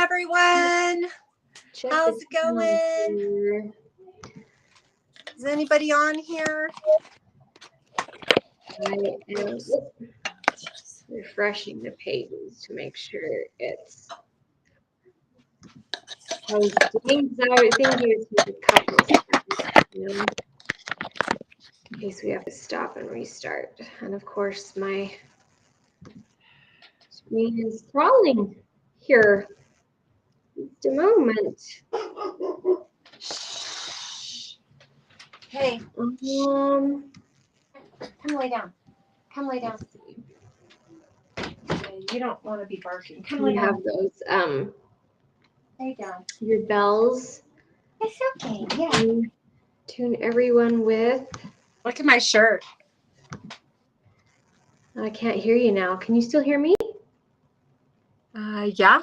everyone. How's it going? Is anybody on here? I am just refreshing the pages to make sure it's. I was doing things here to take a couple of seconds, in case we have to stop and restart. And of course, my screen is crawling here. Just a moment. Hey, come lay down. Come lay down. You don't want to be barking. Come lay down. You have those lay down. Your bells. It's okay. Yeah. Tune everyone with. Look at my shirt. I can't hear you now. Can you still hear me? Yeah.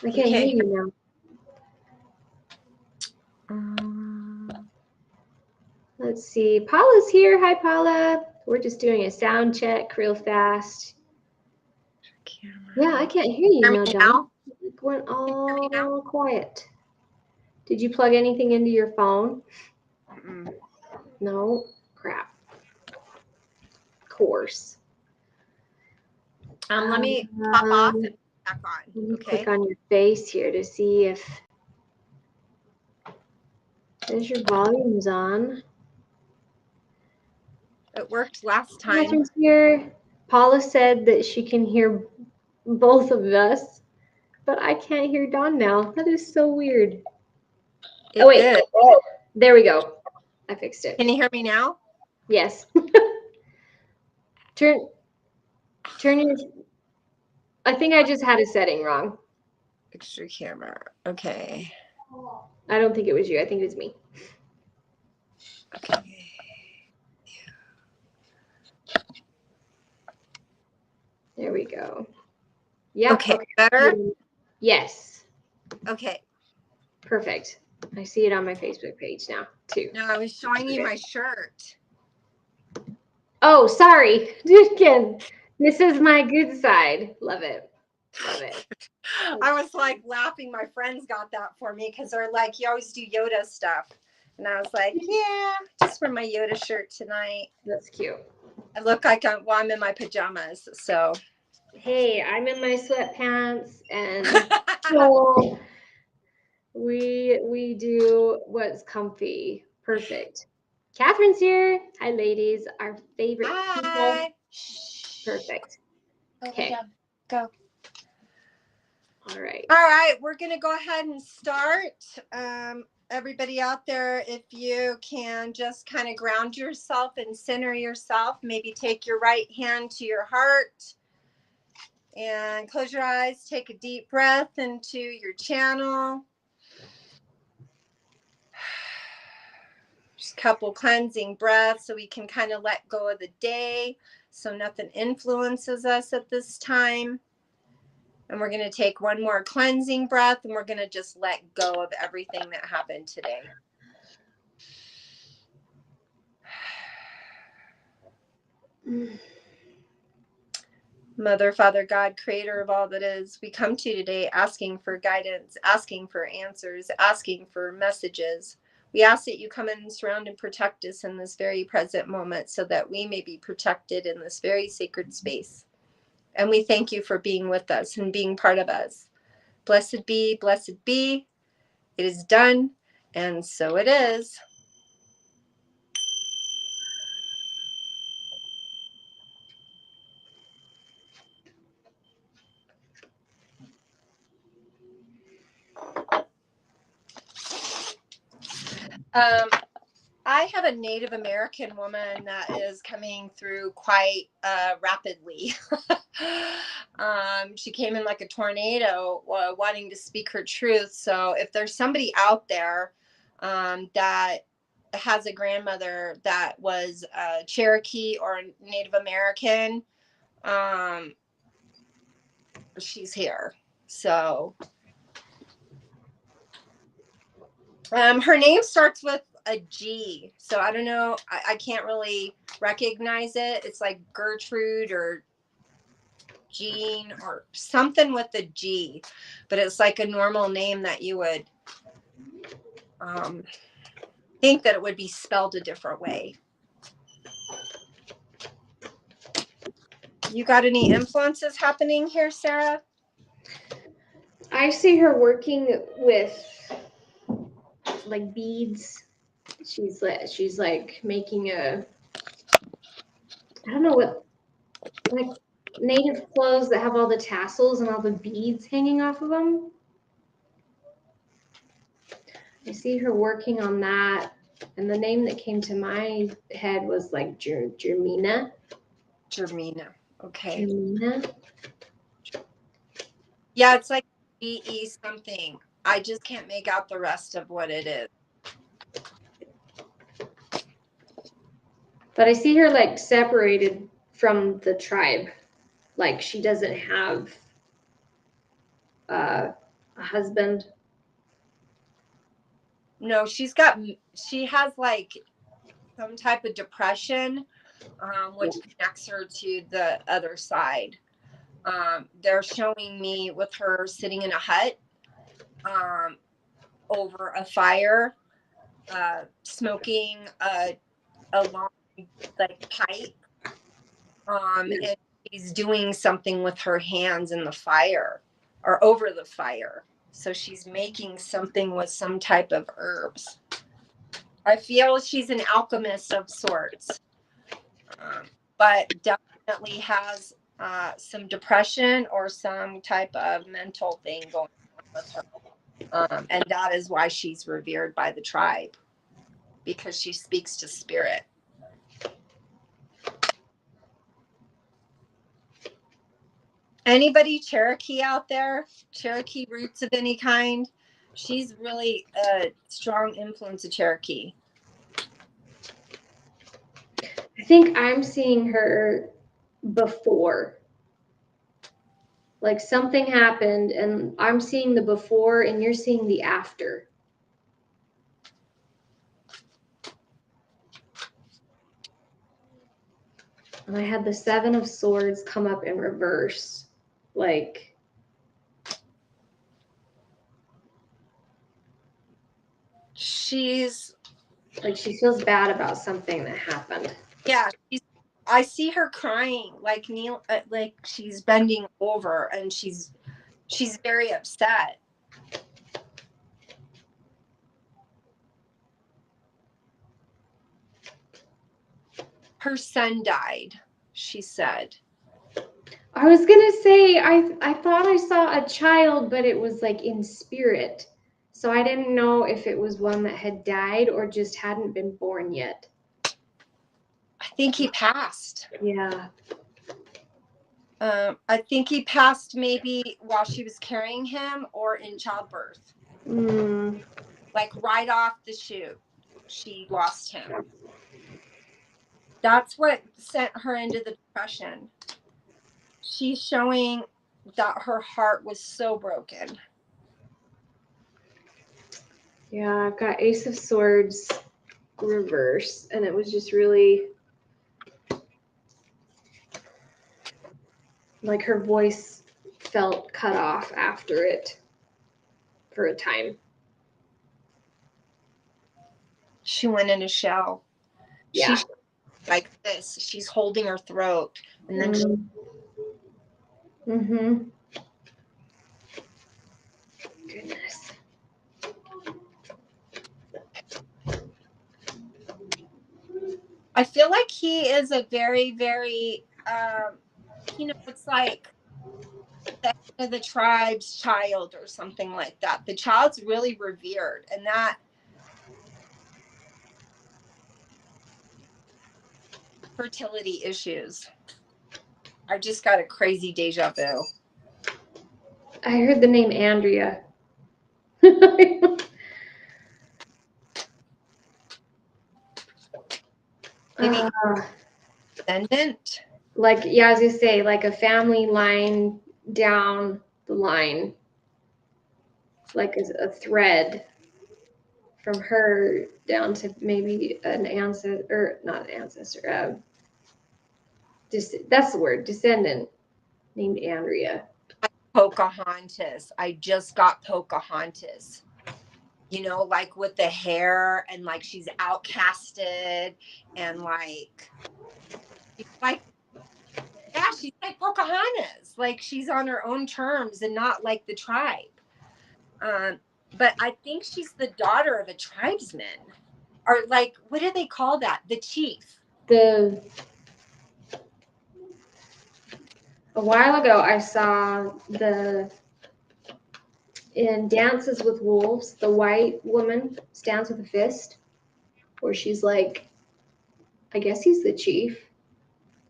I can't hear you now. Let's see. Paula's here. Hi, Paula. We're just doing a sound check real fast. Yeah, I can't hear you now, John. It went all quiet. Did you plug anything into your phone? No? Crap. Of course. Let me pop off and back on. Let me click on your face here to see if there's your volumes on. It worked last time. Catherine's here. Paula said that she can hear both of us, but I can't hear Dawn now. That is so weird. Oh, wait. Oh, there we go. I fixed it. Can you hear me now? Yes. Turn your. I think I just had a setting wrong. Extra camera. Okay. I don't think it was you. I think it was me. Okay. There we go. Yeah. Okay. Better? Yes. Okay. Perfect. I see it on my Facebook page now, too. No, I was showing you my shirt. Oh, sorry. Again, this is my good side. Love it. Love it. I was like laughing. My friends got that for me because they're like, you always do Yoda stuff. And I was like, yeah, just wear my Yoda shirt tonight. That's cute. I look like I'm in my pajamas. So, hey, I'm in my sweatpants, and so we do what's comfy. Perfect. Catherine's here. Hi, ladies. Our favorite people. Perfect. Okay. Go. All right. All right. We're going to go ahead and start. Everybody out there, if you can just kind of ground yourself and center yourself, maybe take your right hand to your heart and close your eyes. Take a deep breath into your channel. Just a couple cleansing breaths so we can kind of let go of the day so nothing influences us at this time. And we're going to take one more cleansing breath and we're going to just let go of everything that happened today. Mother, Father, God, creator of all that is, we come to you today asking for guidance, asking for answers, asking for messages. We ask that you come in and surround and protect us in this very present moment so that we may be protected in this very sacred space. And we thank you for being with us and being part of us. Blessed be, blessed be. It is done, and so it is. I have a Native American woman that is coming through quite rapidly. She came in like a tornado wanting to speak her truth. So if there's somebody out there that has a grandmother that was Cherokee or Native American, she's here. So her name starts with a G, so I don't know. I can't really recognize it. It's like Gertrude or Jean or something with a G, but it's like a normal name that you would think that it would be spelled a different way. You got any influences happening here, Sarah? I see her working with like beads. She's like making I don't know what, like native clothes that have all the tassels and all the beads hanging off of them. I see her working on that, and the name that came to my head was like Germina. Germina. Okay. Germina. Yeah, it's like GE something. I just can't make out the rest of what it is. But I see her like separated from the tribe. Like she doesn't have a husband. No, she has like some type of depression, which connects her to the other side. They're showing me with her sitting in a hut over a fire, smoking a long like pipe, and she's doing something with her hands in the fire or over the fire. So she's making something with some type of herbs. I feel she's an alchemist of sorts, but definitely has some depression or some type of mental thing going on with her. And that is why she's revered by the tribe, because she speaks to spirit. Anybody Cherokee out there? Cherokee roots of any kind? She's really a strong influence of Cherokee. I think I'm seeing her before. Like something happened and I'm seeing the before and you're seeing the after. And I had the 7 of Swords come up in reverse. Like She's like she feels bad about something that happened. Yeah, I see her crying, like like she's bending over, and she's very upset. Her son died, she said. I was gonna say I thought I saw a child, but it was like in spirit. So I didn't know if it was one that had died or just hadn't been born yet. I think he passed. Yeah. I think he passed maybe while she was carrying him or in childbirth. Like right off the chute, she lost him. That's what sent her into the depression. She's showing that her heart was so broken. Yeah, I've got Ace of Swords reverse, and it was just really like her voice felt cut off after it for a time. She went in a shell. Yeah. She's like this. She's holding her throat, and then Goodness. I feel like he is a very, very, it's like the tribe's child or something like that. The child's really revered, and that fertility issues. I just got a crazy deja vu. I heard the name Andrea. Maybe descendant. Like, yeah, I was gonna say, like a family line down the line, like a thread from her down to maybe an ancestor, or not an ancestor. Just that's the word, descendant. named Andrea. Pocahontas. I just got Pocahontas. You know, like with the hair and like she's outcasted and like yeah, she's like Pocahontas. Like she's on her own terms and not like the tribe. But I think she's the daughter of a tribesman. Or like, what do they call that? The chief. A while ago I saw in Dances with Wolves, the white woman stands with a fist, where she's like, I guess he's the chief,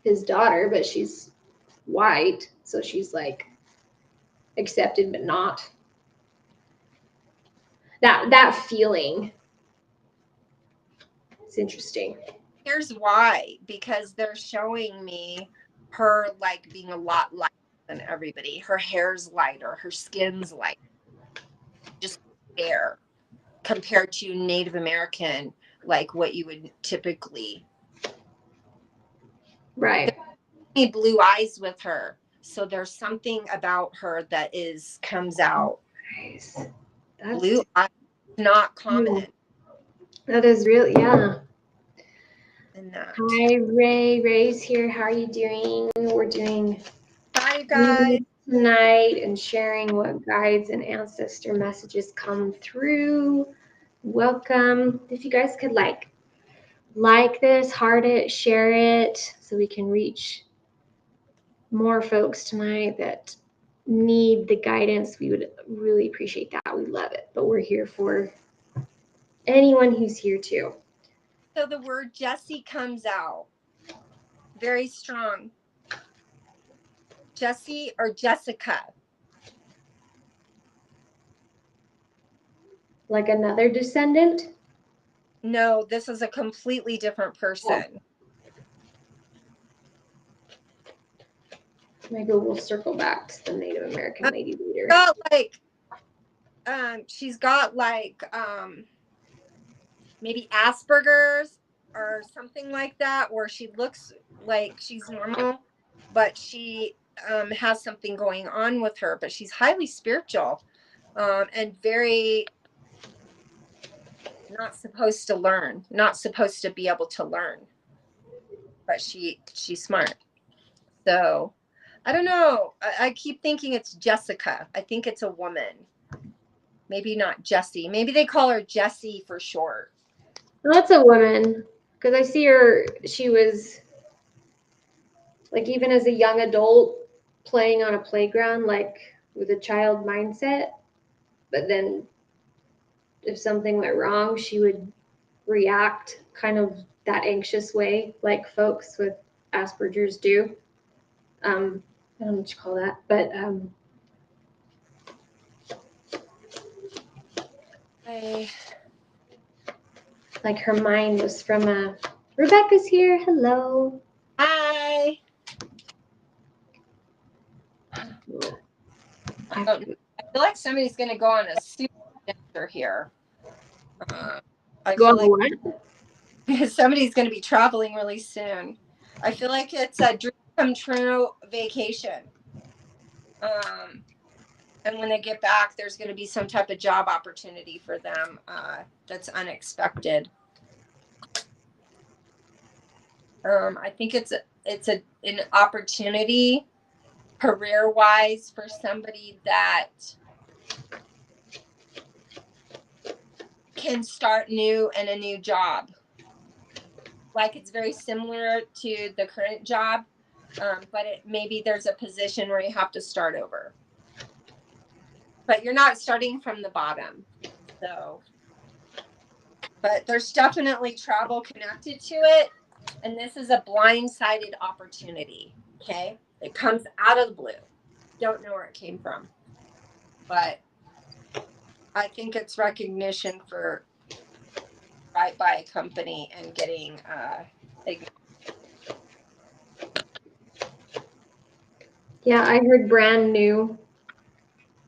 his daughter, but she's white, so she's like accepted but not. That feeling. It's interesting. Here's why, because they're showing me her like being a lot lighter than everybody. Her hair's lighter, her skin's light, just hair compared to Native American, like what you would typically. Right. Blue eyes with her, so there's something about her that comes out. Nice. Blue eyes, not common. That is really, yeah. And that. Hi, Ray. Ray's here. How are you doing? We're doing hi guys tonight and sharing what guides and ancestor messages come through. Welcome. If you guys could like this, heart it, share it, so we can reach more folks tonight that need the guidance, we would really appreciate that. We love it, but we're here for anyone who's here too. So the word Jessie comes out very strong. Jessie or Jessica. Like another descendant? No, this is a completely different person. Oh. Maybe we'll circle back to the Native American lady later. She's got like maybe Asperger's or something like that, where she looks like she's normal, but she has something going on with her. But she's highly spiritual and very not supposed to learn, not supposed to be able to learn. But she's smart. So I don't know. I keep thinking it's Jessica. I think it's a woman. Maybe not Jessie. Maybe they call her Jessie for short. Well, that's a woman, because I see her, she was like, even as a young adult, playing on a playground, like with a child mindset. But then if something went wrong, she would react kind of that anxious way, like folks with Asperger's do. I don't know what you call that, but like her mind was from a. Rebecca's here. Hello. Hi. I feel like somebody's going to go on a super adventure here. I feel like somebody's going to be traveling really soon. I feel like it's a dream come true vacation. And when they get back, there's going to be some type of job opportunity for them that's unexpected. I think it's an opportunity career-wise for somebody that can start new in a new job. Like it's very similar to the current job, but maybe there's a position where you have to start over. But you're not starting from the bottom. So, but there's definitely travel connected to it. And this is a blindsided opportunity. Okay. It comes out of the blue. Don't know where it came from. But I think it's recognition for right by a company and getting yeah, I heard brand new.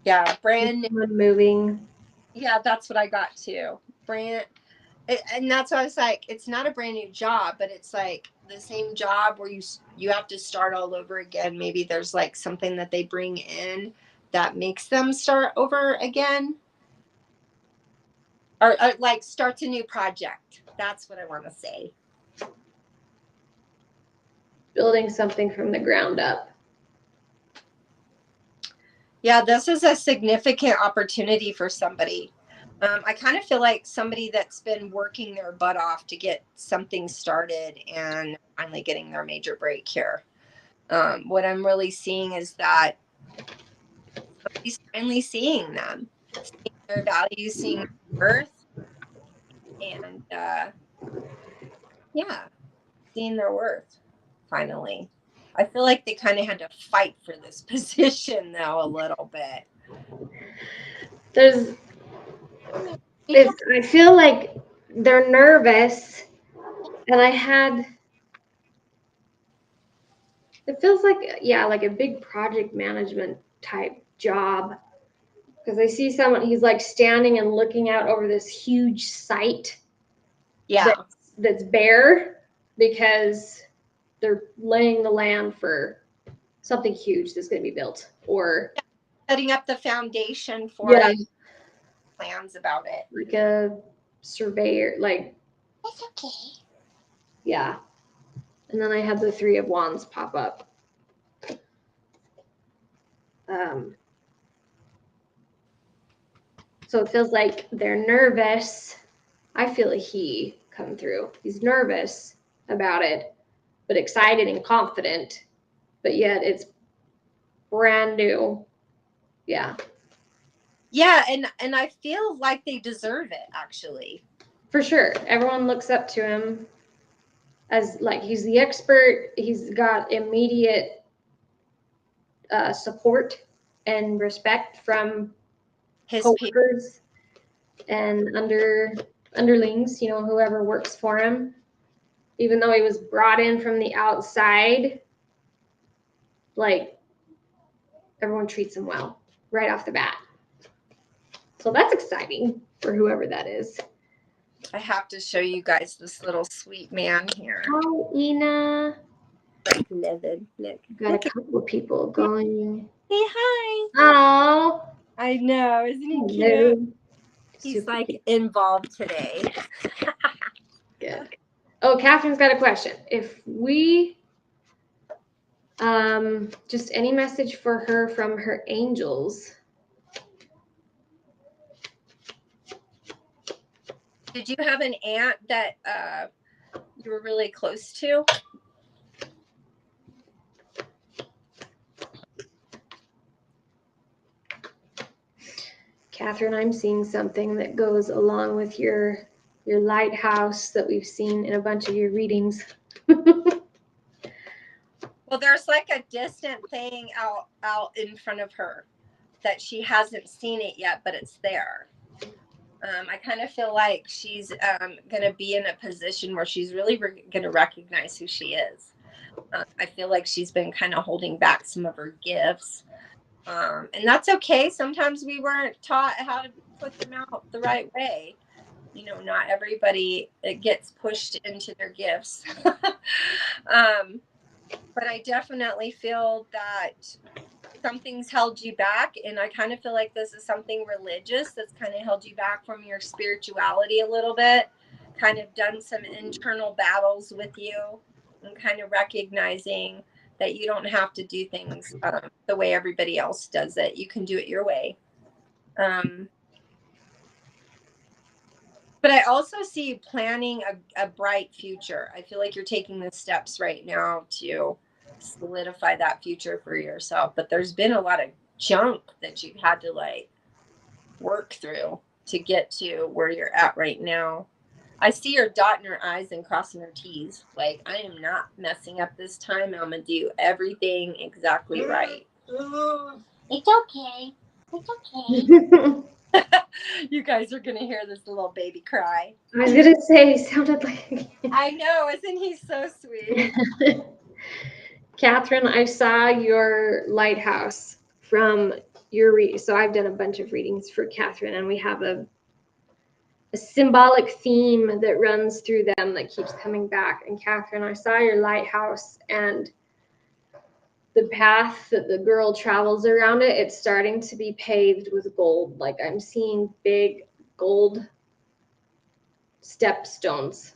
Yeah, brand new. Moving. Yeah, that's what I got too. And that's why I was like, it's not a brand new job, but it's like the same job where you have to start all over again. Maybe there's like something that they bring in that makes them start over again, or like starts a new project. That's what I want to say. Building something from the ground up. Yeah, this is a significant opportunity for somebody. I kind of feel like somebody that's been working their butt off to get something started and finally getting their major break here. What I'm really seeing is that somebody's finally seeing them, seeing their value, seeing their worth, and yeah, seeing their worth finally. I feel like they kind of had to fight for this position though a little bit. I feel like they're nervous, and it feels like, yeah, like a big project management type job, because I see someone, he's like standing and looking out over this huge site. Yeah. That's bare because they're laying the land for something huge that's going to be built, or setting up the foundation for it. Plans about it. Like a surveyor, like. That's okay. Yeah. And then I had the Three of Wands pop up. So it feels like they're nervous. I feel a he come through. He's nervous about it, but excited and confident, but yet it's brand new. Yeah. Yeah, and I feel like they deserve it, actually. For sure. Everyone looks up to him as like he's the expert. He's got immediate support and respect from his coworkers and underlings, whoever works for him. Even though he was brought in from the outside, like, everyone treats him well right off the bat. So that's exciting for whoever that is. I have to show you guys this little sweet man here. Oh, Ina. Look. Got a couple of people going. Hey, hi. Oh. I know. Isn't he cute? He's like cute. Involved today. Good. Oh, Catherine's got a question. If we, just any message for her from her angels. Did you have an aunt that you were really close to? Catherine, I'm seeing something that goes along with your lighthouse that we've seen in a bunch of your readings. Well, there's like a distant thing out in front of her that she hasn't seen it yet, but it's there. I kind of feel like she's going to be in a position where she's really going to recognize who she is. I feel like she's been kind of holding back some of her gifts. And that's okay. Sometimes we weren't taught how to put them out the right way. Not everybody gets pushed into their gifts. But I definitely feel that something's held you back, and I kind of feel like this is something religious that's kind of held you back from your spirituality a little bit, kind of done some internal battles with you, and kind of recognizing that you don't have to do things the way everybody else does it. You can do it your way. But I also see you planning a bright future. I feel like you're taking the steps right now to solidify that future for yourself. But there's been a lot of junk that you've had to like work through to get to where you're at right now. I see her dotting her I's and crossing her T's. Like, I am not messing up this time. I'm going to do everything exactly right. It's okay. It's okay. You guys are going to hear this little baby cry. I was going to say, he sounded like... I know. Isn't he so sweet? Catherine, I saw your lighthouse from your read. So I've done a bunch of readings for Catherine, and we have a symbolic theme that runs through them that keeps coming back. And Catherine, I saw your lighthouse and the path that the girl travels around it, it's starting to be paved with gold. Like I'm seeing big gold stepstones.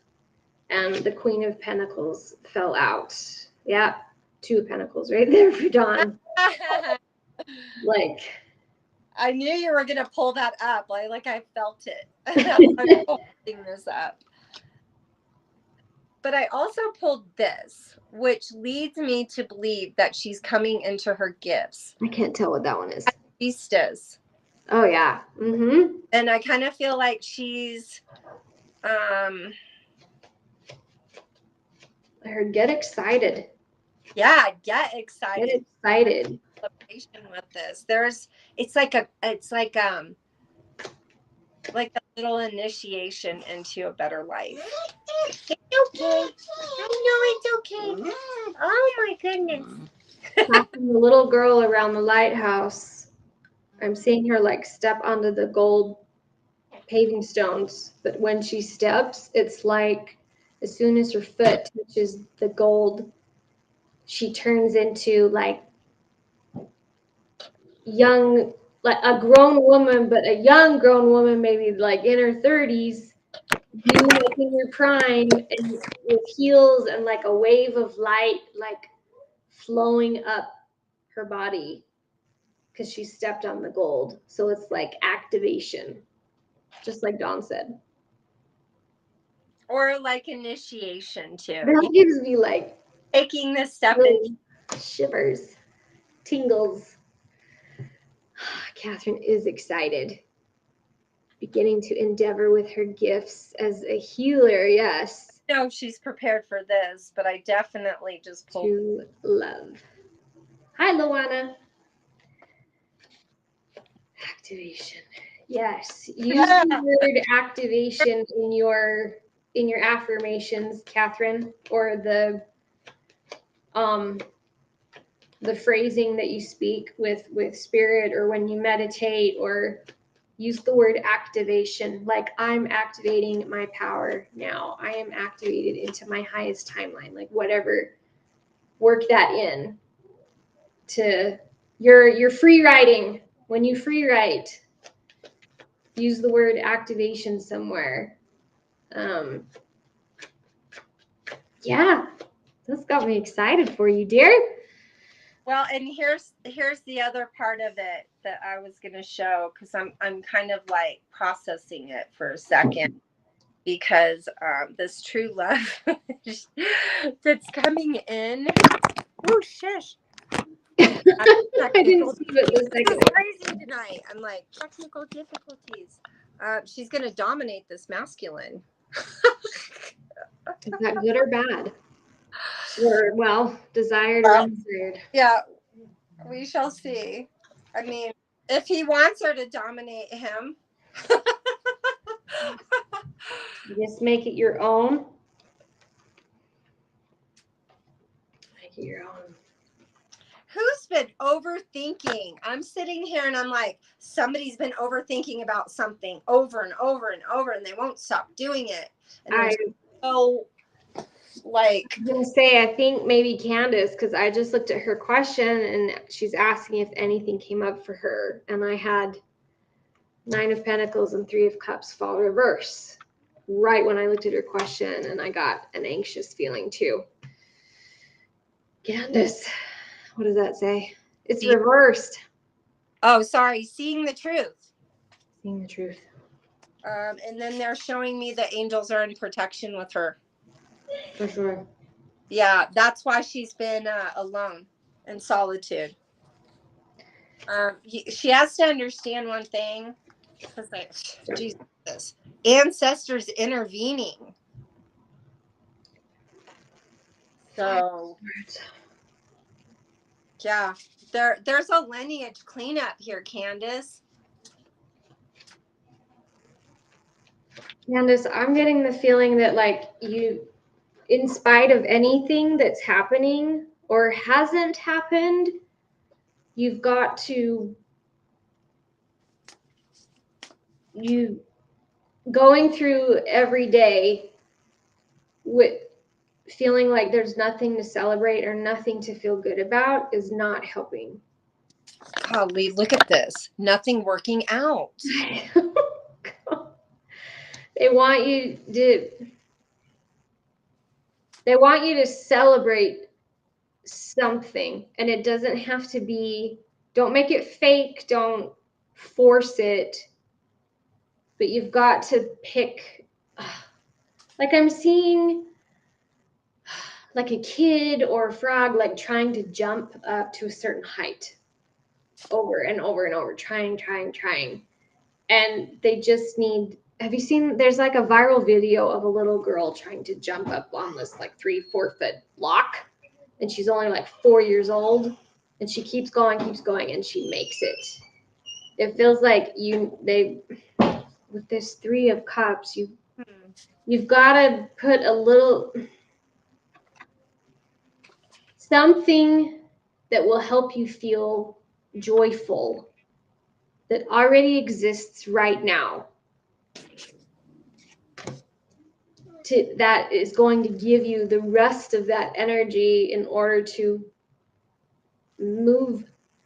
And the Queen of Pentacles fell out. Yeah, 2 of Pentacles right there for Dawn. Like, I knew you were gonna pull that up. Like I felt it. I'm holding this up. But I also pulled this, which leads me to believe that she's coming into her gifts. I can't tell what that one is. Beastas. Oh yeah. Mm-hmm. And I kind of feel like she's I heard get excited. Yeah, get excited. Get excited. Celebration with this. It's like a little initiation into a better life. It's okay. I know it's okay. Oh my goodness. The little girl around the lighthouse. I'm seeing her like step onto the gold paving stones, but when she steps, it's like as soon as her foot touches the gold, she turns into like young, like a grown woman, but a young grown woman, maybe like in her 30s, you like in your prime, and with heels and like a wave of light like flowing up her body because she stepped on the gold. So it's like activation, just like Dawn said. Or like initiation too. That gives me like taking this step really shivers, tingles. Catherine is excited. Beginning to endeavor with her gifts as a healer, yes. I don't know if she's prepared for this, but I definitely just pulled. To love. Hi, Luana. Activation. Yes. Use the word activation in your affirmations, Catherine, or the phrasing that you speak with spirit, or when you meditate, or use the word activation, like I'm activating my power now. I am activated into my highest timeline, like whatever. Work that in to your free writing. When you free write, use the word activation somewhere. Yeah, that's got me excited for you, dear. Well, and here's the other part of it that I was going to show, because I'm kind of like processing it for a second, because this true love that's coming in. Oh, shush. I didn't see what the second one. Crazy tonight. I'm like, technical difficulties. She's going to dominate this masculine. Is that good or bad? Or, well, desired or undesired? Yeah, we shall see. I mean, if he wants her to dominate him. Just make it your own. Make it your own. Who's been overthinking? I'm sitting here and I'm like, somebody's been overthinking about something over and over and over, and they won't stop doing it. And they're so like, I'm gonna say, I think maybe Candace, because I just looked at her question and she's asking if anything came up for her, and I had 9 of Pentacles and 3 of Cups fall reverse right when I looked at her question, and I got an anxious feeling too. Candace, what does that say? It's reversed. Oh, sorry. Seeing the truth. Seeing the truth. And then they're showing me the angels are in protection with her. For sure. Yeah, that's why she's been alone in solitude. She has to understand one thing, because like, Jesus, ancestors intervening. So yeah, there's a lineage cleanup here, Candace. Candace, I'm getting the feeling that like you, in spite of anything that's happening or hasn't happened, you've got to, going through every day with feeling like there's nothing to celebrate or nothing to feel good about is not helping. Golly, look at this. Nothing working out. They want you to celebrate something, and it doesn't have to be, don't make it fake, don't force it, but you've got to pick. Like I'm seeing like a kid or a frog like trying to jump up to a certain height over and over and over, trying. And they just need, have you seen, there's like a viral video of a little girl trying to jump up on this like 3-4 foot block, and she's only like 4 years old, and she keeps going, and she makes it. It feels like with this 3 of cups, you've got to put a little something that will help you feel joyful that already exists right now, that is going to give you the rest of that energy in order to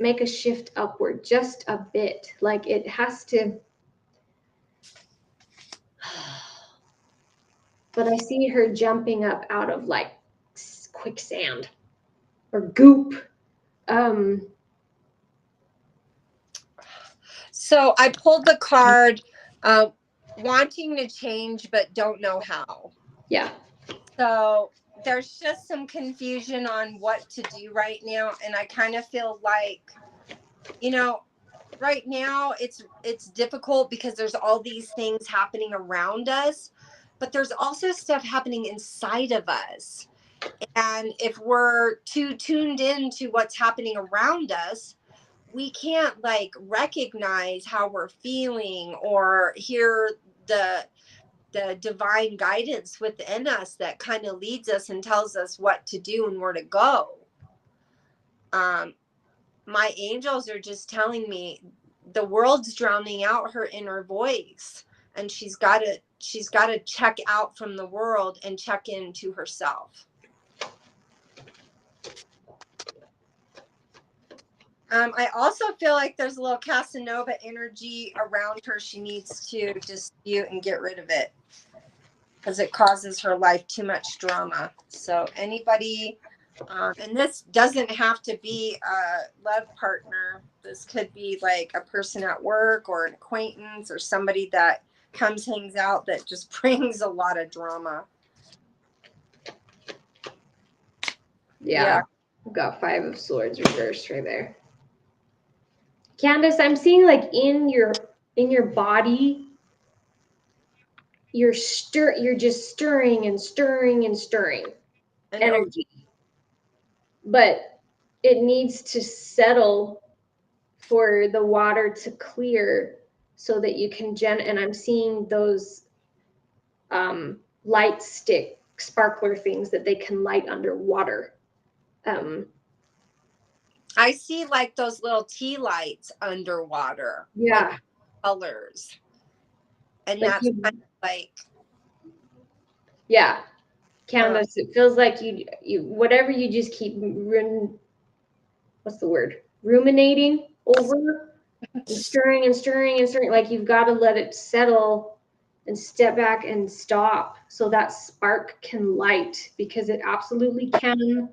make a shift upward just a bit. Like it has to. But I see her jumping up out of like quicksand or goop. So I pulled the card, wanting to change, but don't know how. Yeah. So there's just some confusion on what to do right now. And I kind of feel like, right now it's difficult because there's all these things happening around us, but there's also stuff happening inside of us. And if we're too tuned in to what's happening around us, we can't like recognize how we're feeling or hear the divine guidance within us that kind of leads us and tells us what to do and where to go. My angels are just telling me the world's drowning out her inner voice, and she's got to check out from the world and check into herself. I also feel like there's a little Casanova energy around her. She needs to dispute and get rid of it because it causes her life too much drama. So anybody, and this doesn't have to be a love partner. This could be like a person at work or an acquaintance or somebody that comes, hangs out, that just brings a lot of drama. Yeah. I've got 5 of Swords reversed right there. Candace, I'm seeing like in your body, you're just stirring energy. But it needs to settle for the water to clear so that you can and I'm seeing those light stick sparkler things that they can light underwater. I see like those little tea lights underwater. Yeah. Like colors. And like that's kind of like. Yeah. Candace, it feels like you whatever you just keep what's the word? Ruminating over and stirring, like you've got to let it settle and step back and stop so that spark can light, because it absolutely can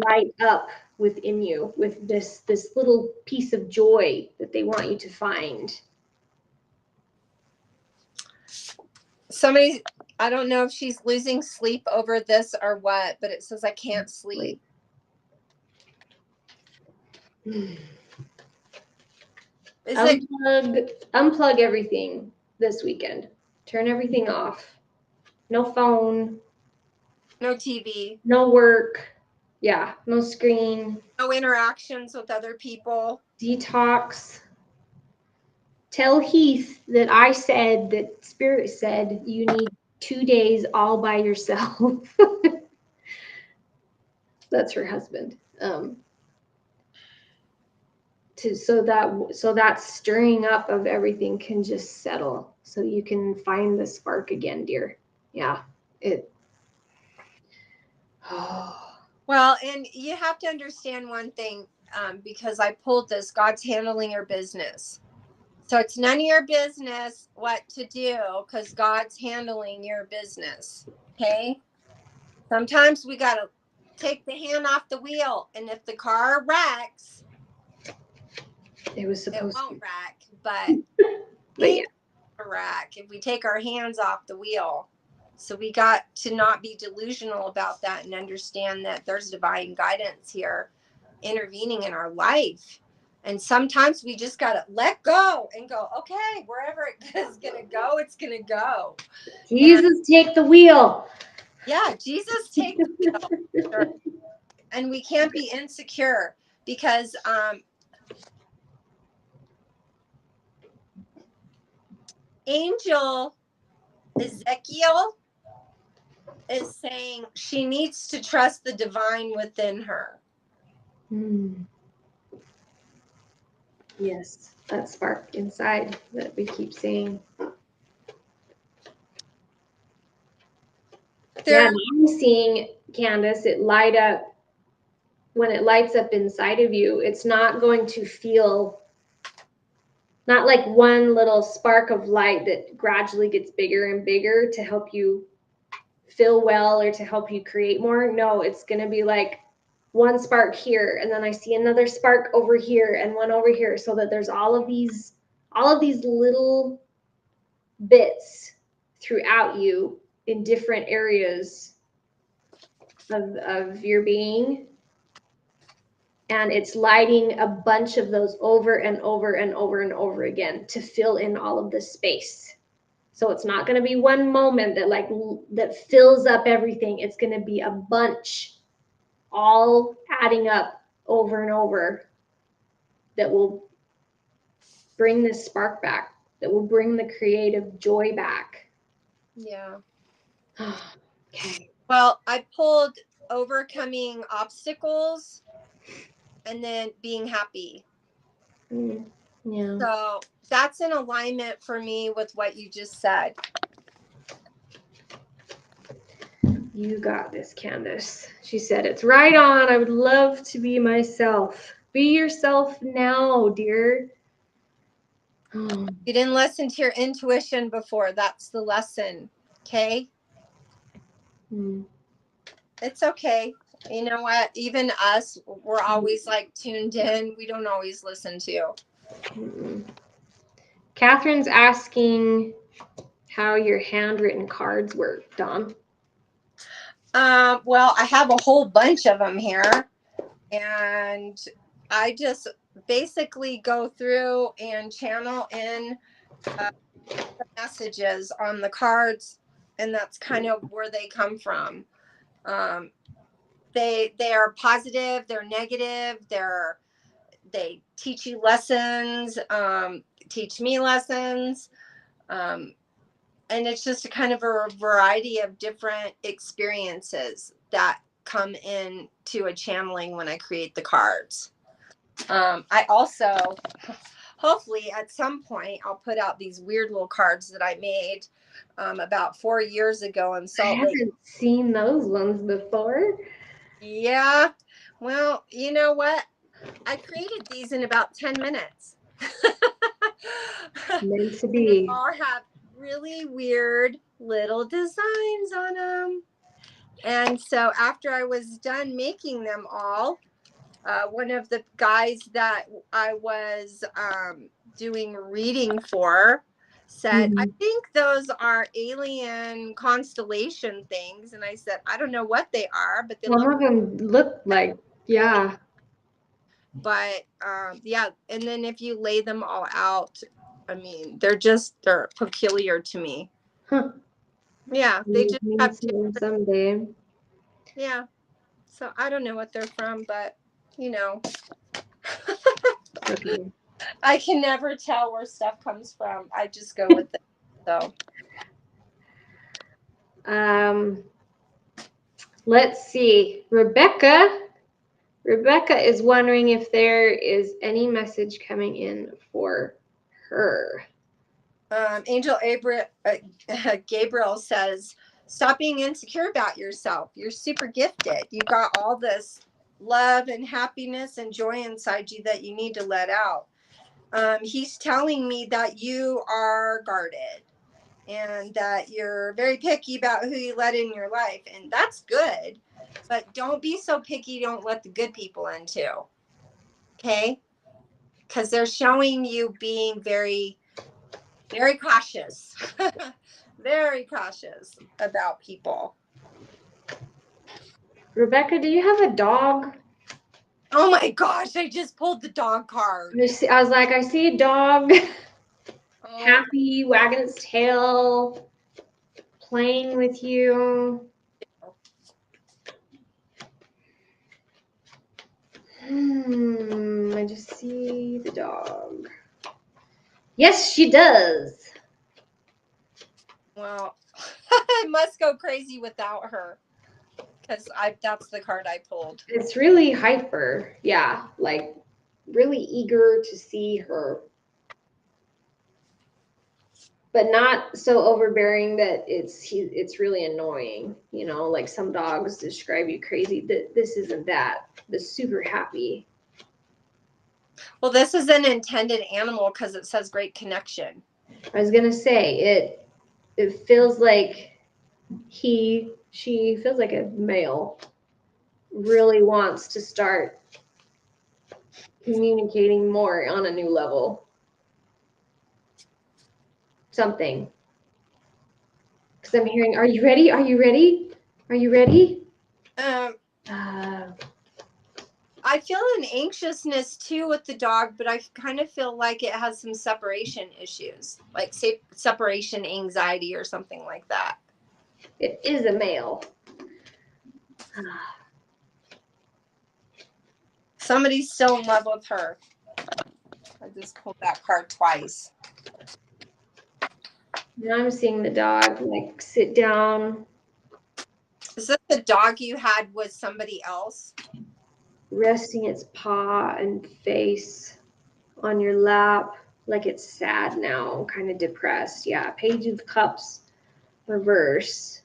light up within you with this little piece of joy that they want you to find. Somebody, I don't know if she's losing sleep over this or what, but it says I can't sleep. Unplug everything this weekend. Turn everything off. No phone. No TV. No work. Yeah, no screen. No interactions with other people. Detox. Tell Heath that I said, that Spirit said, you need 2 days all by yourself. That's her husband. To so that stirring up of everything can just settle, so you can find the spark again, dear. Yeah. Well, and you have to understand one thing, because I pulled this, God's handling your business. So it's none of your business what to do, because God's handling your business. Okay. Sometimes we got to take the hand off the wheel. And if the car wrecks, it won't wreck, but yeah. wreck if we take our hands off the wheel. So we got to not be delusional about that and understand that there's divine guidance here intervening in our life. And sometimes we just got to let go and go, okay, wherever it is going to go, it's going to go. Jesus, take the wheel. Yeah, Jesus, take the wheel. Sure. And we can't be insecure, because Angel Ezekiel is saying she needs to trust the divine within her. Yes, that spark inside that we keep saying. Yeah, I'm seeing, Candace, it light up. When it lights up inside of you, it's not going to feel, not like one little spark of light that gradually gets bigger and bigger to help you feel well or to help you create more. No, it's going to be like one spark here, and then I see another spark over here and one over here, so that there's all of these little bits throughout you in different areas of your being, and it's lighting a bunch of those over and over and over and over again to fill in all of the space. So it's not going to be one moment that fills up everything. It's going to be a bunch, all adding up over and over, that will bring this spark back, that will bring the creative joy back. Yeah. Okay. Well, I pulled overcoming obstacles and then being happy. Yeah. So that's in alignment for me with what you just said. You got this, Candace. She said, it's right on. I would love to be myself. Be yourself now, dear. You didn't listen to your intuition before. That's the lesson. Okay? It's okay. You know what? Even us, we're always like tuned in. We don't always listen to you. Catherine's asking how your handwritten cards work, Dawn. Well, I have a whole bunch of them here, and I just basically go through and channel in the messages on the cards, and that's kind of where they come from. They are positive, they're negative, they teach you lessons, teach me lessons, and it's just a kind of a variety of different experiences that come in to a channeling when I create the cards. I also, hopefully at some point, I'll put out these weird little cards that I made about 4 years ago in Salt Lake. I haven't seen those ones before. Yeah. Well, you know what? I created these in about 10 minutes. Meant to And be. they all have really weird little designs on them. And so after I was done making them all, one of the guys that I was doing reading for said, I think those are alien constellation things. And I said, I don't know what they are, but they Some of them look like, yeah. But yeah, and then if you lay them all out, I mean, they're peculiar to me. Huh. Yeah, they just have someday. Yeah. So I don't know what they're from, but you know. Okay. I can never tell where stuff comes from. I just go with it. So let's see. Rebecca Rebecca is wondering if there is any message coming in for her. Angel Gabriel says, stop being insecure about yourself. You're super gifted. You've got all this love and happiness and joy inside you that you need to let out. He's telling me that you are guarded and that you're very picky about who you let in your life. And that's good. But don't be so picky. Don't let the good people in too. Okay? Because they're showing you being very, very cautious. Very cautious about people. Rebecca, do you have a dog? Oh my gosh, I just pulled the dog card. I was like, I see a dog happy, wagging its tail, playing with you. I just see the dog. Yes, she does. Well, I must go crazy without her because that's the card I pulled. It's really hyper. Yeah, like really eager to see her. But not so overbearing that it's really annoying. You know, like some dogs describe you crazy. This isn't that. The super happy. Well, this is an intended animal because it says great connection. I was gonna say it feels like she feels like a male really wants to start communicating more on a new level. Something. Because I'm hearing, are you ready? Are you ready? Are you ready? I feel an anxiousness too with the dog, but I kind of feel like it has some separation issues, like separation anxiety or something like that. It is a male. Somebody's still in love with her. I just pulled that card twice. Now I'm seeing the dog like sit down. Is that the dog you had with somebody else? Resting its paw and face on your lap, like it's sad now, kind of depressed. Yeah, Page of Cups reverse.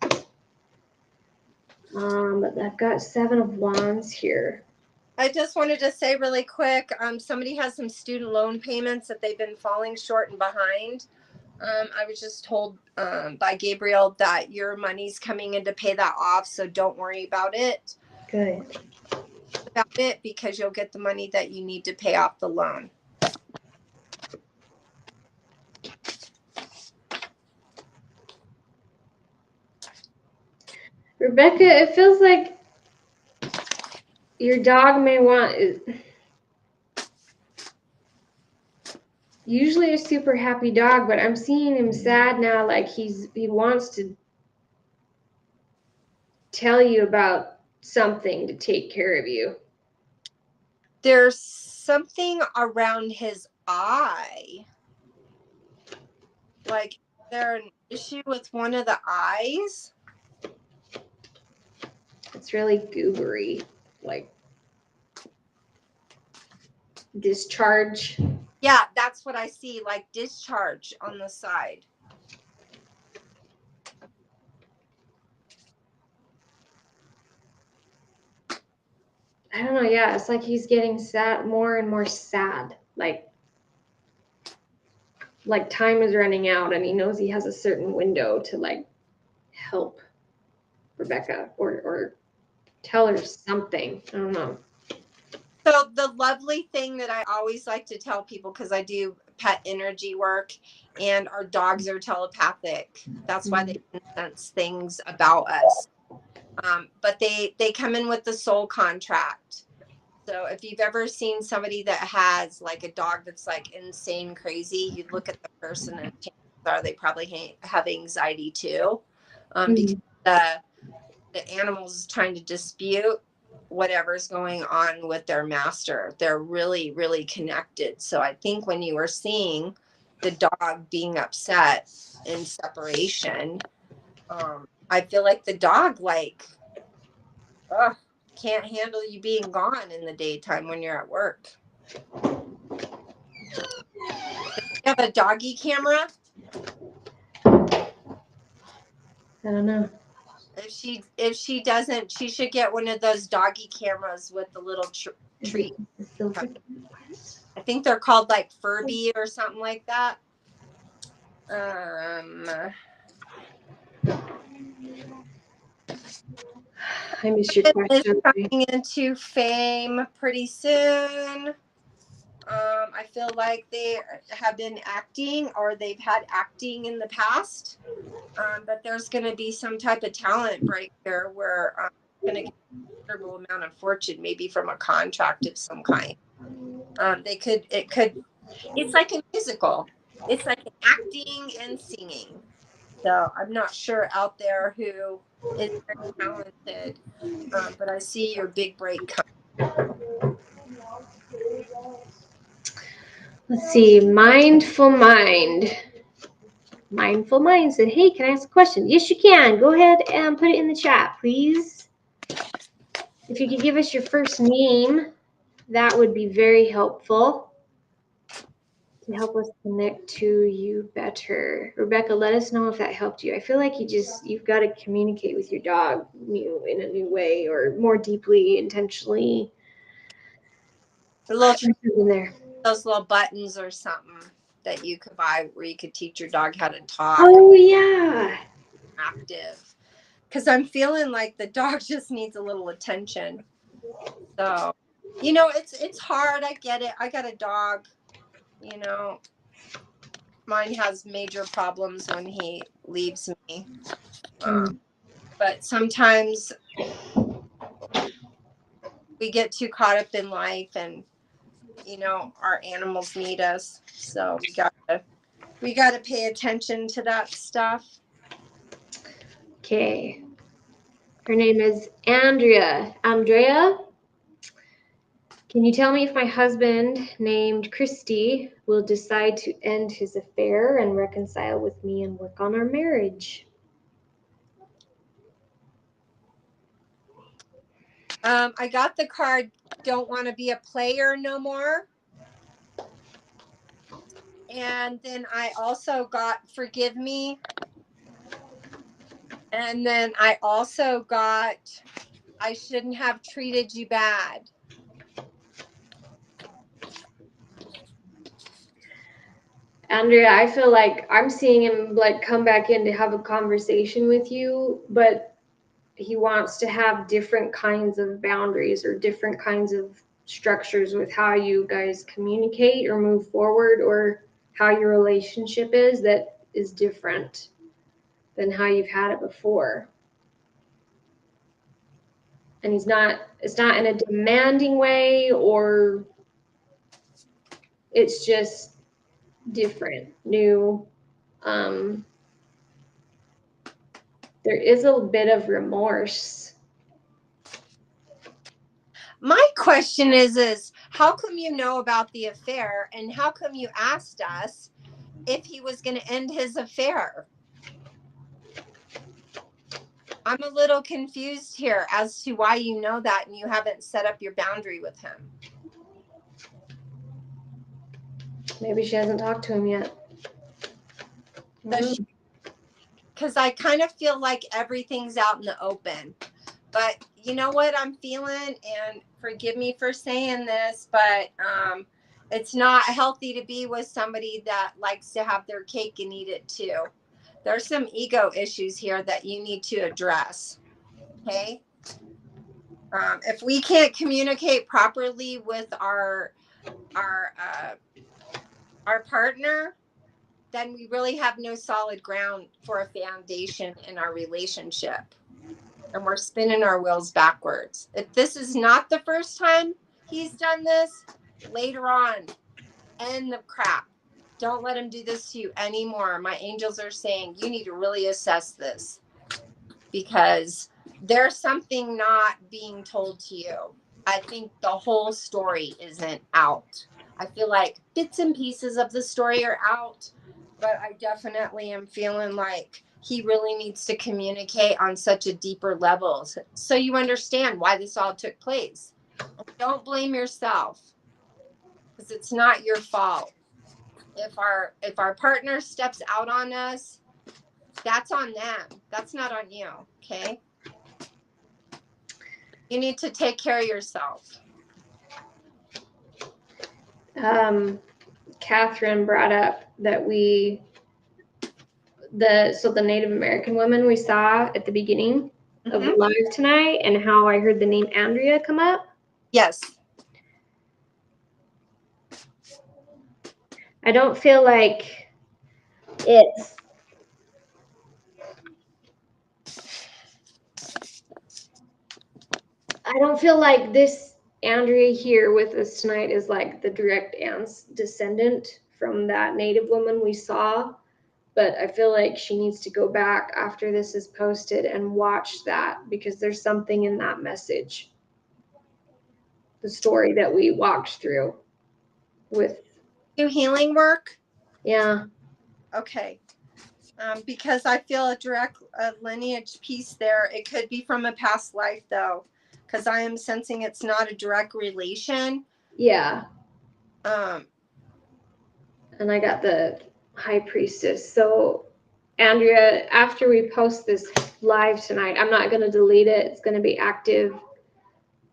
But I've got 7 of Wands here. I just wanted to say really quick, somebody has some student loan payments that they've been falling short and behind. I was just told by Gabriel that your money's coming in to pay that off, so don't worry about it. Good. About it because you'll get the money that you need to pay off the loan. Rebecca, it feels like your dog may want usually a super happy dog, but I'm seeing him sad now, like he wants to tell you about something to take care of you. There's something around his eye. Like, is there an issue with one of the eyes? It's really goobery, like discharge. Yeah, that's what I see, like discharge on the side. I don't know. Yeah, it's like he's getting sad, more and more sad. Like time is running out, and he knows he has a certain window to like help Rebecca or tell her something. I don't know. So the lovely thing that I always like to tell people, because I do pet energy work and our dogs are telepathic. That's why they can sense things about us. But they come in with the soul contract. So if you've ever seen somebody that has like a dog that's like insane crazy, you'd look at the person and chances are they probably have anxiety too. Because the animals is trying to dispute whatever's going on with their master. They're really, really connected. So I think when you were seeing the dog being upset in separation, I feel like the dog can't handle you being gone in the daytime when you're at work. You have a doggy camera? I don't know. If she doesn't, she should get one of those doggy cameras with the little treat. I think they're called like Furby or something like that. I missed your question. Coming into fame pretty soon. I feel like they have been acting, or they've had acting in the past. But there's going to be some type of talent break here where I'm going to get a considerable amount of fortune, maybe from a contract of some kind. It's like a musical. It's like acting and singing. So I'm not sure out there who is very talented, but I see your big break coming. Let's see. Mindful Mind. Mindful Mind said, hey, can I ask a question? Yes, you can. Go ahead and put it in the chat, please. If you could give us your first name, that would be very helpful to help us connect to you better. Rebecca, let us know if that helped you. I feel like you've got to communicate with your dog in a new way, or more deeply, intentionally. A little in there. Those little buttons or something that you could buy where you could teach your dog how to talk. Oh, yeah. Active. Because I'm feeling like the dog just needs a little attention. So, it's hard. I get it. I got a dog, mine has major problems when he leaves me. But sometimes we get too caught up in life, and, our animals need us. So we gotta pay attention to that stuff. Okay. Her name is Andrea. Andrea, can you tell me if my husband, named Christy, will decide to end his affair and reconcile with me and work on our marriage? I got the card, don't want to be a player no more. And then I also got forgive me. And then I also got I shouldn't have treated you bad. Andrea, I feel like I'm seeing him come back in to have a conversation with you, but he wants to have different kinds of boundaries or different kinds of structures with how you guys communicate or move forward, or how your relationship is that is different than how you've had it before. And it's not in a demanding way, or it's just different, new. There is a bit of remorse. My question is how come you know about the affair, and how come you asked us if he was going to end his affair? I'm a little confused here as to why you know that and you haven't set up your boundary with him. Maybe she hasn't talked to him yet. Because I kind of feel like everything's out in the open. But you know what I'm feeling, and forgive me for saying this, but it's not healthy to be with somebody that likes to have their cake and eat it too. There's some ego issues here that you need to address. Okay? If we can't communicate properly with our partner, then we really have no solid ground for a foundation in our relationship. And we're spinning our wheels backwards. If this is not the first time he's done this, later on, end the crap. Don't let him do this to you anymore. My angels are saying you need to really assess this, because there's something not being told to you. I think the whole story isn't out. I feel like bits and pieces of the story are out, but I definitely am feeling like he really needs to communicate on such a deeper level, so you understand why this all took place. Don't blame yourself, because it's not your fault. If our partner steps out on us, that's on them. That's not on you. Okay. You need to take care of yourself. Catherine brought up that the Native American woman we saw at the beginning of the live tonight, and how I heard the name Andrea come up. Yes. I don't feel like it's this Andrea here with us tonight is like the direct descendant from that Native woman we saw. But I feel like she needs to go back after this is posted and watch that, because there's something in that message. The story that we walked through with. Do healing work? Yeah. Okay. Because I feel a direct lineage piece there. It could be from a past life, though, because I am sensing it's not a direct relation. Yeah. And I got the High Priestess. So, Andrea, after we post this live tonight, I'm not going to delete it. It's going to be active.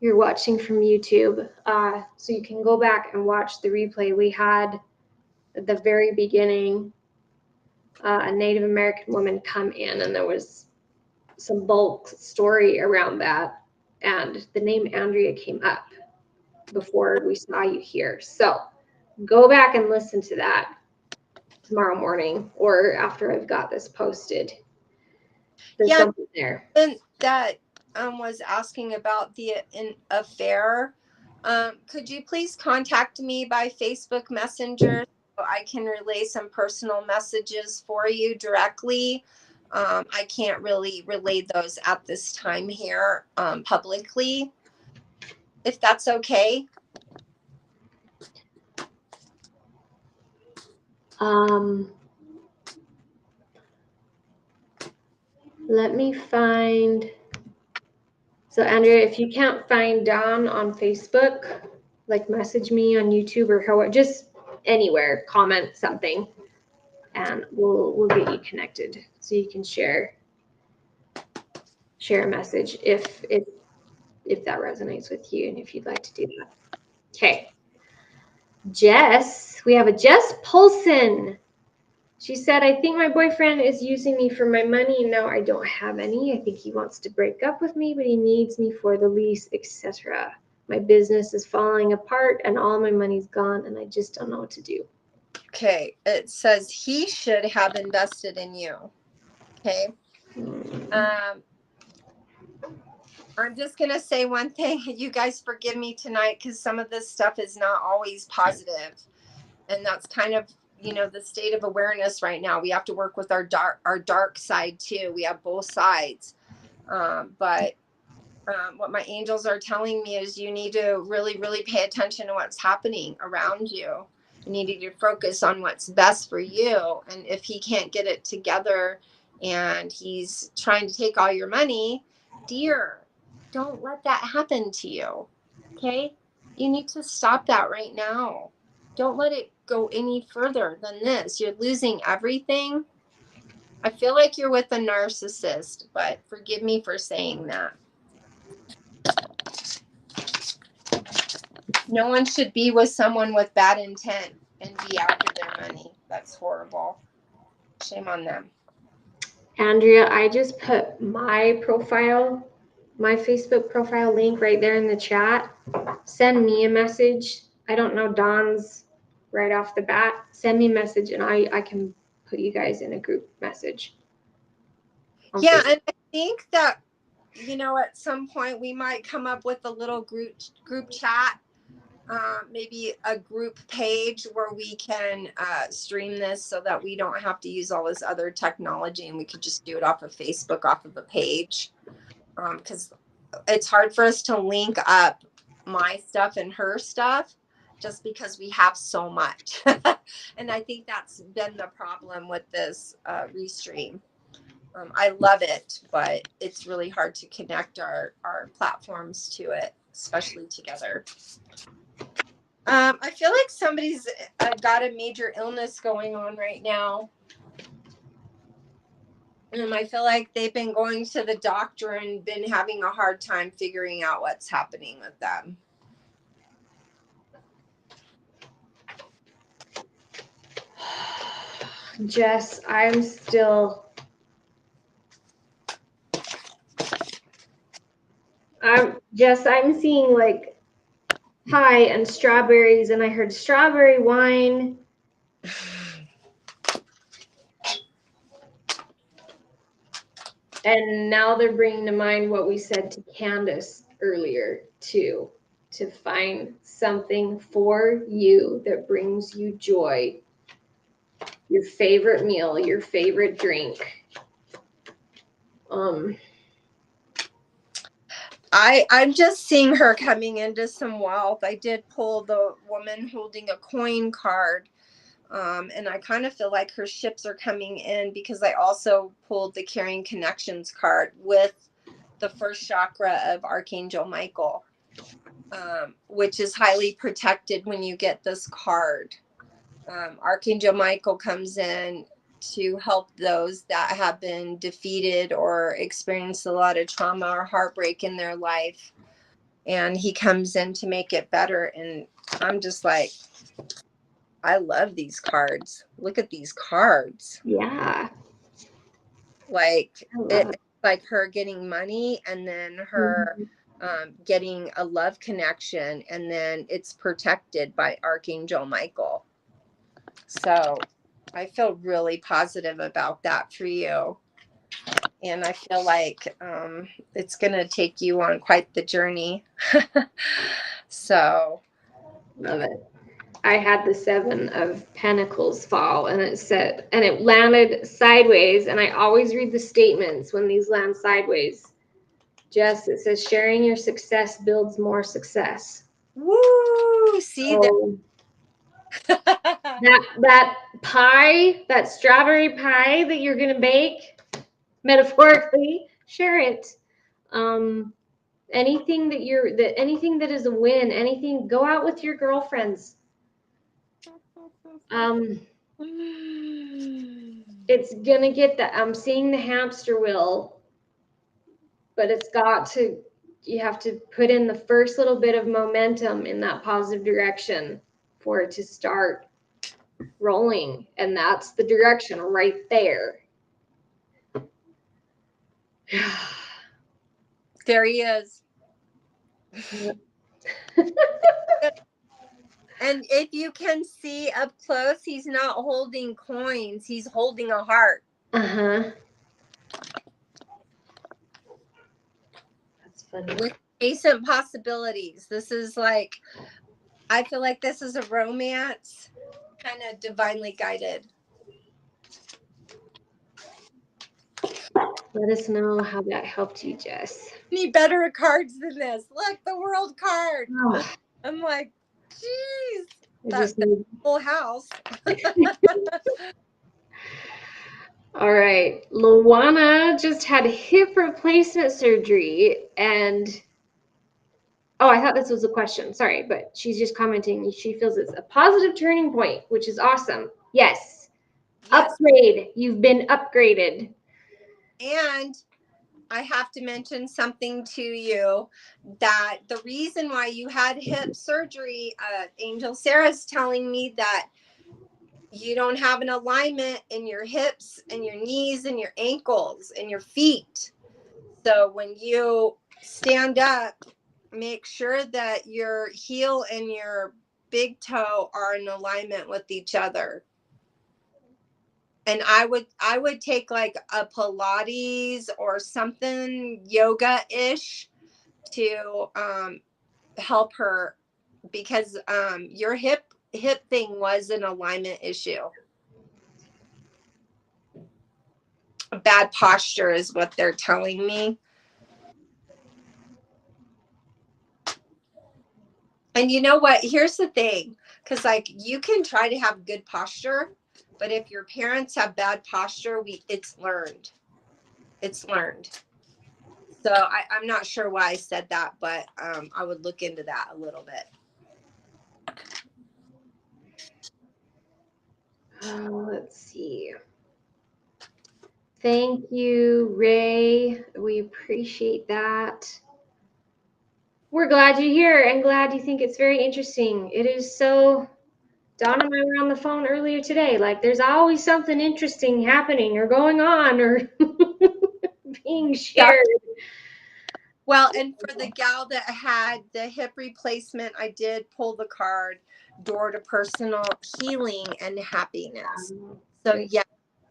You're watching from YouTube. So you can go back and watch the replay we had at the very beginning. A Native American woman come in, and there was some bulk story around that, and the name Andrea came up before we saw you here. So go back and listen to that tomorrow morning, or after I've got this posted. There's something there. And that was asking about the affair. Could you please contact me by Facebook Messenger so I can relay some personal messages for you directly? I can't really relay those at this time here publicly, if that's okay. Let me find. So Andrea, if you can't find Dawn on Facebook, like message me on YouTube or however, just anywhere, comment something, and we'll get you connected so you can share a message if that resonates with you and if you'd like to do that. Okay. Jess, we have a Jess Polson. She said, I think my boyfriend is using me for my money, and now I don't have any. I think he wants to break up with me, but he needs me for the lease, etc. My business is falling apart and all my money's gone, and I just don't know what to do. Okay. It says he should have invested in you. Okay. I'm just going to say one thing. You guys forgive me tonight, because some of this stuff is not always positive. And that's kind of, the state of awareness right now. We have to work with our dark side too. We have both sides. But what my angels are telling me is you need to really, really pay attention to what's happening around you. You need to focus on what's best for you. And if he can't get it together and he's trying to take all your money, dear, don't let that happen to you. Okay? You need to stop that right now. Don't let it go any further than this. You're losing everything. I feel like you're with a narcissist, but forgive me for saying that. No one should be with someone with bad intent and be after their money. That's horrible. Shame on them. Andrea, I just put my Facebook profile link right there in the chat. Send me a message. I don't know Dawn's right off the bat. Send me a message and I can put you guys in a group message. Yeah, and I think that, at some point we might come up with a little group chat, maybe a group page where we can stream this so that we don't have to use all this other technology, and we could just do it off of Facebook, off of a page. Because it's hard for us to link up my stuff and her stuff just because we have so much. And I think that's been the problem with this restream. I love it, but it's really hard to connect our platforms to it, especially together. I feel like somebody's got a major illness going on right now. I feel like they've been going to the doctor and been having a hard time figuring out what's happening with them. Jess, I'm seeing like pie and strawberries, and I heard strawberry wine. And now they're bringing to mind what we said to Candace earlier, too, to find something for you that brings you joy. Your favorite meal, your favorite drink. I'm just seeing her coming into some wealth. I did pull the woman holding a coin card. And I kind of feel like her ships are coming in because I also pulled the Carrying Connections card with the first chakra of Archangel Michael, which is highly protected when you get this card. Archangel Michael comes in to help those that have been defeated or experienced a lot of trauma or heartbreak in their life. And he comes in to make it better. And I'm just like, I love these cards. Look at these cards. Yeah. Like it's like her getting money and then her getting a love connection, and then it's protected by Archangel Michael. So I feel really positive about that for you. And I feel like it's going to take you on quite the journey. So. Love it. I had the 7 of Pentacles fall, and it landed sideways. And I always read the statements when these land sideways. Jess, it says sharing your success builds more success. Woo! See that pie, that strawberry pie that you're gonna bake, metaphorically, share it. Anything that is a win, anything, go out with your girlfriends. It's gonna get that. I'm seeing the hamster wheel, but you have to put in the first little bit of momentum in that positive direction for it to start rolling. And that's the direction right there. There he is. And if you can see up close, he's not holding coins. He's holding a heart. Uh-huh. That's funny. With adjacent possibilities. This is like, I feel like this is a romance, kind of divinely guided. Let us know how that helped you, Jess. Any better cards than this? Look, the world card. Oh. I'm like, geez. That's the whole house. All right. Luana just had hip replacement surgery, and I thought this was a question. Sorry, but she's just commenting. She feels it's a positive turning point, which is awesome. Yes. Upgrade. You've been upgraded. And I have to mention something to you, that the reason why you had hip surgery, Angel Sarah's telling me that you don't have an alignment in your hips and your knees and your ankles and your feet. So when you stand up, make sure that your heel and your big toe are in alignment with each other. And I would take like a Pilates or something yoga-ish to help her, because your hip thing was an alignment issue. Bad posture is what they're telling me. And you know what? Here's the thing, because like you can try to have good posture, but if your parents have bad posture, it's learned. It's learned. So I'm not sure why I said that, but I would look into that a little bit. Let's see. Thank you, Ray. We appreciate that. We're glad you're here and glad you think it's very interesting. It is so. Dawn and I were on the phone earlier today. Like, there's always something interesting happening or going on or being shared. Well, and for the gal that had the hip replacement, I did pull the card, door to personal healing and happiness. So yeah,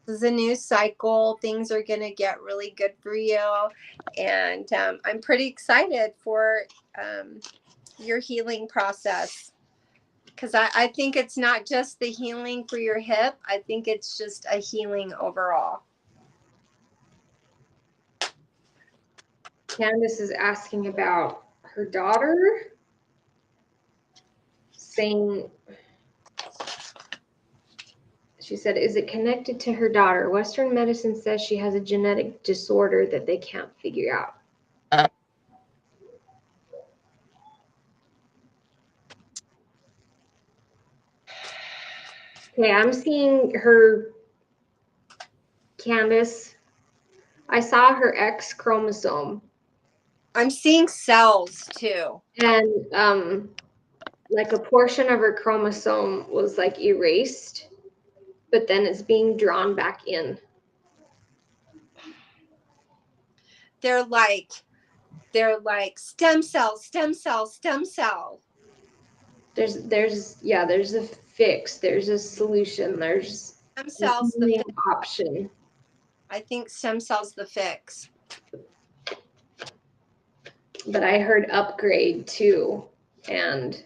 this is a new cycle. Things are going to get really good for you. And I'm pretty excited for your healing process. Because I think it's not just the healing for your hip. I think it's just a healing overall. Candace is asking about her daughter, saying, she said, is it connected to her daughter? Western medicine says she has a genetic disorder that they can't figure out. Okay, I'm seeing her, Candace. I saw her X chromosome. I'm seeing cells too. And like a portion of her chromosome was like erased, but then it's being drawn back in. They're like stem cell, stem cell, stem cell. There's a fix, there's a solution, there's stem cells the option. I think stem cells the fix. But I heard upgrade too, and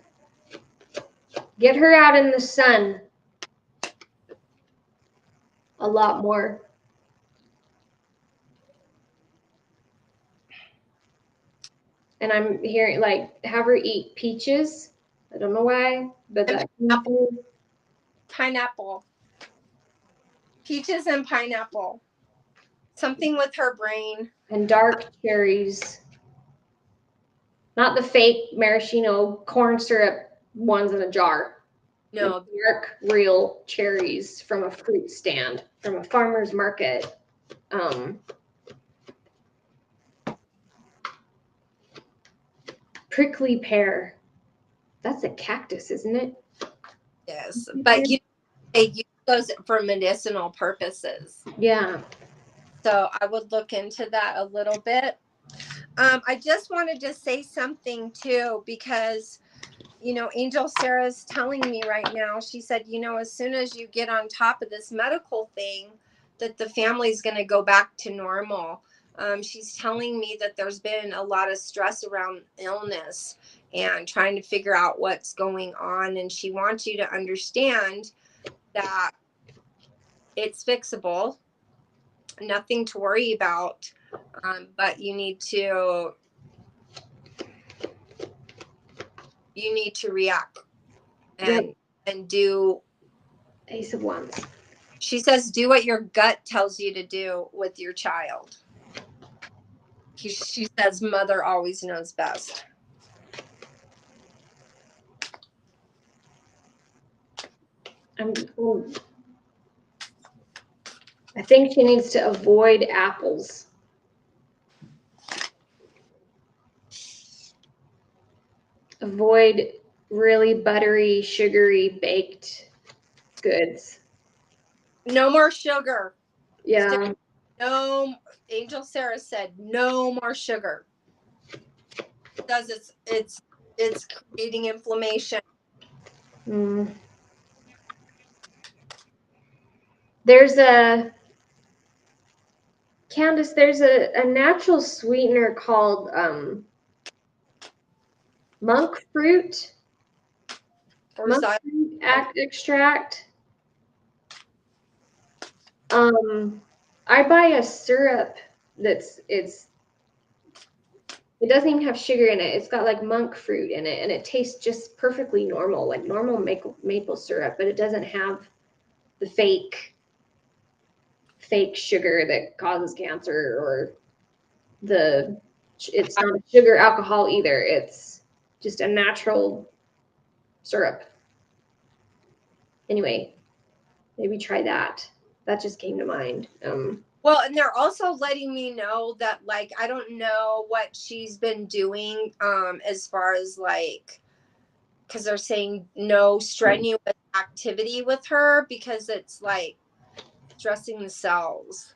get her out in the sun a lot more. And I'm hearing, like, have her eat peaches. I don't know why, but that pineapple. Peaches and pineapple. Something with her brain. And dark cherries. Not the fake maraschino corn syrup ones in a jar. No. The dark, real cherries from a fruit stand, from a farmer's market. Prickly pear. That's a cactus, isn't it? Yes, but they use those for medicinal purposes. Yeah. So I would look into that a little bit. I just wanted to say something too, because, Angel Sarah's telling me right now, she said, as soon as you get on top of this medical thing, that the family's going to go back to normal. She's telling me that there's been a lot of stress around illness and trying to figure out what's going on. And she wants you to understand that it's fixable, nothing to worry about. But you need to react and do Ace of Wands. She says, do what your gut tells you to do with your child. She says, mother always knows best. I think she needs to avoid apples. Avoid really buttery, sugary, baked goods. No more sugar. Yeah. No, Angel Sarah said no more sugar. Because it's creating inflammation. There's Candace, there's a natural sweetener called monk fruit. Or monk fruit extract. I buy a syrup it doesn't even have sugar in it. It's got like monk fruit in it, and it tastes just perfectly normal, like normal maple syrup, but it doesn't have the fake fake sugar that causes cancer, or it's not a sugar alcohol either. It's just a natural syrup. Anyway, maybe try that. That just came to mind. Well, and they're also letting me know that, like, I don't know what she's been doing as far as, like, because they're saying no strenuous activity with her because it's, like, stressing the cells.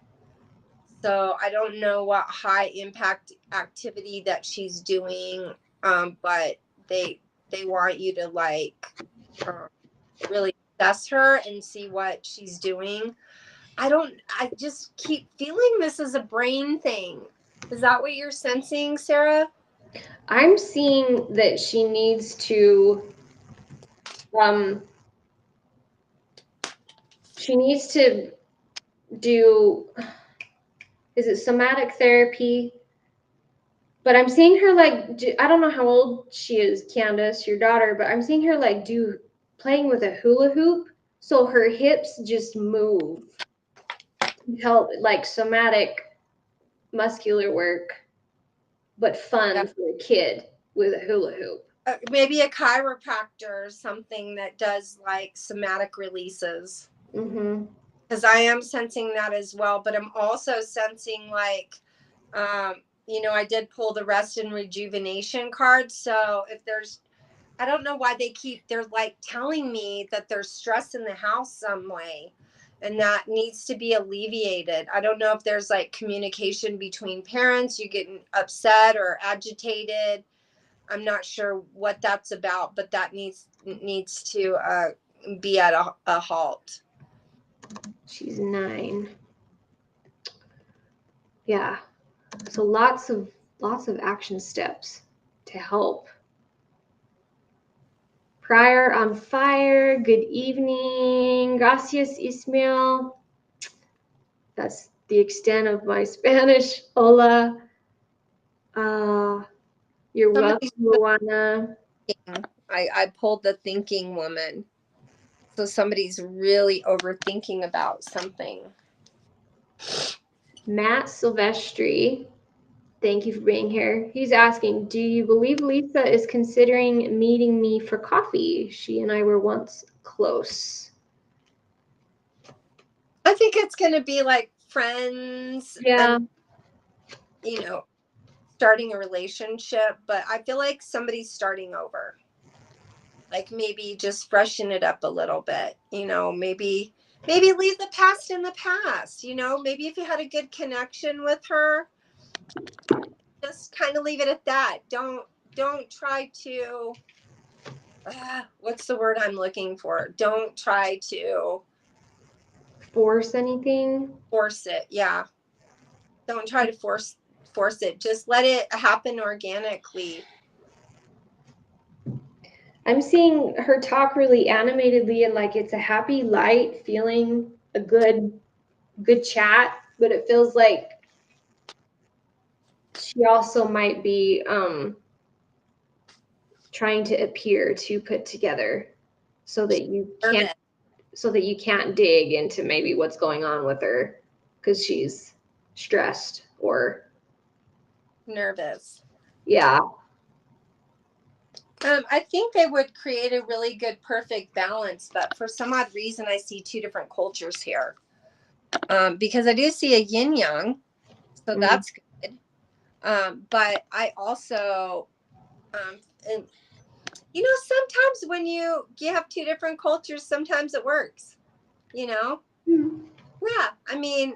So I don't know what high impact activity that she's doing, but they want you to, like, really assess her and see what she's doing. I just keep feeling this is a brain thing. Is that what you're sensing, Sarah? I'm seeing that she needs to do, is it somatic therapy? But I'm seeing her, like, I don't know how old she is, Candace, your daughter, but I'm seeing her, like, playing with a hula hoop, so her hips just move. Help, like, somatic muscular work, but fun for a kid with a hula hoop. Maybe a chiropractor or something that does, like, somatic releases. Because I am sensing that as well, but I'm also sensing, like, I did pull the rest and rejuvenation card. So if there's, I don't know why they're, like, telling me that there's stress in the house some way, and that needs to be alleviated. I don't know if there's, like, communication between parents, you getting upset or agitated. I'm not sure what that's about, but that needs to be at a halt. She's 9. Yeah. So lots of action steps to help. Prior on fire. Good evening. Gracias, Ismael. That's the extent of my Spanish. Hola. You're welcome, Luana. I pulled the thinking woman. So somebody's really overthinking about something. Matt Silvestri, thank you for being here. He's asking, do you believe Lisa is considering meeting me for coffee? She and I were once close. I think it's going to be like friends. Yeah. And, starting a relationship, but I feel like somebody's starting over. Like, maybe just freshen it up a little bit, maybe leave the past in the past, maybe if you had a good connection with her, just kind of leave it at that. Don't try to, what's the word I'm looking for? Don't try to force anything. Force it. Yeah. Don't try to force it. Just let it happen organically. I'm seeing her talk really animatedly, and like it's a happy, light feeling, a good chat, but it feels like she also might be trying to appear too put together so that you can't dig into maybe what's going on with her because she's stressed or nervous. Yeah. I think they would create a really good, perfect balance, but for some odd reason, I see two different cultures here. Because I do see a yin yang, so that's good. But I also, and sometimes when you have two different cultures, sometimes it works. Yeah. I mean,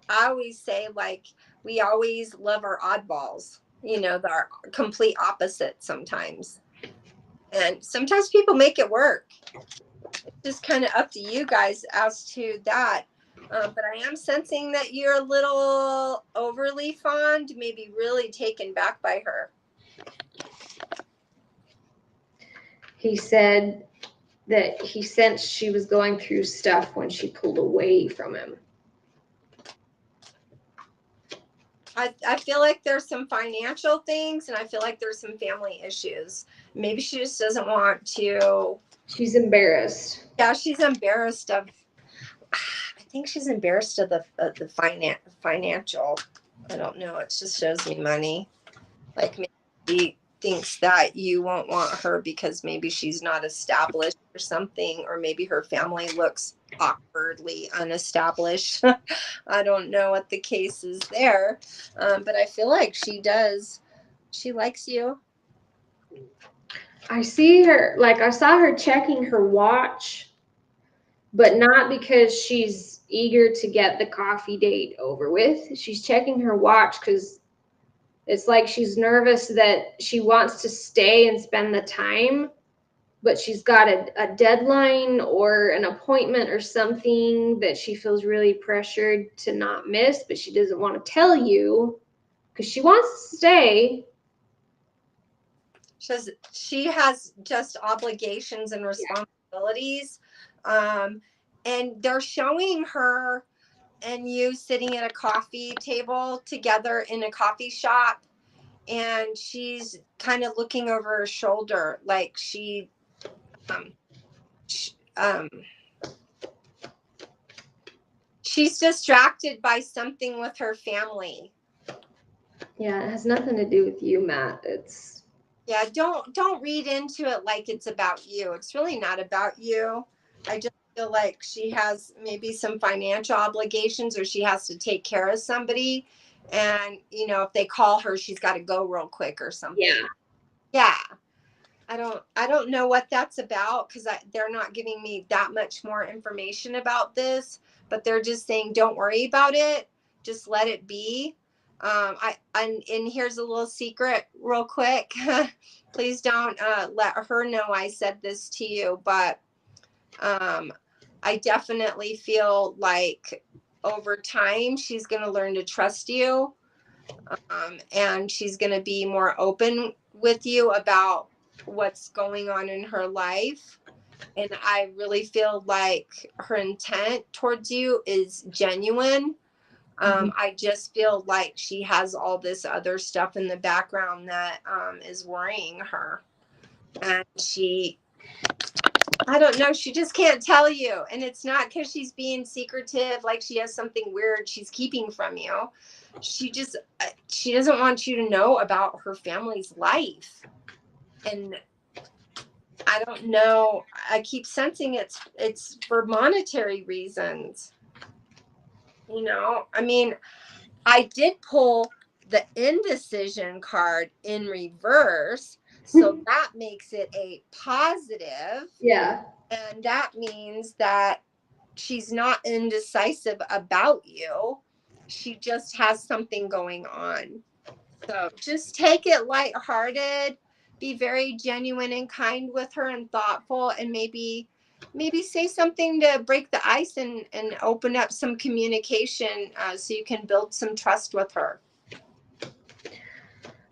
I always say, like, we always love our oddballs. They're complete opposite sometimes. And sometimes people make it work. It's just kind of up to you guys as to that. But I am sensing that you're a little overly fond, maybe really taken back by her. He said that he sensed she was going through stuff when she pulled away from him. I feel like there's some financial things, and I feel like there's some family issues. Maybe she just doesn't want to. She's embarrassed. Yeah, she's embarrassed of. I think she's embarrassed of the financial. I don't know. It just shows me money. Like maybe she thinks that you won't want her because maybe she's not established or something, or maybe her family looks awkwardly unestablished. I don't know what the case is there, but I feel like she does. She likes you. I see her, like I saw her checking her watch, but not because she's eager to get the coffee date over with. She's checking her watch because it's like she's nervous that she wants to stay and spend the time, but she's got a deadline or an appointment or something that she feels really pressured to not miss, but she doesn't want to tell you because she wants to stay. She has just obligations and responsibilities. And they're showing her and you sitting at a coffee table together in a coffee shop, and she's kind of looking over her shoulder like she's distracted by something with her family. Yeah, it has nothing to do with you, Matt. It's don't read into it like it's about you. It's really not about you. I just feel like she has maybe some financial obligations, or she has to take care of somebody, and if they call her, she's got to go real quick or something. Yeah. I don't know what that's about, because they're not giving me that much more information about this, but they're just saying don't worry about it, just let it be. And here's a little secret real quick. Please don't let her know I said this to you, but I definitely feel like over time she's going to learn to trust you, and she's going to be more open with you about what's going on in her life. And I really feel like her intent towards you is genuine. I just feel like she has all this other stuff in the background that is worrying her. And I don't know, she just can't tell you. And it's not because she's being secretive, like she has something weird she's keeping from you. She doesn't want you to know about her family's life. And I don't know, I keep sensing it's for monetary reasons. I mean, I did pull the indecision card in reverse, so that makes it a positive. Yeah. And that means that she's not indecisive about you. She just has something going on. So just take it lighthearted, be very genuine and kind with her and thoughtful, and maybe say something to break the ice and open up some communication, so you can build some trust with her.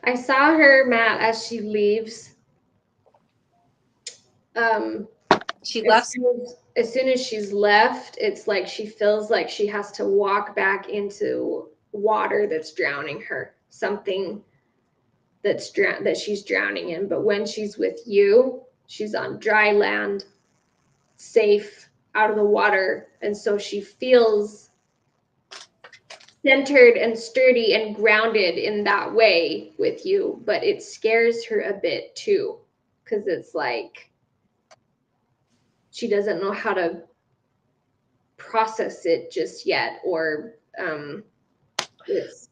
I saw her, Matt, as she leaves. She left. As soon as she's left, it's like she feels like she has to walk back into water that's drowning her, something that she's drowning in. But when she's with you, she's on dry land, safe, out of the water, and so she feels centered and sturdy and grounded in that way with you. But it scares her a bit too, because it's like she doesn't know how to process it just yet, or it's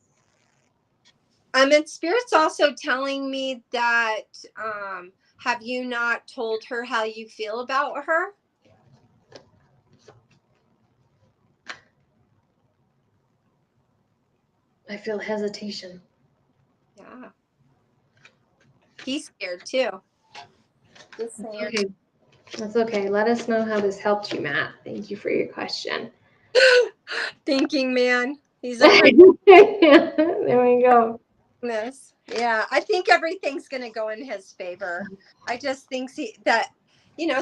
and Spirit's also telling me that have you not told her how you feel about her? I feel hesitation. Yeah. He's scared too. That's okay. That's okay. Let us know how this helped you, Matt. Thank you for your question. Thinking man. He's over. There we go. Yeah, I think everything's going to go in his favor. I just think that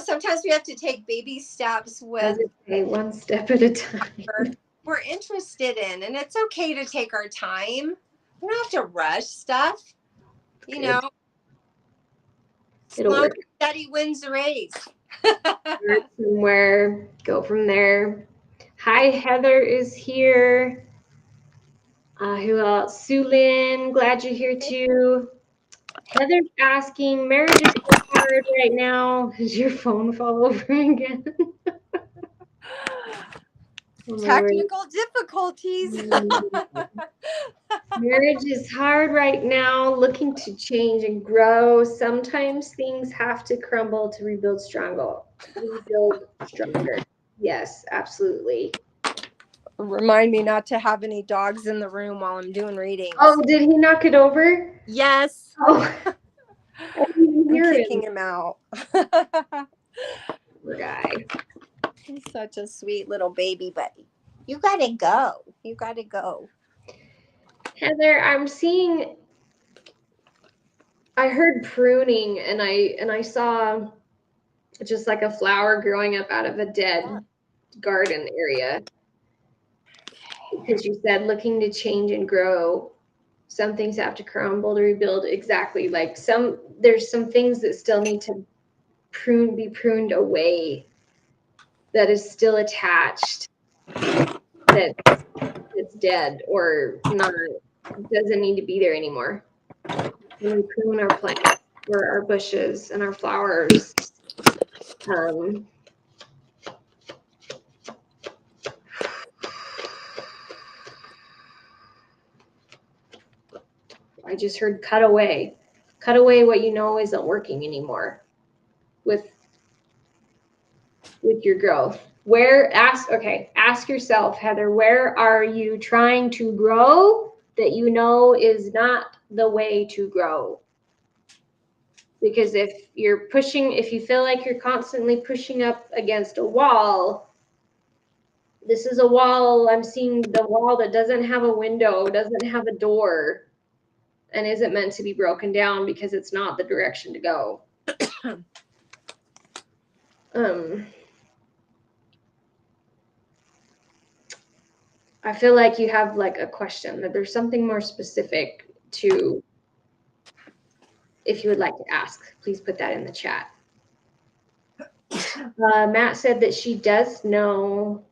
sometimes we have to take baby steps with one step at a time. We're interested in, and it's okay to take our time. We don't have to rush stuff. Slow and steady wins the race. Start somewhere, go from there. Hi, Heather is here. Who else? Sulin, glad you're here too. Heather's asking, marriage is so hard right now. Does your phone fall over again? Technical difficulties. Marriage is hard right now, looking to change and grow. Sometimes things have to crumble to rebuild stronger. Rebuild stronger. Yes, absolutely. Remind me not to have any dogs in the room while I'm doing readings. Oh, did he knock it over? Yes. Oh, I didn't even I'm hear kicking him out. Poor guy. He's such a sweet little baby, but you gotta go. You gotta go. Heather, I'm seeing. I heard pruning, and I saw just like a flower growing up out of a dead garden area. Because you said looking to change and grow. Some things have to crumble to rebuild. Exactly. Like there's some things that still need to be pruned away. That is still attached. That it's dead or not. Doesn't need to be there anymore. When we prune our plants or our bushes and our flowers. I just heard cut away. Cut away what you know isn't working anymore with your growth. Ask yourself, Heather, where are you trying to grow that you know is not the way to grow? Because if you feel like you're constantly pushing up against a wall, this is a wall. I'm seeing the wall that doesn't have a window, doesn't have a door, and isn't meant to be broken down because it's not the direction to go. I feel like you have like a question, that there's something more specific to. If you would like to ask, please put that in the chat. Matt said that she does know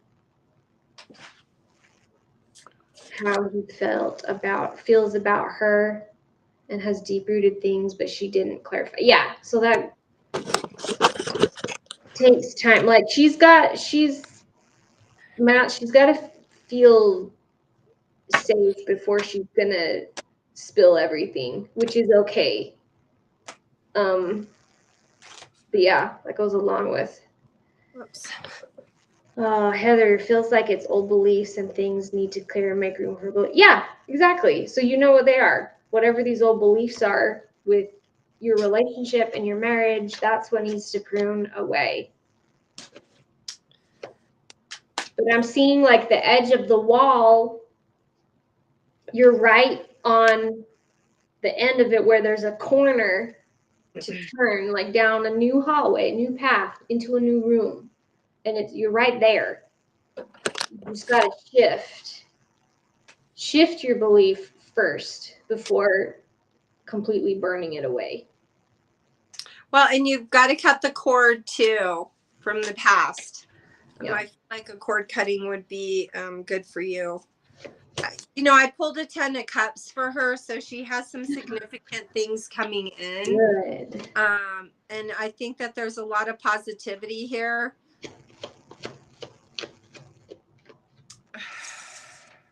how he feels about her and has deep-rooted things, but she didn't clarify. Yeah, so that takes time. Like she's got to feel safe before she's gonna spill everything, which is okay. But yeah, that goes along with. Whoops. Heather, feels like it's old beliefs and things need to clear and make room for belief. Yeah, exactly. So you know what they are. Whatever these old beliefs are with your relationship and your marriage, that's what needs to prune away. But I'm seeing like the edge of the wall. You're right on the end of it where there's a corner to turn, like down a new hallway, a new path into a new room. And you're right there. You just got to shift your belief first before completely burning it away. Well, and you've got to cut the cord too from the past. Yeah. I feel like a cord cutting would be good for you. I pulled a 10 of cups for her, so she has some significant things coming in. Good. And I think that there's a lot of positivity here.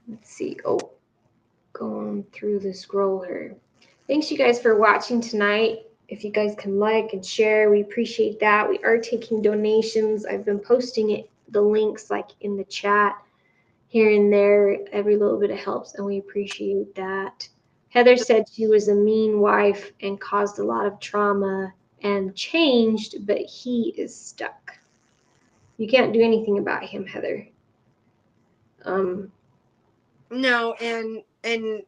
Let's see. Oh, going through the scroll here. Thanks you guys for watching tonight. If you guys can like and share, we appreciate that. We are taking donations. I've been posting the links like in the chat here and there. Every little bit helps, and we appreciate that. Heather said she was a mean wife and caused a lot of trauma and changed, but he is stuck. You can't do anything about him, Heather. No, and I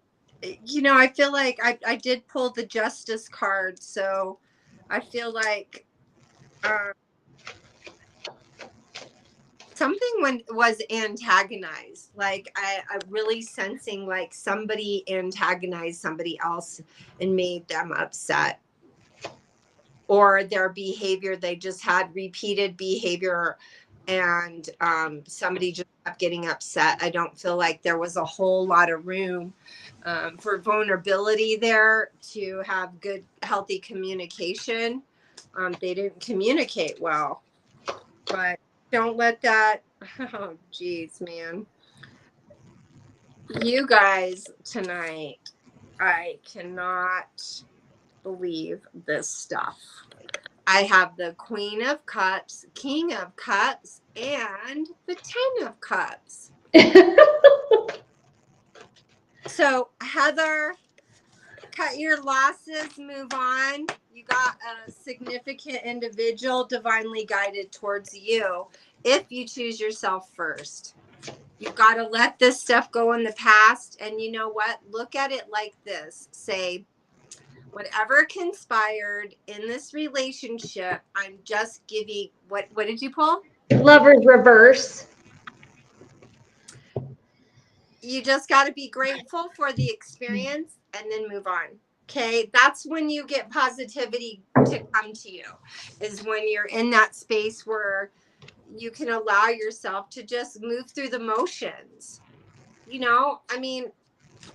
feel like I did pull the justice card, so I feel like something was antagonized. Like I really sensing like somebody antagonized somebody else and made them upset, or their behavior, they just had repeated behavior, and somebody just getting upset. I don't feel like there was a whole lot of room for vulnerability there to have good, healthy communication. They didn't communicate well, but don't let that, oh, geez, man. You guys tonight, I cannot believe this stuff. I have the Queen of Cups, King of Cups, and the Ten of Cups. So, Heather, cut your losses, move on. You got a significant individual divinely guided towards you if you choose yourself first. You've got to let this stuff go in the past. And you know what? Look at it like this. Say, whatever conspired in this relationship, I'm just giving, what did you pull? Lover's reverse. You just got to be grateful for the experience and then move on. Okay. That's when you get positivity to come to you, is when you're in that space where you can allow yourself to just move through the motions. You know, I mean,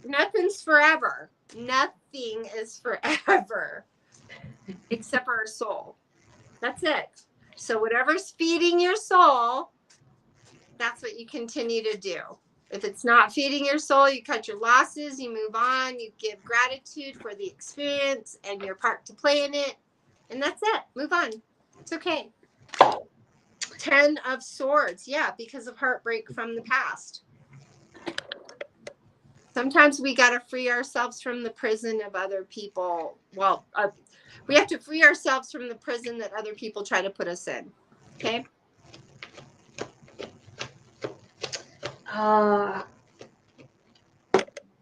nothing's forever. Nothing is forever except for our soul. That's it. So whatever's feeding your soul, that's what you continue to do. If it's not feeding your soul, you cut your losses, you move on, you give gratitude for the experience and your part to play in it. And that's it. Move on. It's okay. 10 of Swords. Yeah, because of heartbreak from the past. Sometimes we got to free ourselves from the prison of other people. Well, we have to free ourselves from the prison that other people try to put us in. Okay?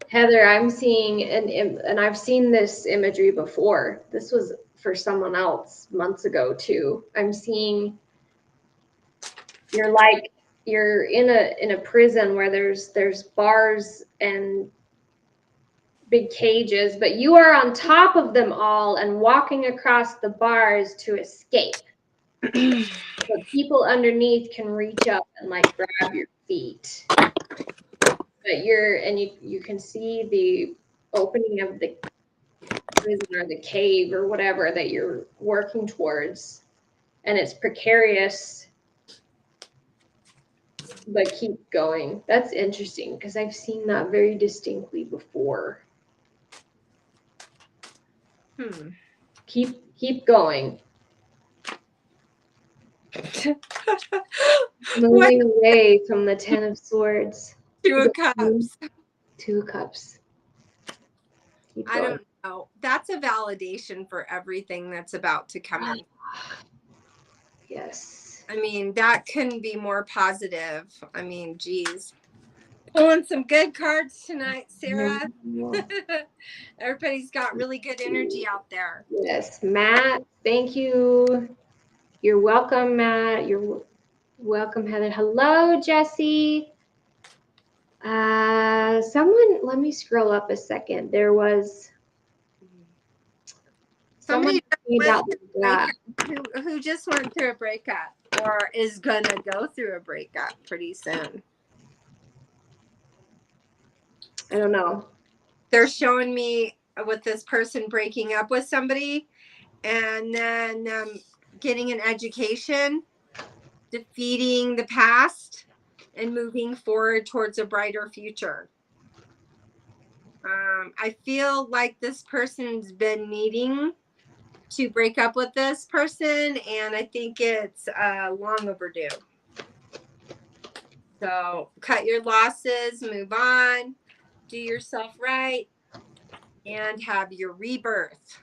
Heather, I'm seeing, and I've seen this imagery before. This was for someone else months ago too. I'm seeing you're in a prison where there's bars and big cages, but you are on top of them all and walking across the bars to escape. So people underneath can reach up and like grab your feet. But you can see the opening of the prison or the cave or whatever that you're working towards, and it's precarious, but keep going. That's interesting because I've seen that very distinctly before. Keep going. Moving away from the 10 of Swords. 2 of Cups. 2 of Cups. I don't know. That's a validation for everything that's about to come in. Yes. I mean, that couldn't be more positive. I mean, geez. Pulling some good cards tonight, Sarah. Everybody's got really good energy out there. Yes, Matt, thank you. You're welcome, Matt. You're welcome, Heather. Hello, Jesse. Someone, let me scroll up a second. There was someone who just went through a breakup or is going to go through a breakup pretty soon. I don't know. They're showing me with this person breaking up with somebody and then getting an education, defeating the past, and moving forward towards a brighter future. I feel like this person's been needing to break up with this person, and I think it's long overdue. So cut your losses, move on, do yourself right, and have your rebirth.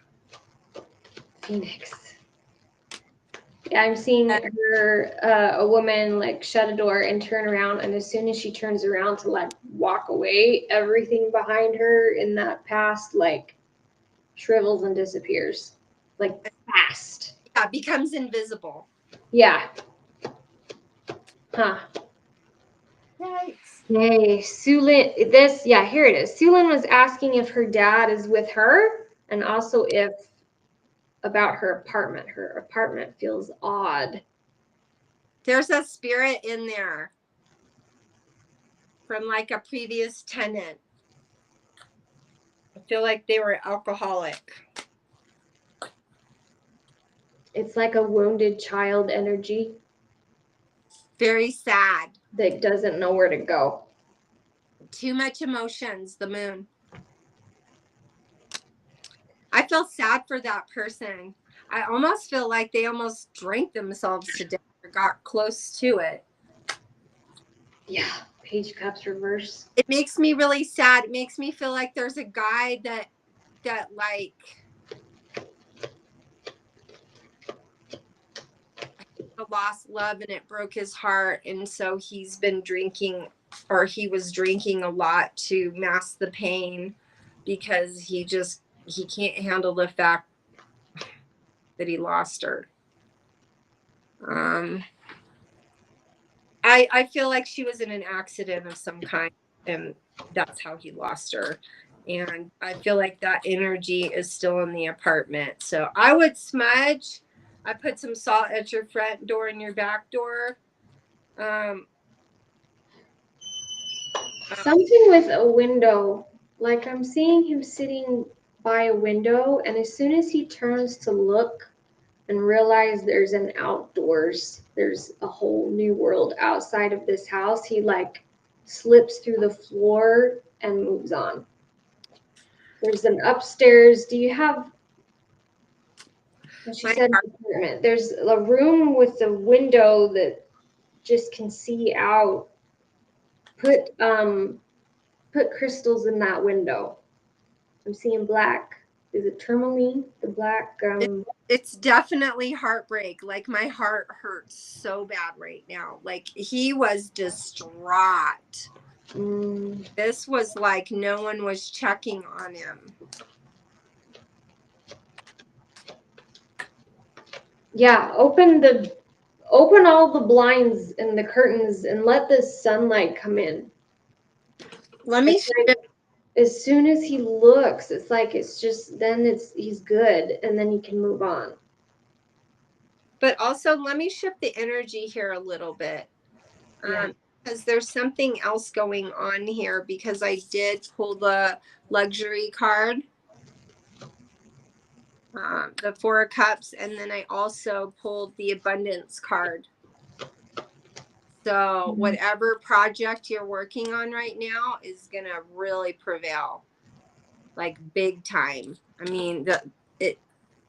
Phoenix. Yeah, I'm seeing her, a woman like shut a door and turn around, and as soon as she turns around to like walk away, everything behind her in that past like shrivels and disappears, like fast. Yeah, becomes invisible. Yeah. Huh. Yikes. Hey, Sulin, here it is. Sulin was asking if her dad is with her, and also about her apartment. Her apartment feels odd. There's a spirit in there. from like a previous tenant. I feel like they were alcoholic. It's like a wounded child energy. Very sad. That doesn't know where to go. Too much emotions, the moon. I feel sad for that person. I almost feel like they almost drank themselves to death or got close to it. Yeah, Page Cups reverse. It makes me really sad. It makes me feel like there's a guy that like lost love and it broke his heart, and so he's been drinking, or he was drinking a lot to mask the pain because he can't handle the fact that he lost her. I feel like she was in an accident of some kind, and that's how he lost her. And I feel like that energy is still in the apartment. So I would smudge. I put some salt at your front door and your back door. Something with a window. Like I'm seeing him sitting by a window, and as soon as he turns to look and realize there's an outdoors, there's a whole new world outside of this house, he like slips through the floor and moves on. There's an upstairs. Do you have? She said apartment. There's a room with a window that just can see out. Put crystals in that window. I'm seeing black. Is it tourmaline? The black. It's definitely heartbreak. Like my heart hurts so bad right now. Like he was distraught. This was like no one was checking on him. Yeah, open all the blinds and the curtains and let the sunlight come in. Let me as soon as he looks, it's like he's good, and then he can move on. But also, let me shift the energy here a little bit. Because there's something else going on here, because I did pull the luxury card, the 4 of Cups, and then I also pulled the abundance card. So whatever project you're working on right now is going to really prevail, like big time. I mean,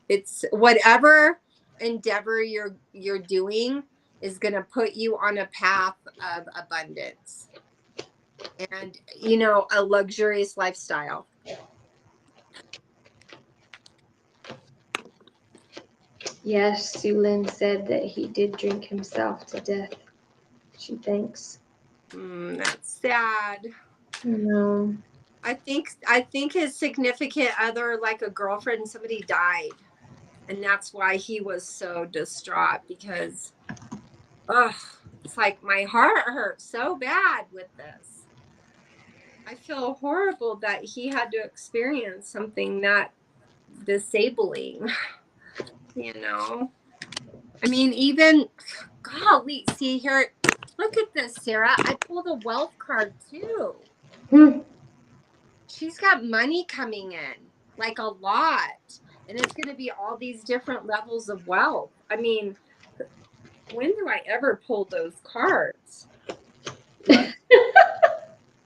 it's whatever endeavor you're doing is going to put you on a path of abundance and, a luxurious lifestyle. Yes, Sue Lynn said that he did drink himself to death. She thinks. That's sad. No. I think his significant other, like a girlfriend, somebody died. And that's why he was so distraught, because it's like my heart hurts so bad with this. I feel horrible that he had to experience something that disabling. I mean, even, golly, see here, look at this, Sarah. I pulled a wealth card too. She's got money coming in, like a lot. And it's going to be all these different levels of wealth. I mean, when do I ever pull those cards?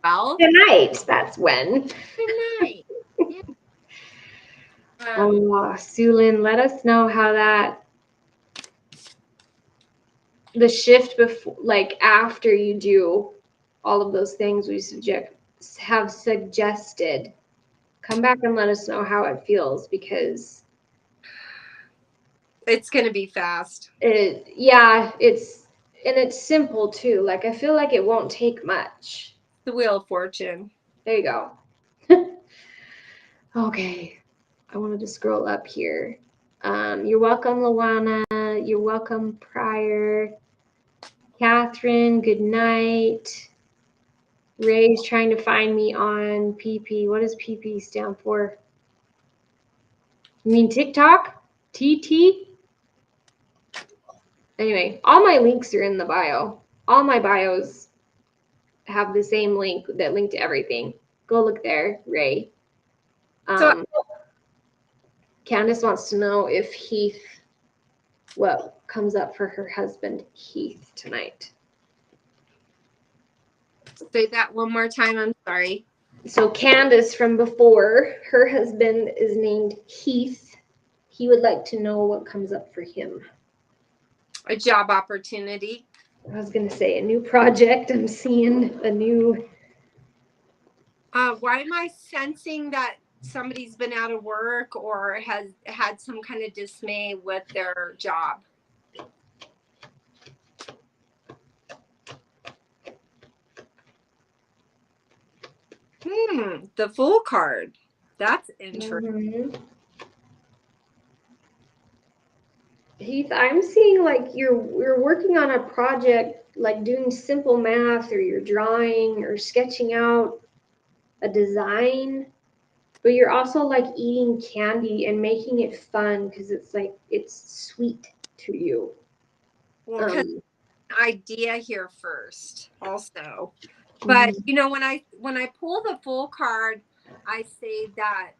Well, tonight, that's when. Tonight. Yeah. Sue Lynn, let us know how the shift before, like after you do all of those things we have suggested. Come back and let us know how it feels, because it's going to be fast. It's simple too. Like I feel like it won't take much. The Wheel of Fortune. There you go. Okay. I wanted to scroll up here. You're welcome, Luana. You're welcome, Pryor. Catherine, good night. Ray's trying to find me on PP. What does PP stand for? You mean TikTok? TT? Anyway, all my links are in the bio. All my bios have the same link that linked to everything. Go look there, Ray. So Candace wants to know if Heath, what comes up for her husband Heath tonight. say that one more time. I'm sorry. So Candace from before, her husband is named Heath. He would like to know what comes up for him. A job opportunity. I was going to say a new project. I'm seeing a new. Why am I sensing that somebody's been out of work or has had some kind of dismay with their job? The Fool card. That's interesting. Mm-hmm. Heath, I'm seeing like you're working on a project, like doing simple math, or you're drawing or sketching out a design, but you're also like eating candy and making it fun because it's like it's sweet to you. Well, because idea here first also. But you know, when I pull the Fool card, I say that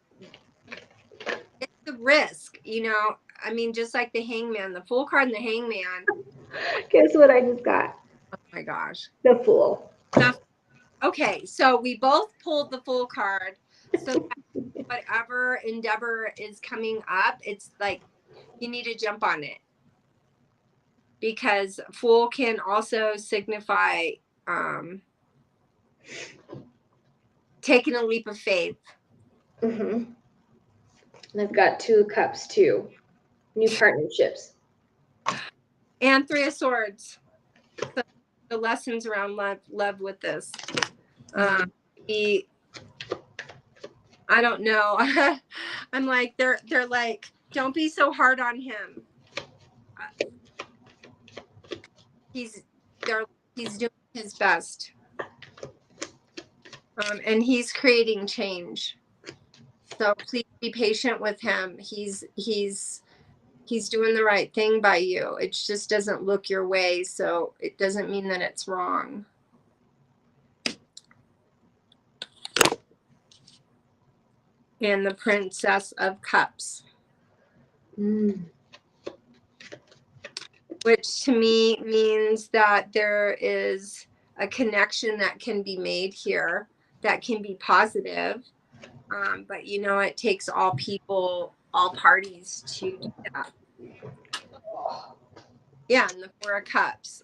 it's the risk, you know. I mean, just like the Hangman, the Fool card and the Hangman. Guess what I just got? Oh my gosh. The Fool. Okay, so we both pulled the Fool card. So whatever endeavor is coming up, it's like you need to jump on it. Because Fool can also signify taking a leap of faith. Mm-hmm. And I've got 2 of Cups too. New partnerships. And 3 of Swords. So the lessons around love with this. I don't know. I'm like, they're like, don't be so hard on him. He's doing his best. And he's creating change. So please be patient with him. He's doing the right thing by you. It just doesn't look your way, so it doesn't mean that it's wrong. And the Princess of Cups. Which to me means that there is a connection that can be made here that can be positive. But you know, it takes all people, all parties to do that. Yeah, and the 4 of Cups.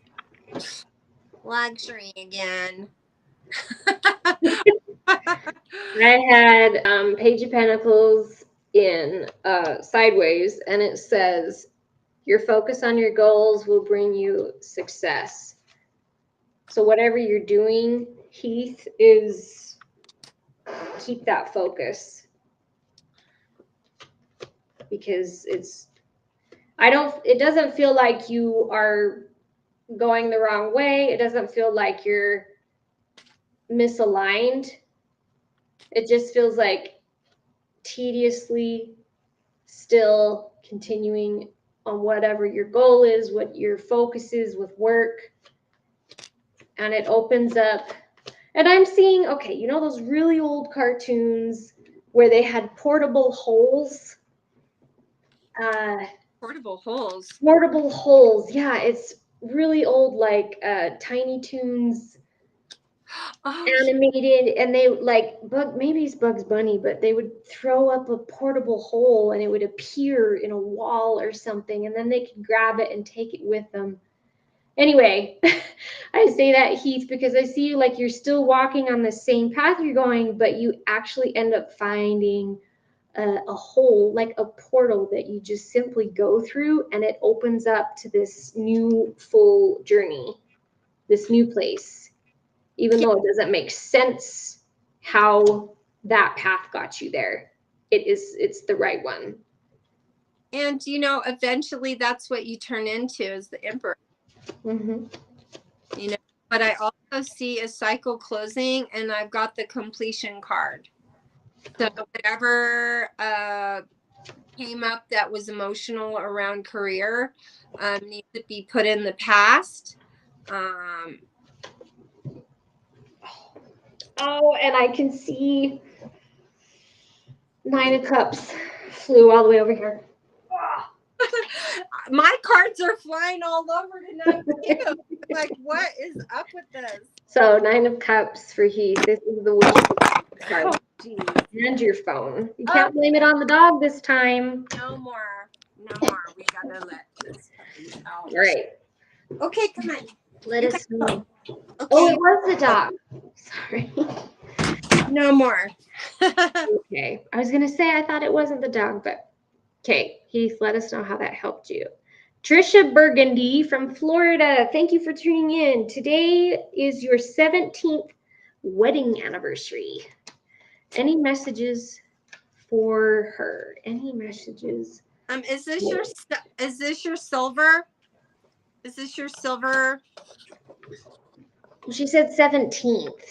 Luxury again. I had Page of Pentacles in sideways, and it says, your focus on your goals will bring you success. So whatever you're doing, Heath, is keep that focus. Because it doesn't feel like you are going the wrong way. It doesn't feel like you're misaligned. It just feels like tediously still continuing on whatever your goal is, what your focus is with work. And it opens up. And I'm seeing, okay, you know those really old cartoons where they had portable holes? Portable holes. Portable holes. Yeah, it's really old, like Tiny Toons animated, and they like maybe it's Bugs Bunny, but they would throw up a portable hole and it would appear in a wall or something, and then they could grab it and take it with them. Anyway, I say that, Heath, because I see you like you're still walking on the same path you're going, but you actually end up finding a hole, like a portal that you just simply go through, and it opens up to this new full journey, this new place, even though it doesn't make sense how that path got you there. It's the right one. And you know, eventually that's what you turn into, is the Emperor. Mm-hmm. You know, but I also see a cycle closing, and I've got the completion card. So whatever came up that was emotional around career needs to be put in the past. Oh, and I can see 9 of Cups flew all the way over here. My cards are flying all over tonight too. Like, what is up with this? So 9 of Cups for Heath. This is the wish card. Oh, geez. And your phone. You can't blame it on the dog this time. No more. No more. We gotta let this out. All right. Okay, come on. Let us know. Okay. Oh, it was the dog. Sorry. No more. Okay. I was going to say I thought it wasn't the dog, but okay. Heath, let us know how that helped you. Trisha Burgundy from Florida. Thank you for tuning in. Today is your 17th wedding anniversary. Any messages for her? Any messages? Is this your Sylver? Is this your Sylver? She said 17th.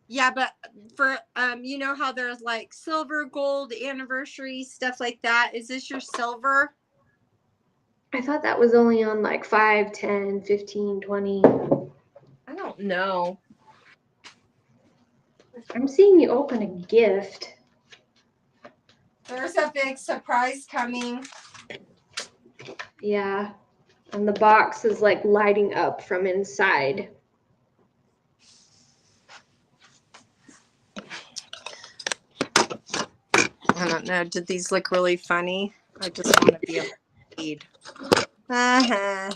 Yeah, but for you know how there's like silver, gold, anniversary, stuff like that. Is this your Sylver? I thought that was only on like 5, 10, 15, 20. I don't know. I'm seeing you open a gift. There's a big surprise coming. Yeah. And the box is like lighting up from inside. I don't know. Did these look really funny? I just want to be able to read. Uh-huh.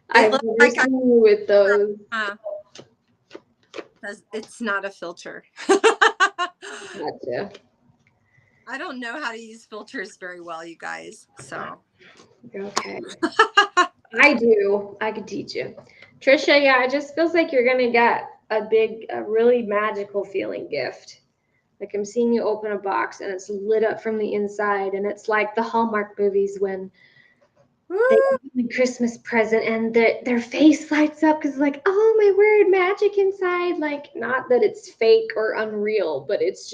I've never like seen you with those. It's not a filter. Gotcha. I don't know how to use filters very well, you guys. So. Okay. I do. I could teach you. Trisha, yeah, it just feels like you're going to get a really magical feeling gift. Like I'm seeing you open a box and it's lit up from the inside, and it's like the Hallmark movies when they open the Christmas present and their face lights up because like, oh my word, magic inside. Like, not that it's fake or unreal, but it's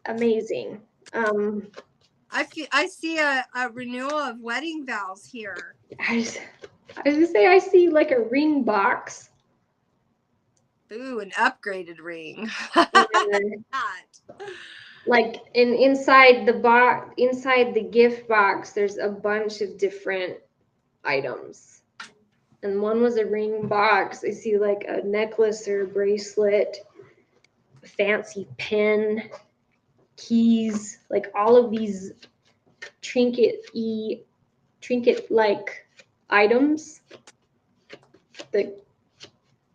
amazing. I see a renewal of wedding vows here. I was gonna say I see like a ring box. Ooh, an upgraded ring. Like inside the gift box, there's a bunch of different items. And one was a ring box. I see like a necklace or a bracelet, a fancy pin, keys, like all of these trinket-like items that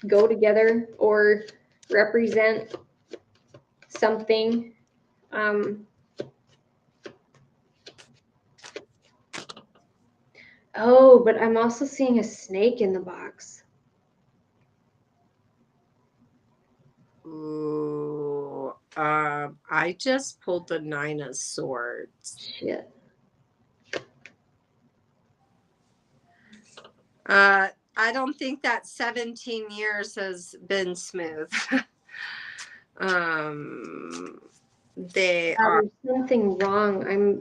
go together or represent something. Oh, but I'm also seeing a snake in the box. Ooh, I just pulled the 9 of Swords. Shit. I don't think that 17 years has been smooth. There's something wrong. I'm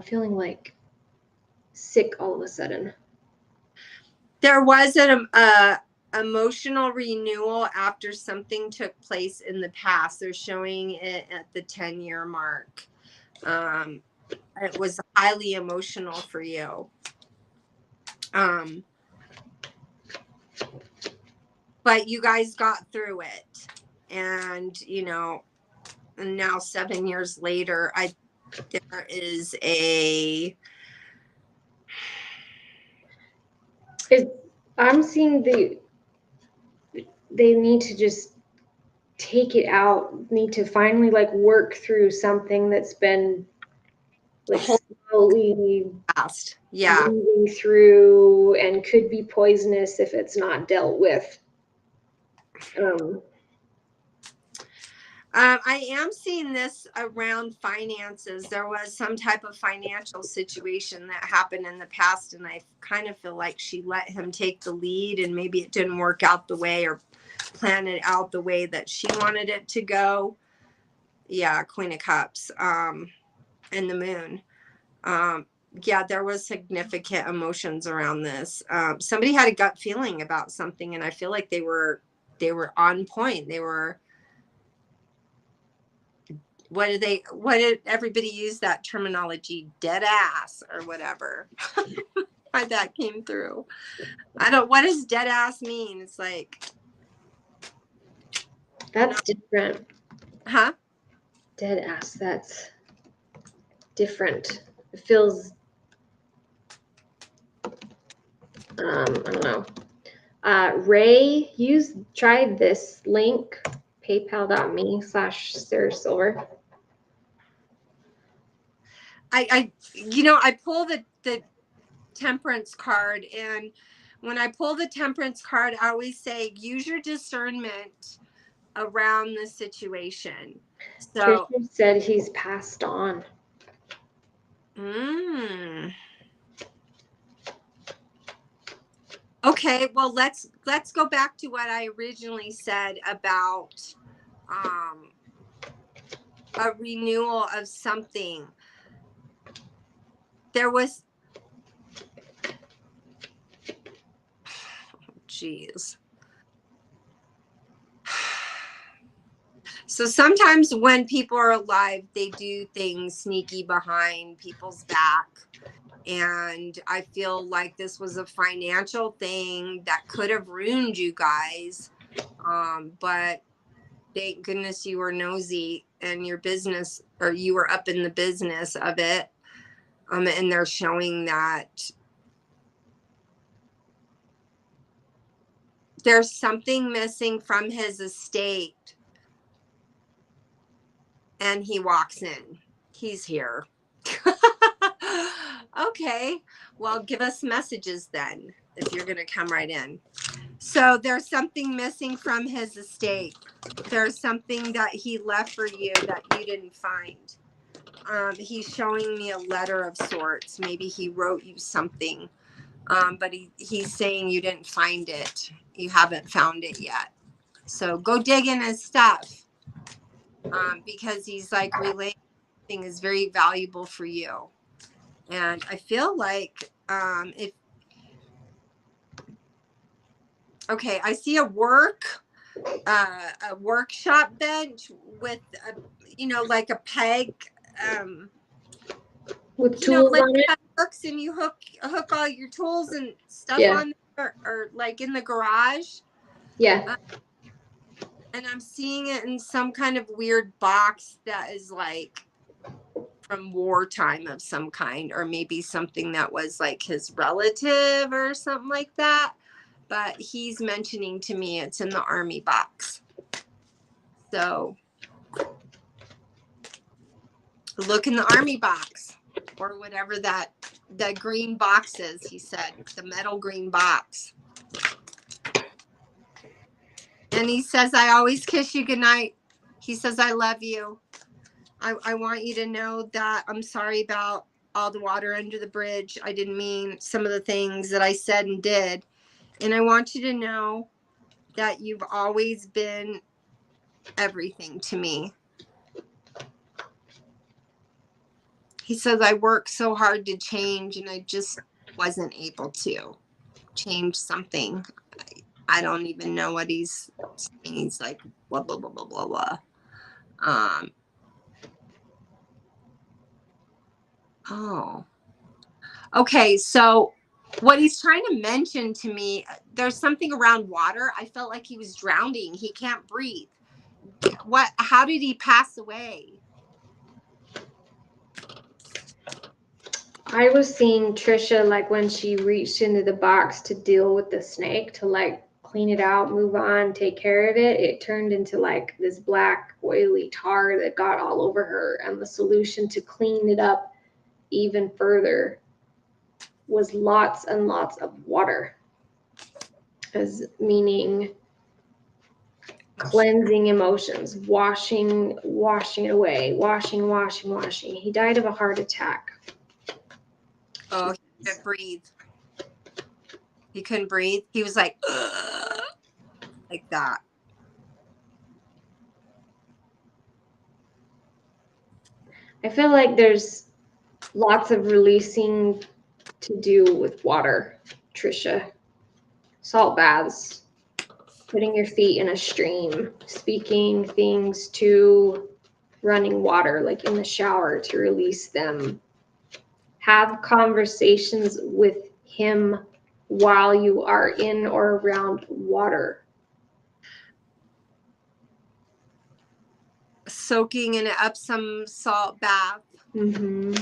feeling like sick all of a sudden. There was an emotional renewal after something took place in the past. They're showing it at the 10-year mark. It was highly emotional for you. But you guys got through it. And, you know, and now 7 years later, there is I'm seeing they need to just take it out, need to finally like work through something that's been like slowly past. Yeah. moving through and could be poisonous if it's not dealt with. I am seeing this around finances. There was some type of financial situation that happened in the past, and I kind of feel like she let him take the lead, and maybe it didn't work out the way or plan it out the way that she wanted it to go. Yeah, Queen of Cups, and the Moon. Yeah, there was significant emotions around this. Somebody had a gut feeling about something, and I feel like they were they were on point. They were, what did everybody use that terminology, dead ass or whatever? Why that came through. What does dead ass mean? It's like, that's different. Huh? Dead ass, that's different. It feels, I don't know. Ray, try this link, paypal.me/sarahbsylver. I pull the temperance card, and when I pull the temperance card, I always say, use your discernment around the situation. So Trisha said he's passed on. Okay, well, let's go back to what I originally said about a renewal of something. There was, geez. So sometimes when people are alive, they do things sneaky behind people's back. And I feel like this was a financial thing that could have ruined you guys. But thank goodness you were nosy and your business, or you were up in the business of it. And they're showing that there's something missing from his estate. And he walks in. He's here. Okay. Well, give us messages then, if you're going to come right in. So there's something missing from his estate. There's something that he left for you that you didn't find. He's showing me a letter of sorts. Maybe he wrote you something. But he's saying you didn't find it. You haven't found it yet. So go dig in his stuff. Because he's like, relaying something is very valuable for you. And I feel like okay, I see a workshop bench with like a peg, with tools like on it. hooks, and you hook all your tools and stuff on there, or like in the garage. Yeah. And I'm seeing it in some kind of weird box that is like from wartime of some kind, or maybe something that was like his relative or something like that. But he's mentioning to me it's in the army box. So look in the army box, or whatever that green box is, he said, the metal green box. And he says, I always kiss you goodnight. He says, I love you. I want you to know that I'm sorry about all the water under the bridge. I didn't mean some of the things that I said and did. And I want you to know that you've always been everything to me. He says, I worked so hard to change, and I just wasn't able to change something. I don't even know what he's saying. He's like, blah, blah, blah, blah, blah, blah. Oh. Okay, so what he's trying to mention to me, there's something around water. I felt like he was drowning. He can't breathe. How did he pass away? I was seeing Trisha, like when she reached into the box to deal with the snake, to like clean it out, move on, take care of it. It turned into like this black oily tar that got all over her. And the solution to clean it up even further was lots and lots of water, as meaning cleansing emotions, washing it away, washing. He died of a heart attack. Oh, he couldn't breathe. He couldn't breathe. He was like, ugh, like that. I feel like there's lots of releasing to do with water, Trisha. Salt baths. Putting your feet in a stream, speaking things to running water, like in the shower, to release them. Have conversations with him while you are in or around water. Soaking in an Epsom salt bath. Mm-hmm.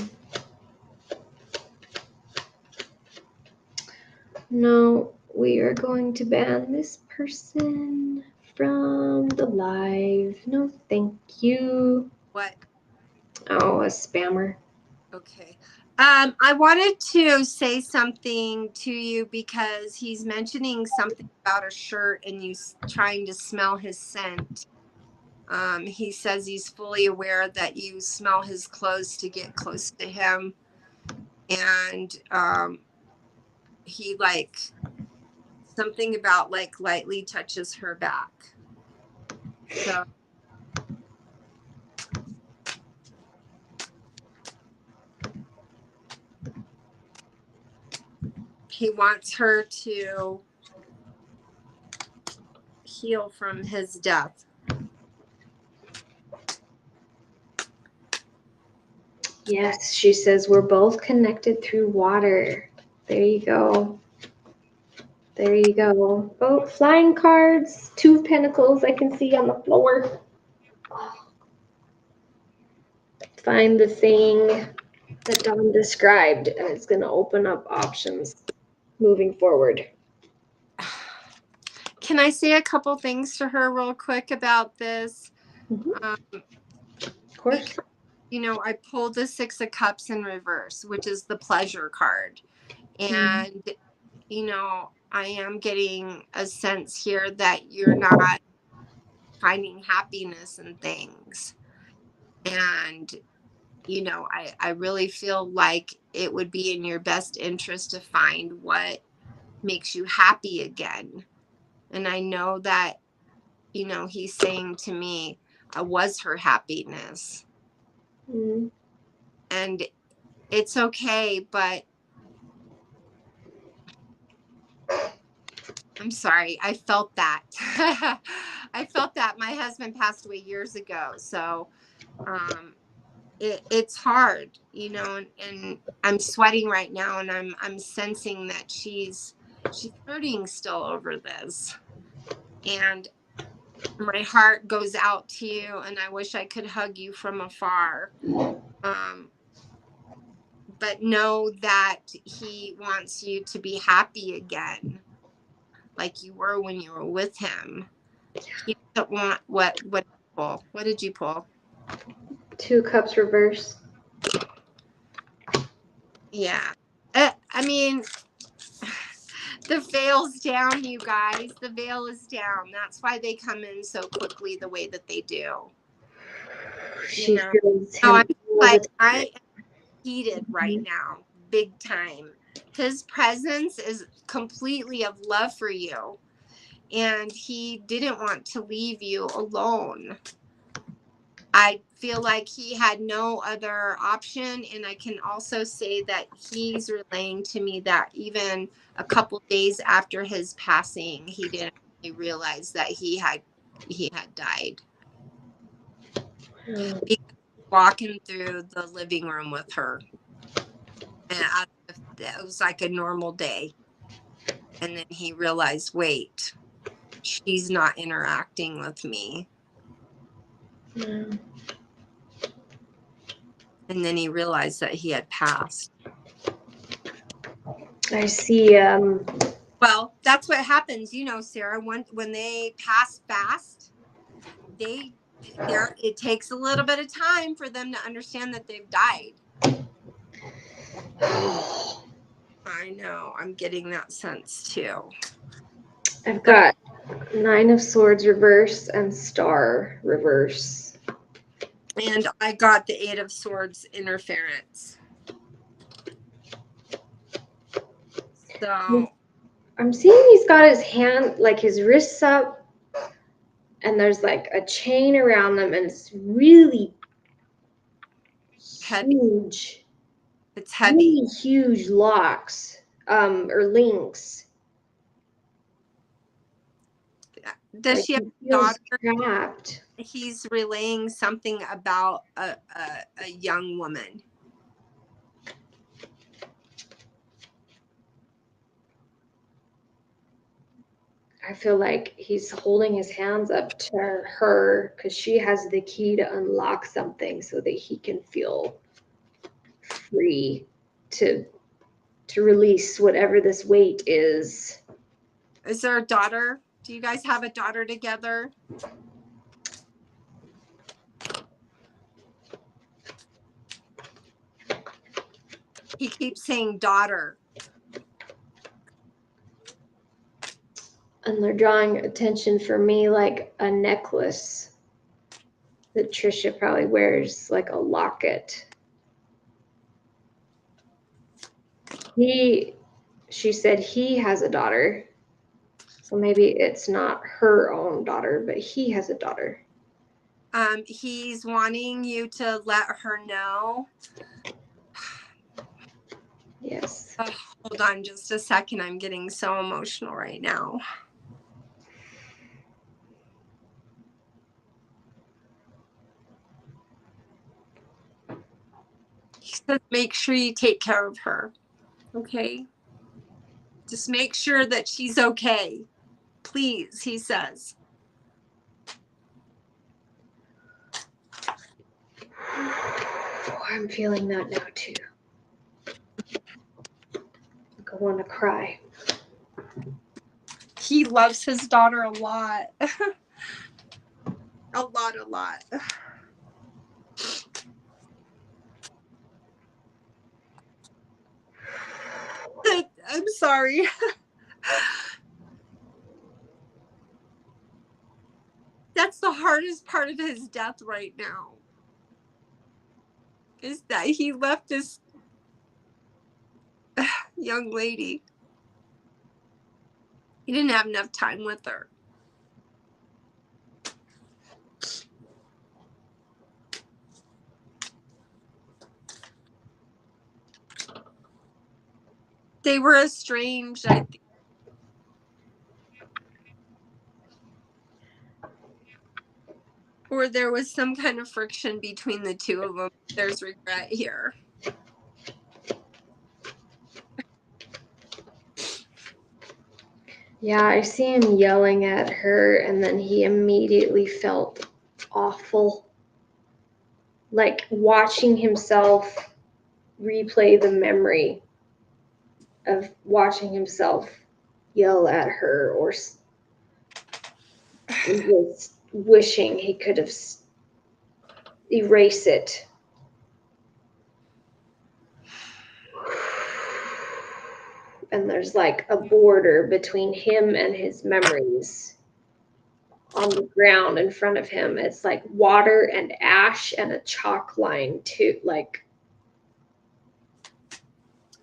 No, we are going to ban this person from the live. No, thank you. What? Oh, a spammer. Okay. I wanted to say something to you because he's mentioning something about a shirt and you trying to smell his scent. He says he's fully aware that you smell his clothes to get close to him. And he like something about like lightly touches her back. So he wants her to heal from his death. Yes, she says we're both connected through water. There you go. There you go. Oh, flying cards, 2 of pentacles I can see on the floor. Find the thing that Dawn described, and it's going to open up options moving forward. Can I say a couple things to her real quick about this? Mm-hmm. Of course. Because, you know, I pulled the 6 of Cups in reverse, which is the pleasure card. And, you know, I am getting a sense here that you're not finding happiness in things. And, you know, I really feel like it would be in your best interest to find what makes you happy again. And I know that, you know, he's saying to me, I was her happiness. Mm-hmm. And it's okay, but I'm sorry. I felt that. I felt that. My husband passed away years ago. So it's hard, you know, and I'm sweating right now, and I'm sensing that she's hurting still over this. And my heart goes out to you, and I wish I could hug you from afar. But know that he wants you to be happy again, like you were when you were with him. He doesn't want what did you pull? 2 of Cups reverse. Yeah. I mean, the veil's down, you guys. The veil is down. That's why they come in so quickly the way that they do. She feels him. I'm like, I am heated right now, big time. His presence is completely of love for you. And he didn't want to leave you alone. I feel like he had no other option. And I can also say that he's relaying to me that even a couple days after his passing, he didn't really realize that he had died. Because walking through the living room with her, and it was like a normal day. And then he realized, wait, she's not interacting with me. Mm. And then he realized that he had passed. I see. Well, that's what happens, you know, Sarah. When they pass fast, it takes a little bit of time for them to understand that they've died. I know. I'm getting that sense too. I've got 9 of Swords reverse and Star reverse. And I got the 8 of Swords interference. So I'm seeing he's got his hand, like his wrists up, and there's like a chain around them, and it's really heavy. Huge. It's heavy. Really huge locks, or links. Does like she have he a feels daughter? trapped. He's relaying something about a young woman. I feel like he's holding his hands up to her because she has the key to unlock something so that he can feel free to release whatever this weight is. Is there a daughter? Do you guys have a daughter together? He keeps saying daughter. And they're drawing attention for me like a necklace that Trisha probably wears, like a locket. She said he has a daughter. So maybe it's not her own daughter, but he has a daughter. He's wanting you to let her know. Yes. Hold on just a second. I'm getting so emotional right now. He says, make sure you take care of her. Okay? Just make sure that she's okay. Please, he says. I'm feeling that now too. I want to cry. He loves his daughter a lot. A lot. I'm sorry. That's the hardest part of his death right now. Is that he left this young lady. He didn't have enough time with her. They were estranged, I think. Or there was some kind of friction between the two of them. There's regret here. Yeah, I see him yelling at her, and then he immediately felt awful. Like watching himself replay the memory of watching himself yell at her, or was wishing he could have erased it. And there's like a border between him and his memories on the ground in front of him. It's like water and ash and a chalk line too. Like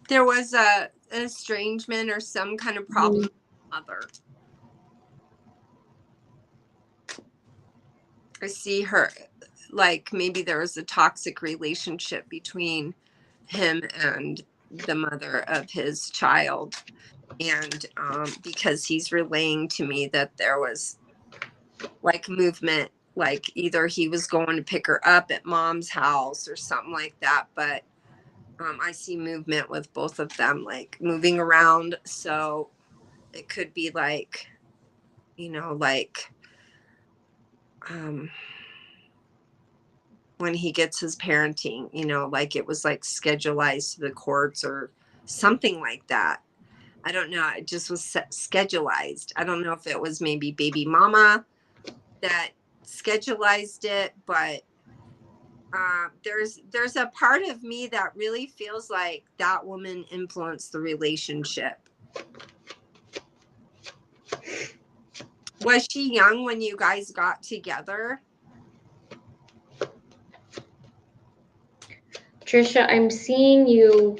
there was an estrangement or some kind of problem with the mother. I see her, like maybe there was a toxic relationship between him and the mother of his child. And because he's relaying to me that there was like movement, like either he was going to pick her up at mom's house or something like that. But I see movement with both of them, like moving around. So it could be like, like when he gets his parenting, like it was like schedulized to the courts or something like that. I don't know. It just was schedulized. I don't know if it was maybe baby mama that schedulized it, but there's a part of me that really feels like that woman influenced the relationship. Was she young when you guys got together? Trisha, I'm seeing you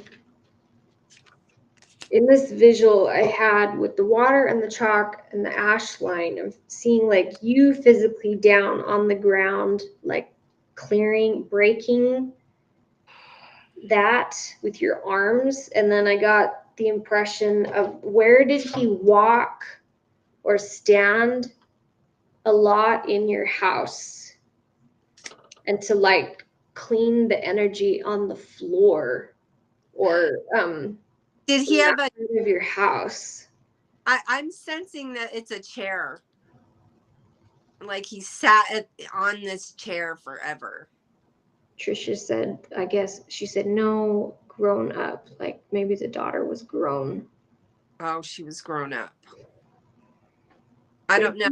in this visual I had with the water and the chalk and the ash line. I'm seeing like you physically down on the ground, like breaking that with your arms. And then I got the impression of where did he walk or stand a lot in your house and to like clean the energy on the floor or did he have of your house. I'm sensing that it's a chair. Like he sat on this chair forever. Trisha said, I guess she said no, grown up. Like maybe the daughter was grown. Oh, she was grown up. I don't know.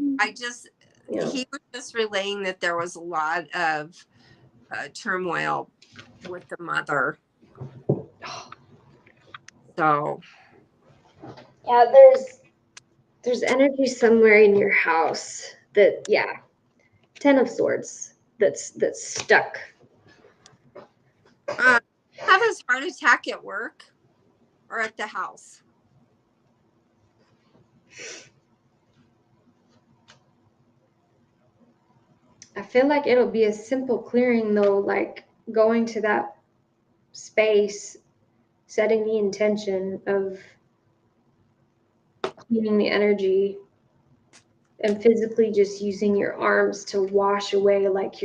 He was just relaying that there was a lot of turmoil with the mother. So yeah, there's energy somewhere in your house that 10 of Swords that's stuck. have his heart attack at work or at the house? I feel like it'll be a simple clearing though, like going to that space, setting the intention of cleaning the energy and physically just using your arms to wash away like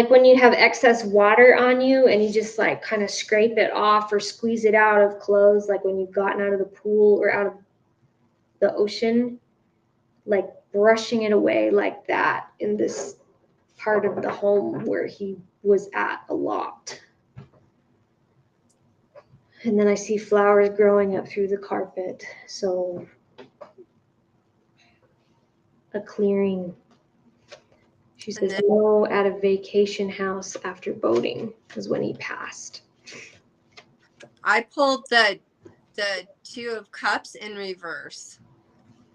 when you have excess water on you and you just like kind of scrape it off or squeeze it out of clothes, like when you've gotten out of the pool or out of the ocean, like brushing it away like that in this part of the home where he was at a lot. And then I see flowers growing up through the carpet. So a clearing. She says no at a vacation house after boating was when he passed. I pulled the Two of Cups in reverse,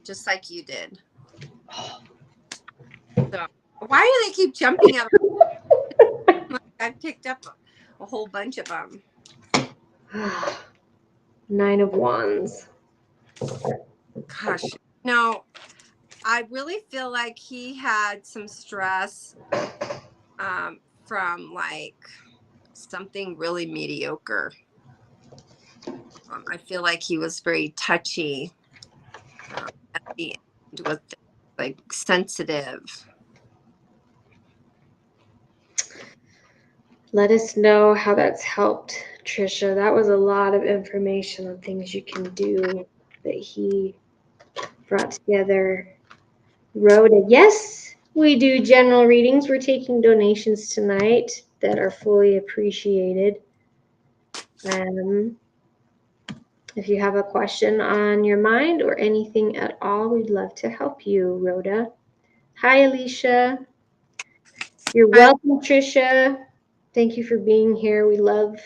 just like you did. So why do they keep jumping out? I picked up a whole bunch of them. 9 of Wands. Gosh, no, I really feel like he had some stress from like something really mediocre. I feel like he was very touchy at the end with like sensitive. Let us know how that's helped, Trisha. That was a lot of information on things you can do that he brought together. Rhoda, yes, we do general readings. We're taking donations tonight that are fully appreciated. If you have a question on your mind or anything at all, we'd love to help you, Rhoda. Hi, Alicia. You're welcome, Trisha. Thank you for being here. We love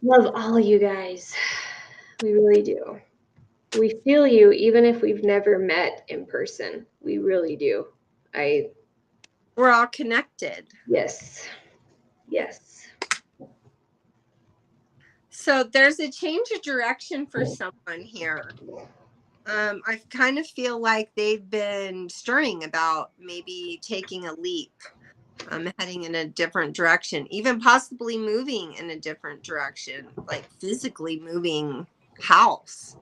all you guys. We really do. We feel you even if we've never met in person. We really do. We're all connected. Yes. So there's a change of direction for someone here. I kind of feel like they've been stirring about maybe taking a leap, heading in a different direction, even possibly moving in a different direction, like physically moving house.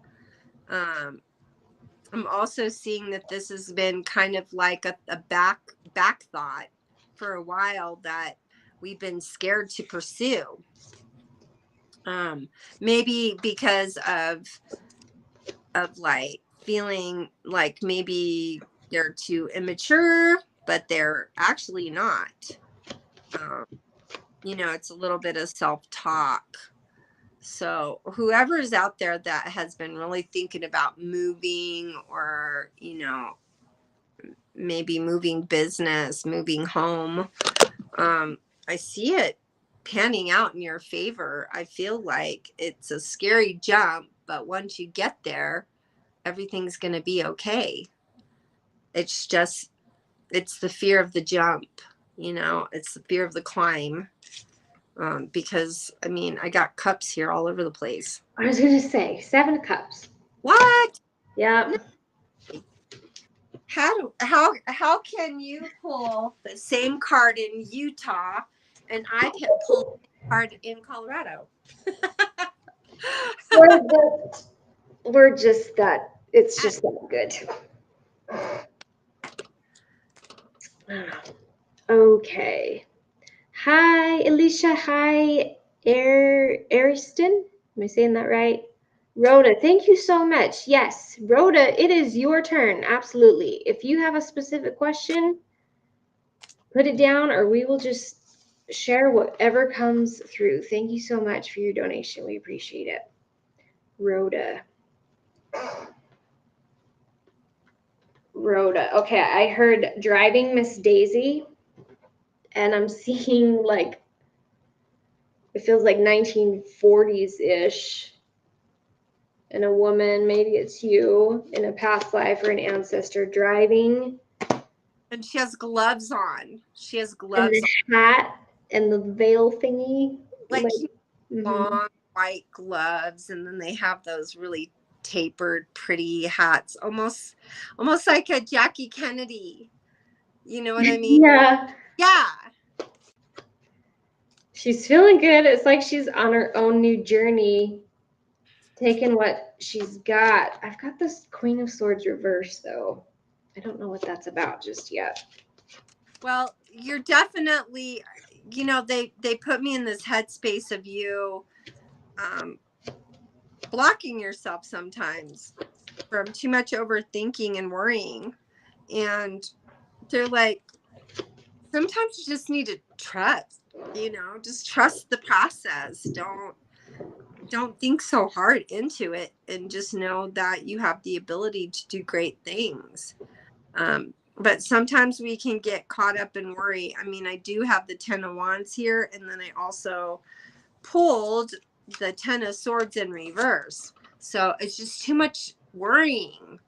I'm also seeing that this has been kind of like a back thought for a while that we've been scared to pursue. Maybe because of like feeling like maybe they're too immature, but they're actually not. It's a little bit of self-talk. So whoever is out there that has been really thinking about moving or, maybe moving business, moving home, I see it panning out in your favor. I feel like it's a scary jump, but once you get there, everything's going to be okay. It's the fear of the jump, it's the fear of the climb. Because I got cups here all over the place. I was going to say 7 of Cups. What? Yeah. How can you pull the same card in Utah and I can pull the card in Colorado? We're just that It's just not good. Okay. Hi, Alicia. Hi, Ariston. Am I saying that right? Rhoda, thank you so much. Yes, Rhoda, it is your turn. Absolutely. If you have a specific question, put it down or we will just share whatever comes through. Thank you so much for your donation. We appreciate it. Rhoda. Okay, I heard driving Miss Daisy, and I'm seeing like, it feels like 1940s-ish. And a woman, maybe it's you, in a past life or an ancestor driving. And she has gloves on. She has And gloves the hat and the veil thingy. like long white gloves, and then they have those really tapered, pretty hats, almost like a Jackie Kennedy. You know what I mean? Yeah. She's feeling good. It's like she's on her own new journey, taking what she's got. I've got this Queen of Swords reverse, though. I don't know what that's about just yet. Well, you're definitely, they put me in this headspace of you blocking yourself sometimes from too much overthinking and worrying. And they're like, sometimes you just need to trust, just trust the process. Don't think so hard into it, and just know that you have the ability to do great things. But sometimes we can get caught up in worry. I mean, I do have the 10 of Wands here, and then I also pulled the 10 of Swords in reverse. So it's just too much worrying.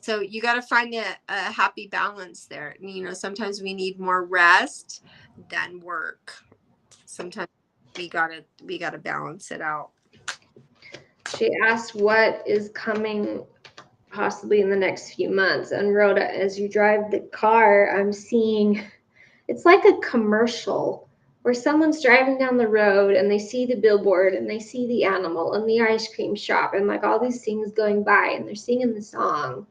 So you got to find a happy balance there. Sometimes we need more rest than work. Sometimes we gotta balance it out. She asked what is coming possibly in the next few months. And Rhoda, as you drive the car, I'm seeing, it's like a commercial where someone's driving down the road and they see the billboard and they see the animal and the ice cream shop and like all these things going by and they're singing the song.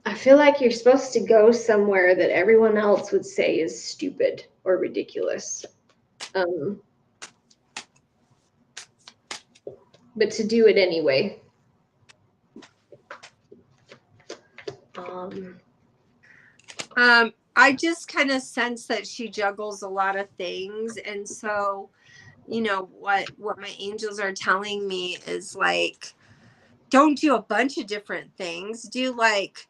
I feel like you're supposed to go somewhere that everyone else would say is stupid or ridiculous. But to do it anyway. I just kind of sense that she juggles a lot of things. And so, what my angels are telling me is like, don't do a bunch of different things. Do like,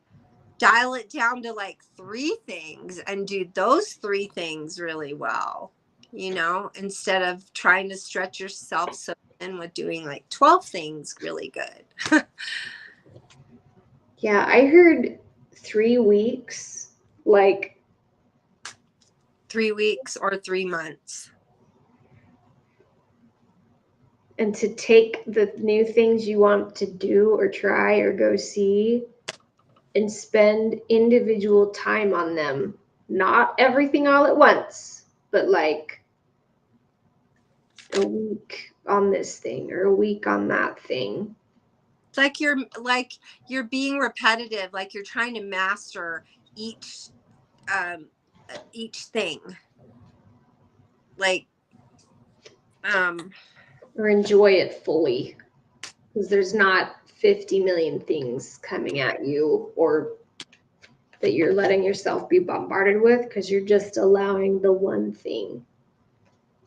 dial it down to like 3 things and do those 3 things really well, instead of trying to stretch yourself so thin with doing like 12 things really good. Yeah, I heard 3 weeks, like 3 weeks or 3 months. And to take the new things you want to do or try or go see and spend individual time on them. Not everything all at once, but like a week on this thing or a week on that thing. It's like you're being repetitive, like you're trying to master each thing. Like or enjoy it fully. Because there's not 50 million things coming at you or that you're letting yourself be bombarded with, because you're just allowing the one thing.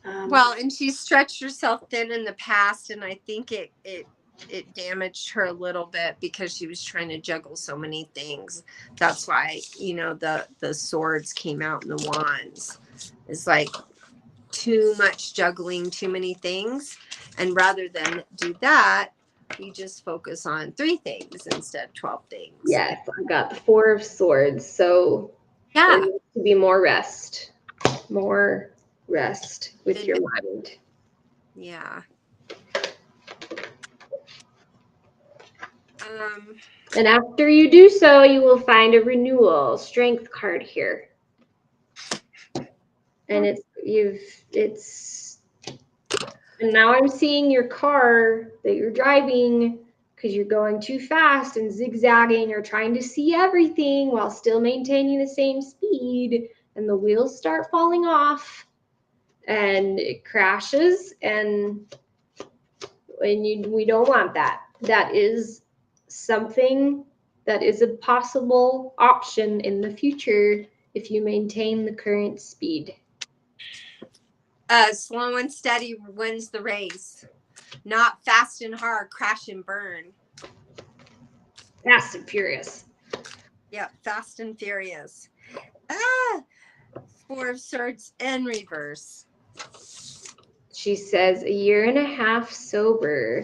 Well, and she stretched herself thin in the past, and I think it damaged her a little bit because she was trying to juggle so many things. That's why, the swords came out in the wands. It's like too much juggling, too many things. And rather than do that, we just focus on 3 things instead of 12 things. Yes, I got the 4 of Swords. So yeah, there needs to be more rest with your mind. Yeah. And after you do so, you will find a renewal strength card here. And it's And now I'm seeing your car that you're driving because you're going too fast and zigzagging or trying to see everything while still maintaining the same speed. And the wheels start falling off and it crashes. And we don't want that. That is something that is a possible option in the future if you maintain the current speed. Slow and steady wins the race. Not fast and hard, crash and burn. Fast and furious. Yeah, fast and furious. 4 of Swords in reverse. She says 1.5 years sober.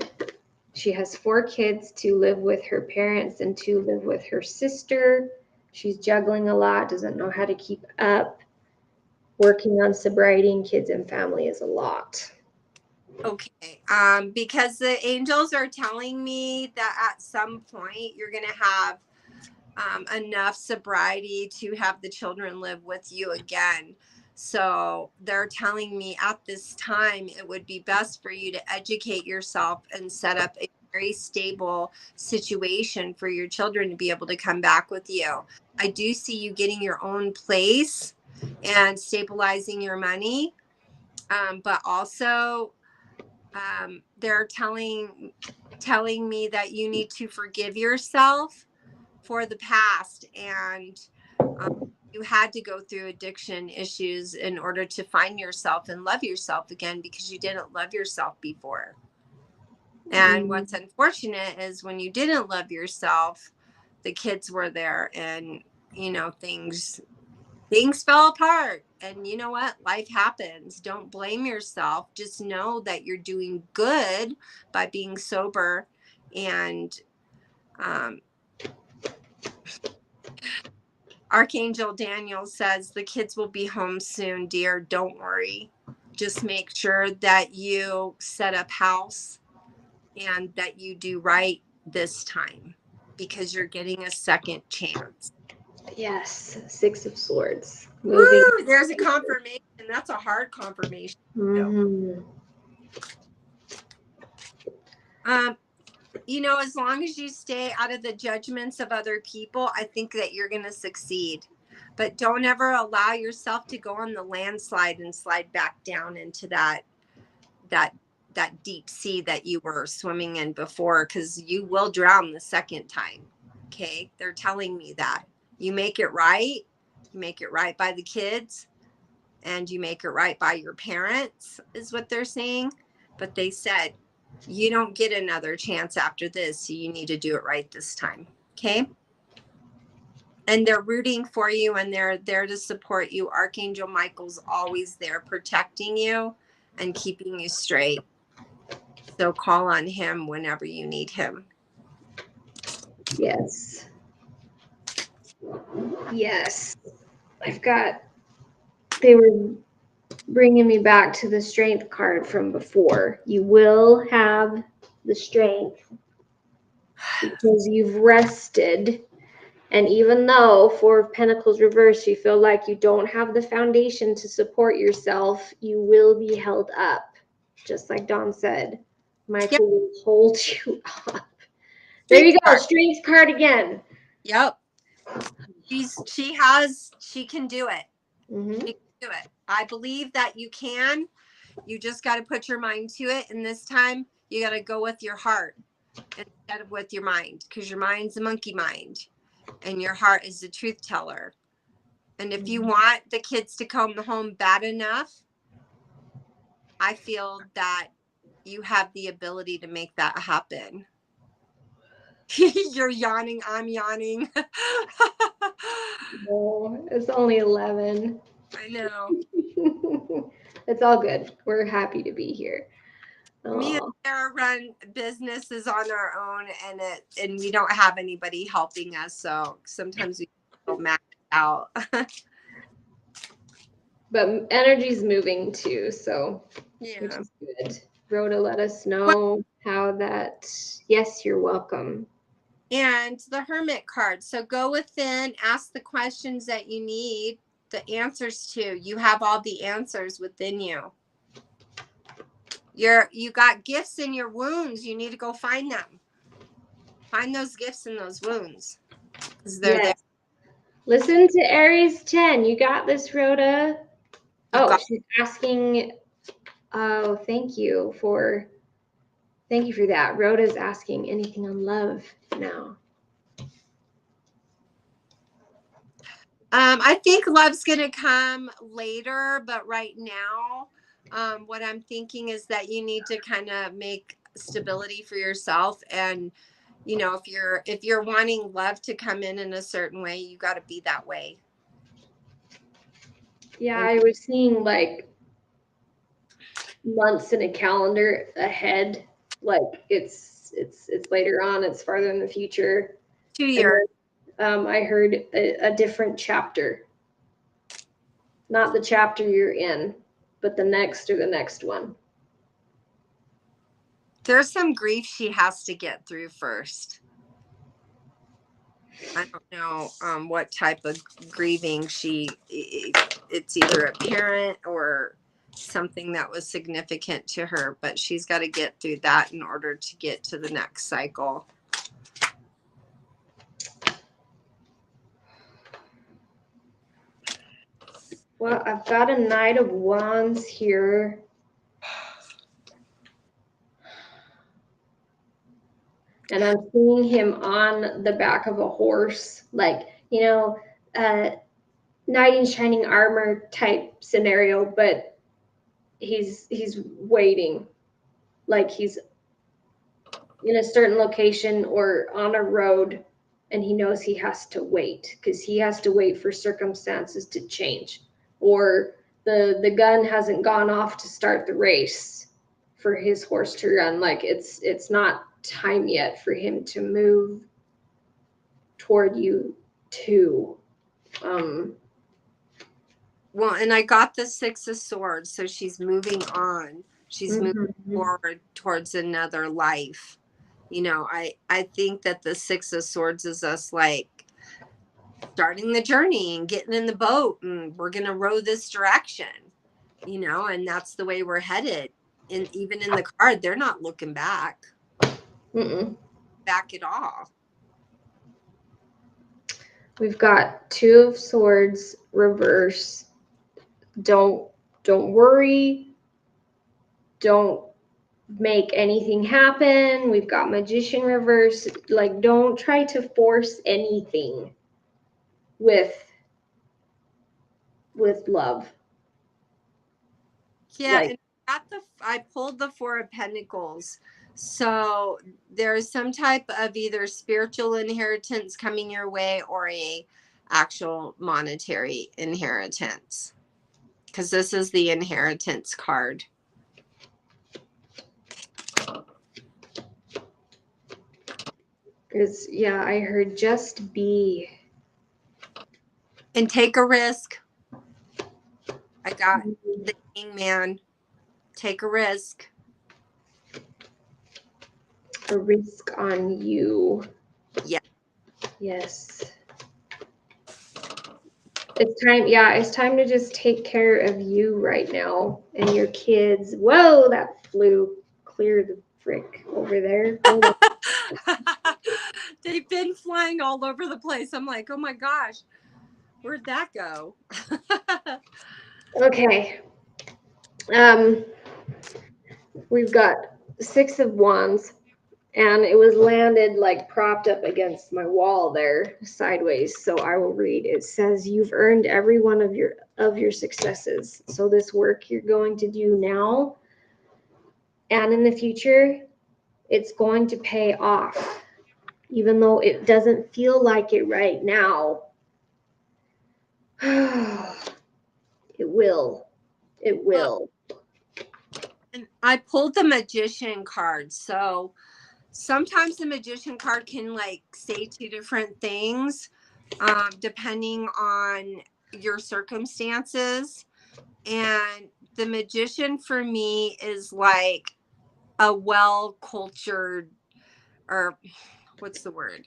She has 4 kids, 2 live with her parents and 2 live with her sister. She's juggling a lot, doesn't know how to keep up. Working on sobriety and kids and family is a lot. Okay. Because the angels are telling me that at some point you're going to have enough sobriety to have the children live with you again. So they're telling me at this time it would be best for you to educate yourself and set up a very stable situation for your children to be able to come back with you. I do see you getting your own place and stabilizing your money, but also they're telling me that you need to forgive yourself for the past, and you had to go through addiction issues in order to find yourself and love yourself again, because you didn't love yourself before. And what's unfortunate is when you didn't love yourself, the kids were there and things fell apart. And you know what? Life happens. Don't blame yourself. Just know that you're doing good by being sober. And Archangel Daniel says the kids will be home soon, dear. Don't worry. Just make sure that you set up house and that you do right this time, because you're getting a second chance. Yes, 6 of Swords. Moving. Woo, there's a confirmation. That's a hard confirmation. Mm-hmm. As long as you stay out of the judgments of other people, I think that you're going to succeed. But don't ever allow yourself to go on the landslide and slide back down into that deep sea that you were swimming in before, because you will drown the second time. Okay, they're telling me that. You make it right. You make it right by the kids, and you make it right by your parents, is what they're saying. But they said you don't get another chance after this, so you need to do it right this time. Okay. And they're rooting for you, and they're there to support you. Archangel Michael's always there protecting you and keeping you straight. So call on him whenever you need him. Yes. They were bringing me back to the strength card from before. You will have the strength because you've rested. And even though 4 of Pentacles reverse, you feel like you don't have the foundation to support yourself, you will be held up. Just like Dawn said, Michael will hold you up. There you go, strength card again. Yep. She can do it. Mm-hmm. She can do it. I believe that you can. You just got to put your mind to it. And this time you got to go with your heart instead of with your mind, because your mind's a monkey mind and your heart is the truth teller. And if you want the kids to come home bad enough, I feel that you have the ability to make that happen. You're yawning. I'm yawning. No, it's only 11. I know. It's all good. We're happy to be here. Me and Sarah run businesses on our own, and we don't have anybody helping us, so sometimes we feel maxed out. But energy's moving too, so Yeah, which is good. Rhoda let us know how that. Yes, you're welcome. And the Hermit card. So go within, ask the questions that you need the answers to. You have all the answers within you. You got gifts in your wounds. You need to go find them. Find those gifts in those wounds. Because they're there. Listen to Aries 10. You got this, Rhoda. She's asking. Oh, thank you for that. Rhoda's asking anything on love now. I think love's going to come later, but right now, what I'm thinking is that you need to kind of make stability for yourself. And, you know, if you're wanting love to come in a certain way, you got to be that way. Yeah, I was seeing like months in a calendar ahead. Like it's later on. It's farther in the future. 2 years. Then, I heard a different chapter. Not the chapter you're in, but the next or the next one. There's some grief she has to get through first. I don't know what type of grieving it's either a parent or something that was significant to her, but she's got to get through that in order to get to the next cycle. Well, I've got a Knight of Wands here. And I'm seeing him on the back of a horse, like, you know, knight in shining armor type scenario, but he's waiting, like he's in a certain location or on a road, and he knows he has to wait because he has to wait for circumstances to change, or the gun hasn't gone off to start the race for his horse to run. Like it's not time yet for him to move toward you too. Well, and I got the Six of Swords, so she's moving on. She's moving forward towards another life. You know, I think that the Six of Swords is us like starting the journey and getting in the boat, and we're going to row this direction, you know, and that's the way we're headed. And even in the card, they're not looking back. Back at all. We've got Two of Swords reverse. Don't worry. Don't make anything happen. We've got Magician reverse. Like, don't try to force anything with love. Yeah, like, and I pulled the Four of Pentacles. So there's some type of either spiritual inheritance coming your way or a actual monetary inheritance, because this is the inheritance card. Because, yeah, I heard just be. And take a risk. I got the Hangman. Take a risk. A risk on you. Yeah. Yes. It's time. Yeah, it's time to just take care of you right now and your kids. Whoa, that flew clear the frick over there. They've been flying all over the place. I'm like, oh my gosh, where'd that go? Okay. We've got Six of Wands, and it was landed like propped up against my wall there sideways. So I will read. It says, you've earned every one of your successes. So this work you're going to do now and in the future, it's going to pay off. Even though it doesn't feel like it right now, it will. It will. And I pulled the Magician card. So sometimes the Magician card can like say two different things depending on your circumstances. And the Magician for me is like a well-cultured, or what's the word?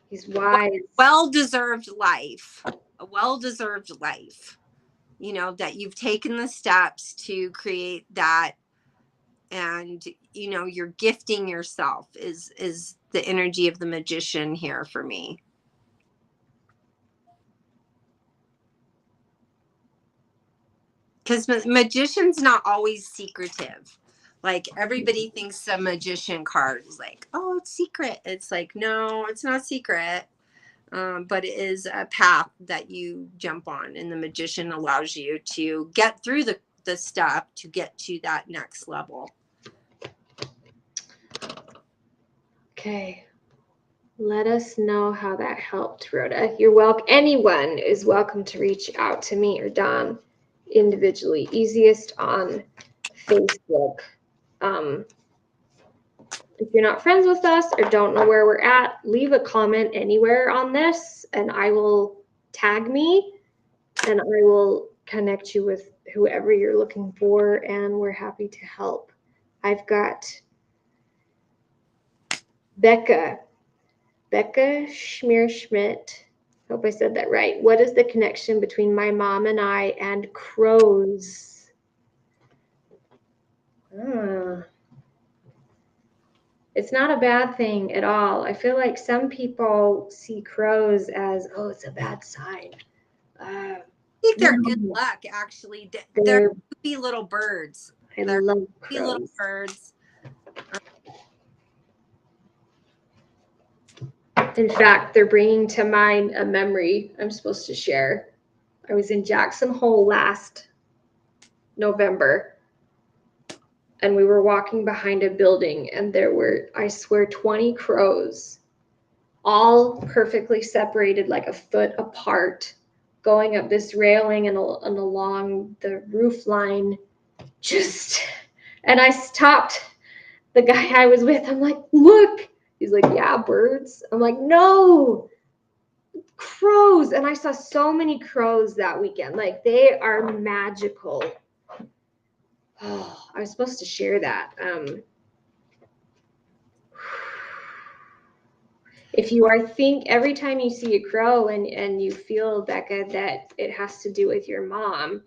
He's wise. Well-deserved life. A well-deserved life. you know, that you've taken the steps to create that. And, you know, you're gifting yourself is the energy of the magician here for me. Because magician's not always secretive. Like everybody thinks a magician card is like, oh, it's secret. It's like, no, it's not secret. But it is a path that you jump on, and the magician allows you to get through the stuff to get to that next level. Okay. Let us know how that helped, Rhoda. You're welcome. Anyone is welcome to reach out to me or Dawn individually. Easiest on Facebook. If you're not friends with us or don't know where we're at, leave a comment anywhere on this, and I will tag me, and I will connect you with whoever you're looking for, and we're happy to help. I've got Becca Schmierschmidt. Hope I said that right. What is the connection between my mom and I and crows? It's not a bad thing at all. I feel like some people see crows as, oh, it's a bad sign. I think they're good luck, actually. They're goofy little birds. They're love crows. Little birds. In fact, they're bringing to mind a memory I'm supposed to share. I was in Jackson Hole last November, and we were walking behind a building, and there were, I swear, 20 crows, all perfectly separated, like a foot apart, going up this railing and along the roof line. And I stopped the guy I was with. I'm like, look. He's like, yeah, birds. I'm like, no, crows. And I saw so many crows that weekend. Like, they are magical. Oh, I was supposed to share that. If you every time you see a crow and you feel, Becca, that it has to do with your mom,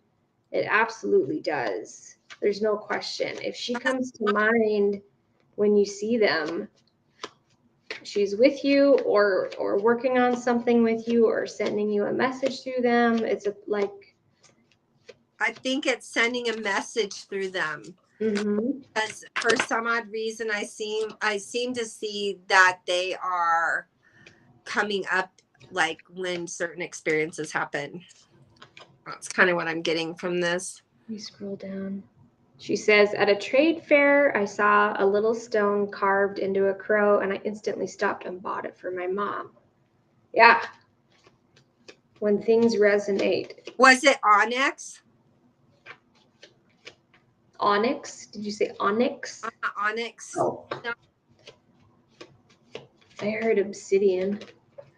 it absolutely does. There's no question. If she comes to mind when you see them, she's with you or working on something with you or sending you a message through them. It's I think it's sending a message through them. Mm-hmm. Because for some odd reason, I seem to see that they are coming up like when certain experiences happen. That's kind of what I'm getting from this. Let me scroll down. She says, at a trade fair, I saw a little stone carved into a crow, and I instantly stopped and bought it for my mom. Yeah. When things resonate. Was it onyx? Onyx? Did you say onyx? Onyx. Oh. No. I heard obsidian.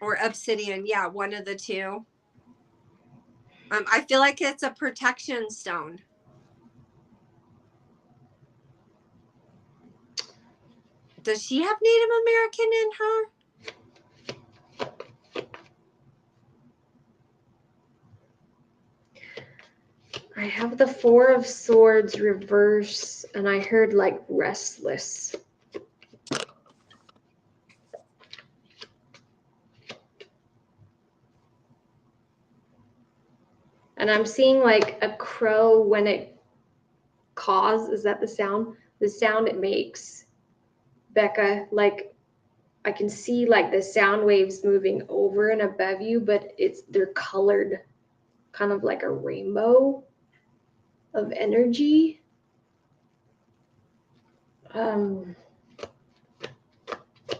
Or obsidian. Yeah, one of the two. I feel like it's a protection stone. Does she have Native American in her? I have the Four of Swords reverse, and I heard like restless. And I'm seeing like a crow when it caws. Is that the sound? The sound it makes, Becca, like I can see like the sound waves moving over and above you, but they're colored kind of like a rainbow of energy.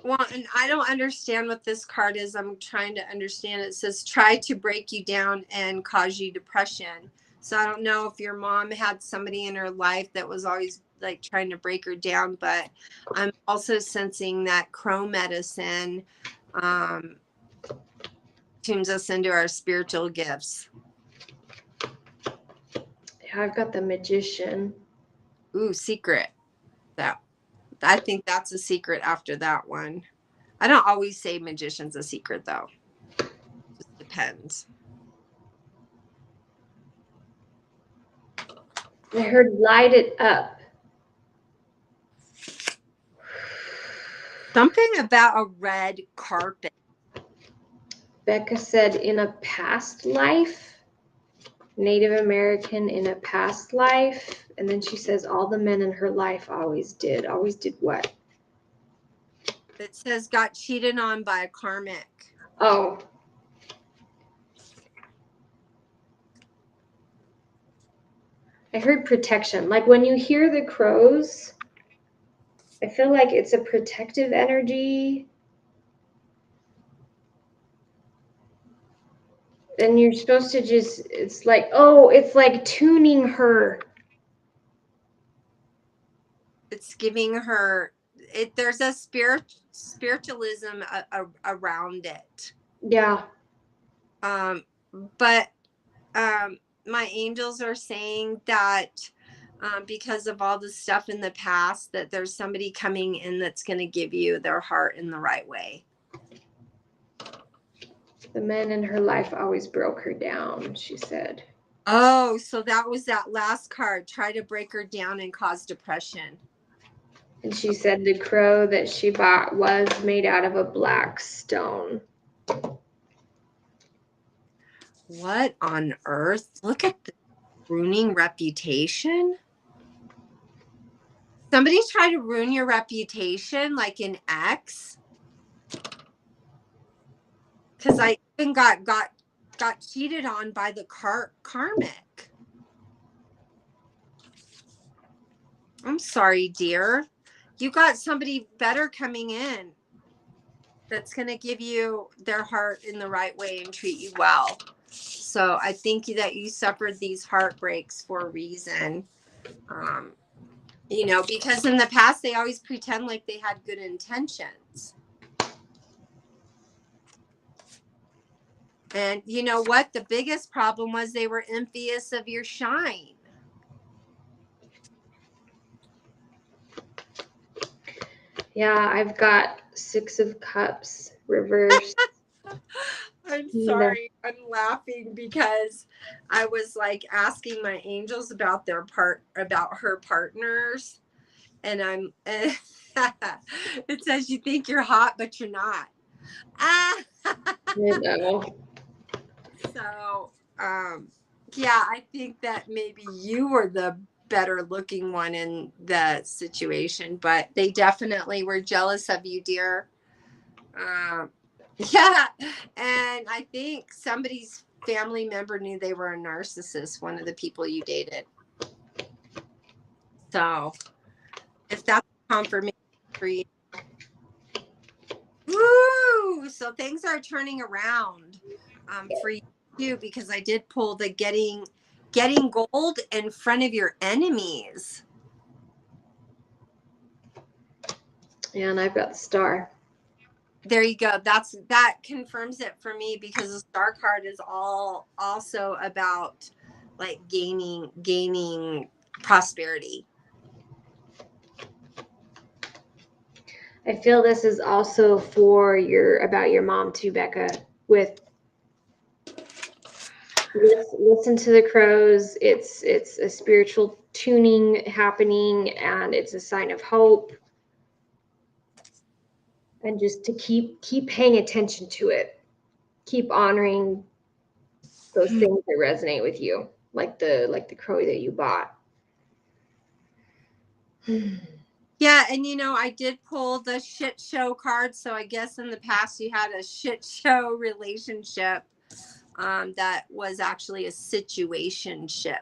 Well, and I don't understand what this card is. I'm trying to understand. It says try to break you down and cause you depression. So I don't know if your mom had somebody in her life that was always like trying to break her down, but I'm also sensing that crow medicine tunes us into our spiritual gifts. Yeah, I've got the Magician. Ooh, secret. I think that's a secret after that one. I don't always say magician's a secret, though. Just depends. I heard light it up. Something about a red carpet. Becca said in a past life, Native American in a past life. And then she says all the men in her life always did. Always did what? It says got cheated on by a karmic. Oh. I heard protection. Like when you hear the crows, I feel like it's a protective energy. And you're supposed to just, it's like, oh, it's like tuning her. It's giving her, there's a spiritualism around it. Yeah. But my angels are saying that because of all the stuff in the past, that there's somebody coming in that's going to give you their heart in the right way. The men in her life always broke her down, she said. Oh, so that was that last card. Try to break her down and cause depression. And she said the crow that she bought was made out of a black stone. What on earth? Look at the ruining reputation. Somebody tried to ruin your reputation, like an ex. Because I even got cheated on by the karmic. I'm sorry, dear. You got somebody better coming in that's going to give you their heart in the right way and treat you well. So I think that you suffered these heartbreaks for a reason. You know, because in the past, they always pretend like they had good intentions. And you know what? The biggest problem was they were envious of your shine. Yeah, I've got 6 of Cups reversed. I'm sorry. I'm laughing because I was like asking my angels about about her partners. And it says you think you're hot, but you're not. Ah. You know. So, yeah, I think that maybe you were the better looking one in the situation, but they definitely were jealous of you, dear. Yeah. And I think somebody's family member knew they were a narcissist, one of the people you dated. So if that's confirmation for you. Woo! So things are turning around for you too, because I did pull the getting gold in front of your enemies. Yeah, and I've got the star. There you go. That confirms it for me, because the star card is also about like gaining prosperity. I feel this is also for about your mom too, Becca, with listen to the crows. It's a spiritual tuning happening, and it's a sign of hope. And just to keep paying attention to it. Keep honoring those things that resonate with you, like the crow that you bought. Yeah, and you know, I did pull the shit show card, so I guess in the past you had a shit show relationship that was actually a situationship.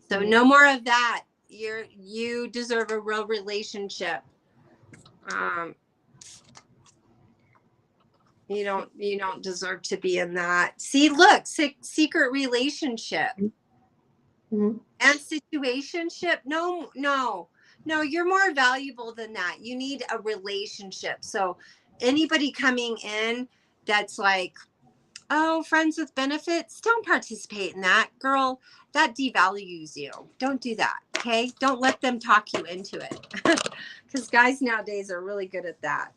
So no more of that. You deserve a real relationship. You don't deserve to be in that. See, look, secret relationship. Mm-hmm. And situationship. No, you're more valuable than that. You need a relationship. So anybody coming in that's like, oh, friends with benefits, don't participate in that. Girl, that devalues you. Don't do that. Okay, don't let them talk you into it, because guys nowadays are really good at that.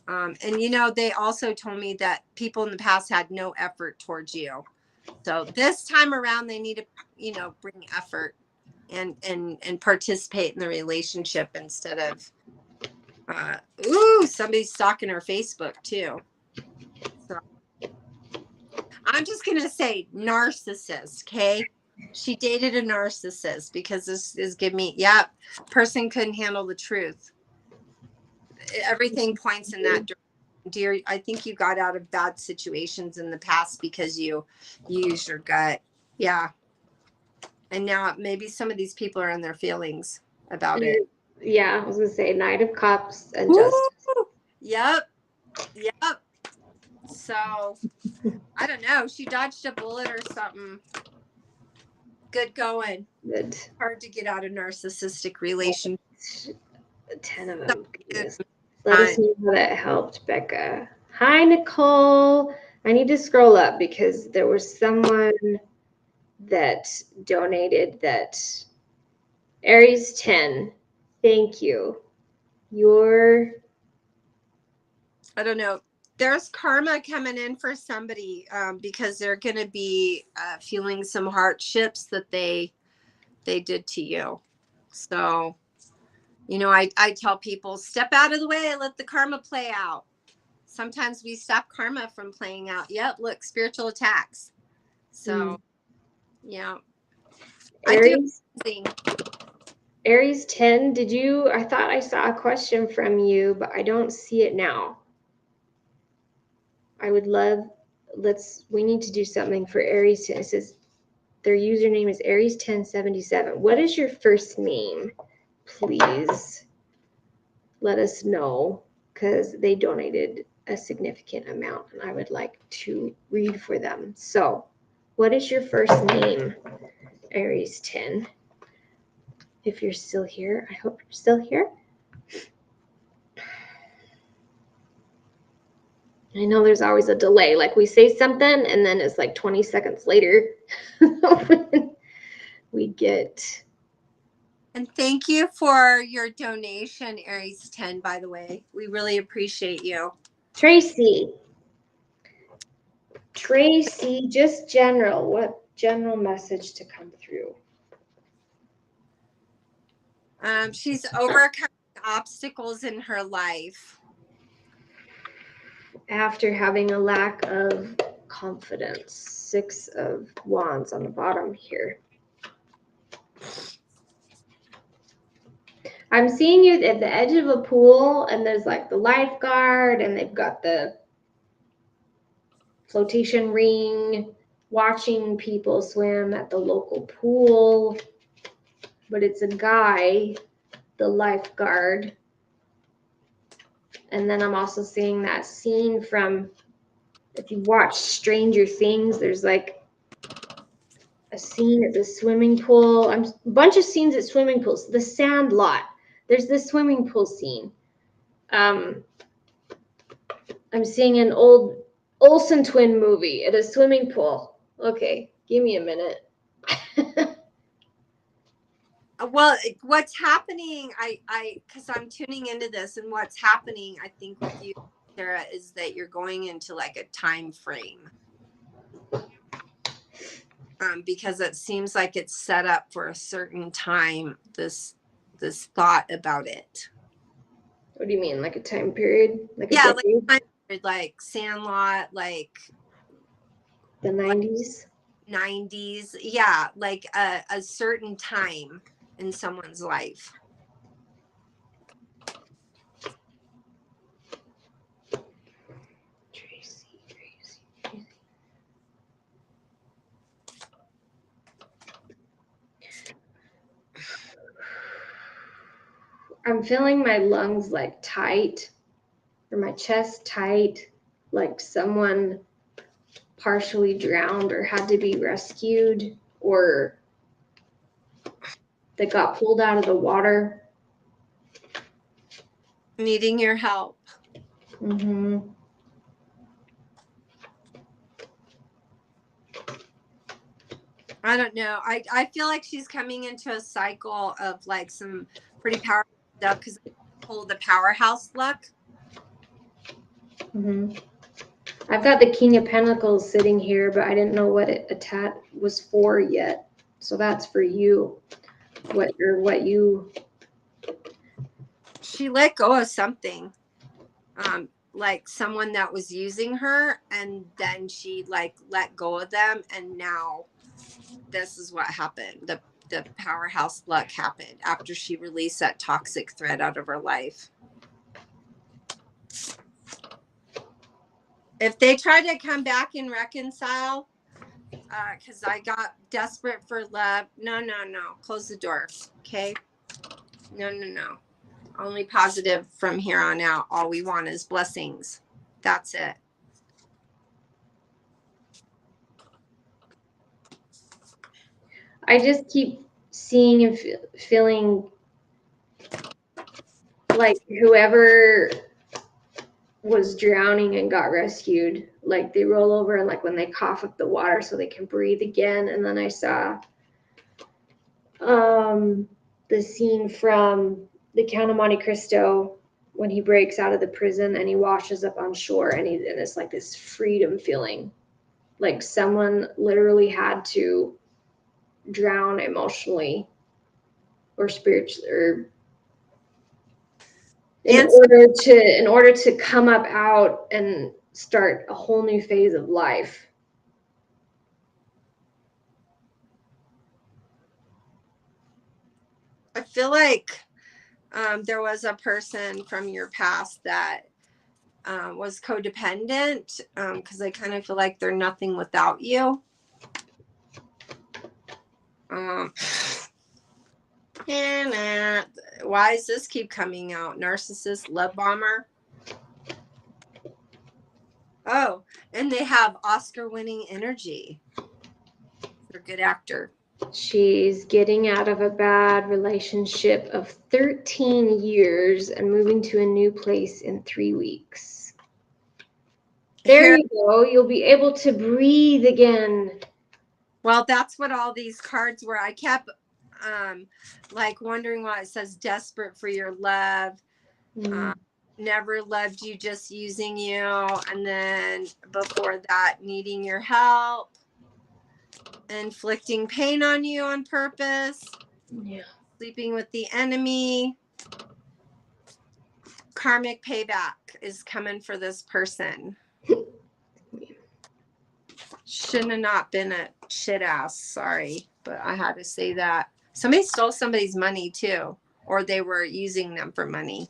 And you know, they also told me that people in the past had no effort towards you. So this time around, they need to, bring effort. and participate in the relationship instead of somebody's stalking her Facebook too. So I'm just gonna say narcissist, okay? She dated a narcissist because this is give me person couldn't handle the truth. Everything points in that direction. Dear, I think you got out of bad situations in the past because you used your gut. Yeah. And now maybe some of these people are in their feelings about it. Yeah, I was gonna say Knight of Cups and Woo! Justice. Yep. So I don't know. She dodged a bullet or something. Good going. Good. Hard to get out of narcissistic relationships. 10 of them. Goodness. Let us know how that helped, Becca. Hi, Nicole. I need to scroll up because there was someone that donated that. Aries 10. Thank you. I don't know. There's karma coming in for somebody because they're going to be feeling some hardships that they did to you. So, I tell people, step out of the way and let the karma play out. Sometimes we stop karma from playing out. Yep, look, spiritual attacks. So, yeah. Aries, Aries 10, I thought I saw a question from you, but I don't see it now. I would love, we need to do something for Aries 10. It says their username is Aries1077. What is your first name? Please let us know because they donated a significant amount and I would like to read for them. So, what is your first name, Aries 10? If you're still here, I hope you're still here. I know there's always a delay. Like we say something and then it's like 20 seconds later we get. And thank you for your donation, Aries 10, by the way. We really appreciate you. Tracy, just general. What general message to come through? She's overcoming obstacles in her life. After having a lack of confidence. 6 of Wands on the bottom here. I'm seeing you at the edge of a pool and there's like the lifeguard and they've got the flotation ring, watching people swim at the local pool. But it's a guy, the lifeguard. And then I'm also seeing that scene from, if you watch Stranger Things, there's like a scene at the swimming pool. A bunch of scenes at swimming pools. The Sandlot. There's the swimming pool scene. I'm seeing an old Olsen twin movie at a swimming pool. Okay, give me a minute. Well, what's happening, because I'm tuning into this, and what's happening, I think, with you, Sarah, is that you're going into like a time frame. Because it seems like it's set up for a certain time, this thought about it. What do you mean, like a time period? Like Sandlot, like the 90s? 90s, yeah, like a certain time in someone's life. Tracy. I'm feeling my lungs like tight, or my chest tight, like someone partially drowned or had to be rescued, or that got pulled out of the water. Needing your help. Mm-hmm. I don't know. I feel like she's coming into a cycle of like some pretty powerful stuff because I pulled the powerhouse luck. Mm-hmm. I've got the King of Pentacles sitting here, but I didn't know what it was for yet. So that's for you. what you. She let go of something, like someone that was using her, and then she like let go of them, and now this is what happened. The powerhouse luck happened after she released that toxic thread out of her life. If they try to come back and reconcile, because I got desperate for love. No. Close the door. Okay. No. Only positive from here on out. All we want is blessings. That's it. I just keep seeing and feeling like whoever was drowning and got rescued, like they roll over and like when they cough up the water so they can breathe again. And then I saw the scene from the Count of Monte Cristo when he breaks out of the prison and he washes up on shore, and it's like this freedom feeling, like someone literally had to drown emotionally or spiritually or in order to come up out and start a whole new phase of life. I feel like there was a person from your past that was codependent, because I kind of feel like they're nothing without you. And why does this keep coming out? Narcissist, love bomber. Oh, and they have Oscar-winning energy. They're a good actor. She's getting out of a bad relationship of 13 years and moving to a new place in 3 weeks. There you go. You'll be able to breathe again. Well, that's what all these cards were. I kept like wondering why it says desperate for your love. Never loved you, just using you. And then before that, needing your help. Inflicting pain on you on purpose. Yeah. Sleeping with the enemy. Karmic payback is coming for this person. Shouldn't have not been a shit ass. Sorry, but I had to say that. Somebody stole somebody's money too, or they were using them for money.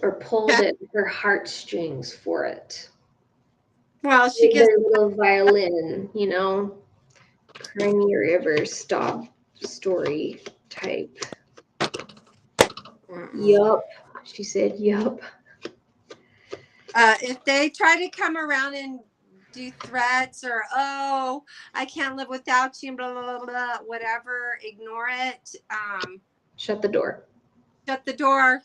Or pulled at her heartstrings for it. Well, she like gives their little violin, you know, Crimea River stop story type. Yup. She said, yup. If they try to come around and do threats or, oh, I can't live without you, blah, blah, blah, blah, whatever, ignore it. Shut the door. Shut the door.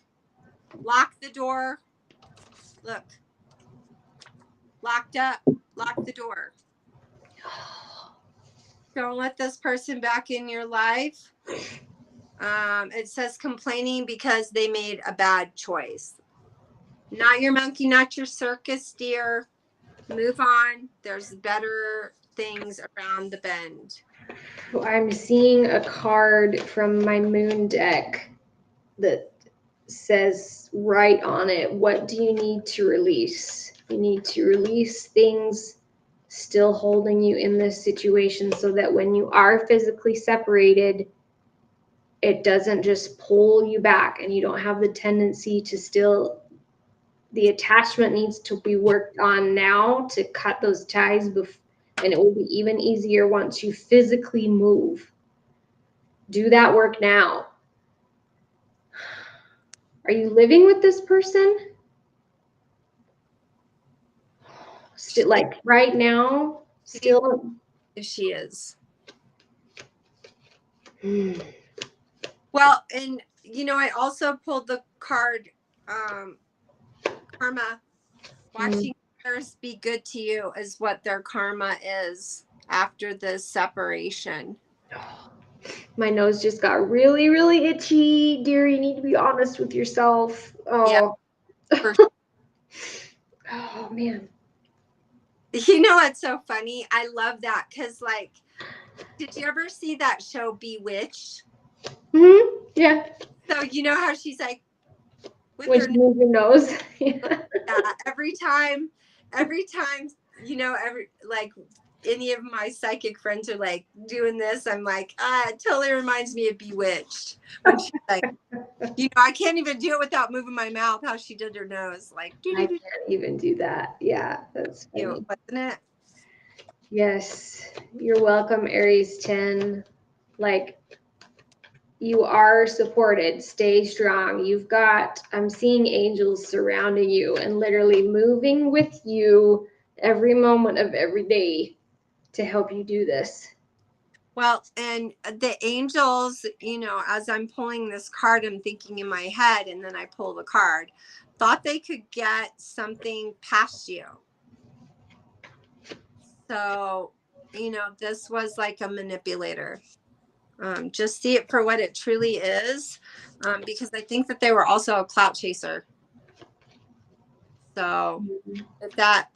Lock the door. Look. Locked up. Lock the door. Don't let this person back in your life. It says complaining because they made a bad choice. Not your monkey, not your circus, dear. Move on. There's better things around the bend. I'm seeing a card from my moon deck that says right on it, what do you need to release? You need to release things still holding you in this situation so that when you are physically separated, it doesn't just pull you back and you don't have the tendency to still, the attachment needs to be worked on now to cut those ties, and it will be even easier once you physically move. Do that work now. Are you living with this person? Still, like right now, still? She is. Well, and you know, I also pulled the card, karma. Watching others be good to you is what their karma is after this separation. My nose just got really, really itchy. Dear, you need to be honest with yourself. Oh. Yeah. Oh, man. You know what's so funny? I love that because, like, Did you ever see that show Bewitched? Yeah. So you know how she's like with When her she moves your nose. yeah, every time, every like any of my psychic friends are like doing this, I'm like, it totally reminds me of Bewitched when she's like, I can't even do it without moving my mouth. How she did her nose, like, I can't even do that. Yeah, that's funny. Wasn't it? Yes, you're welcome, Aries 10. Like, you are supported. Stay strong. I'm seeing angels surrounding you and literally moving with you every moment of every day to help you do this. Well, and the angels, as I'm pulling this card, I'm thinking in my head, and then I pull the card, thought they could get something past you. So, this was like a manipulator. Just see it for what it truly is, because I think that they were also a clout chaser. So if that,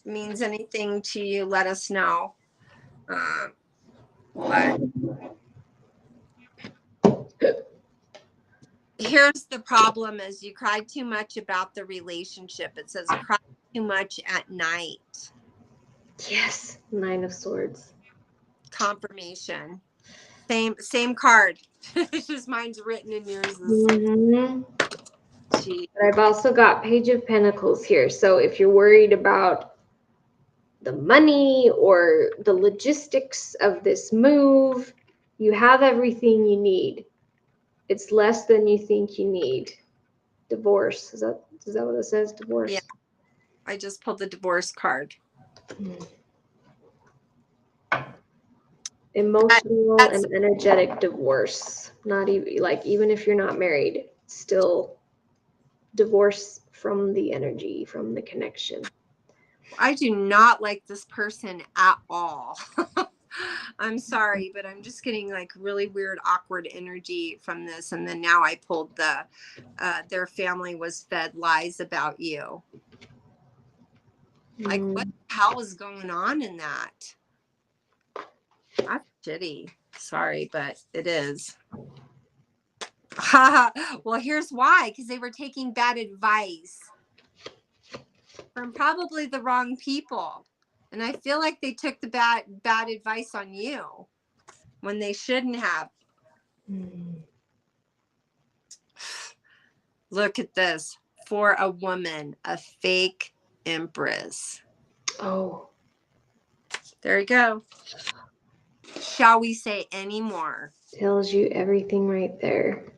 means anything to you, let us know. But here's the problem is you cried too much about the relationship. It says cry too much at night. Yes, 9 of Swords. Confirmation. Same card. It's just mine's written and yours is. But I've also got Page of Pentacles here. So if you're worried about the money or the logistics of this move, you have everything you need. It's less than you think you need. Divorce. Is that what it says? Divorce? Yeah. I just pulled the divorce card. Emotional and energetic divorce. Not even if you're not married, still divorce from the energy, from the connection. I do not like this person at all. I'm sorry, but I'm just getting like really weird, awkward energy from this. And then now I pulled their family was fed lies about you. Like, what the hell is going on in that? That's shitty. Sorry, but it is. Well, here's why. Because they were taking bad advice from probably the wrong people. And I feel like they took the bad advice on you when they shouldn't have. Look at this. For a woman, a fake empress. Oh. There you go. Shall we say any more? Tells you everything right there.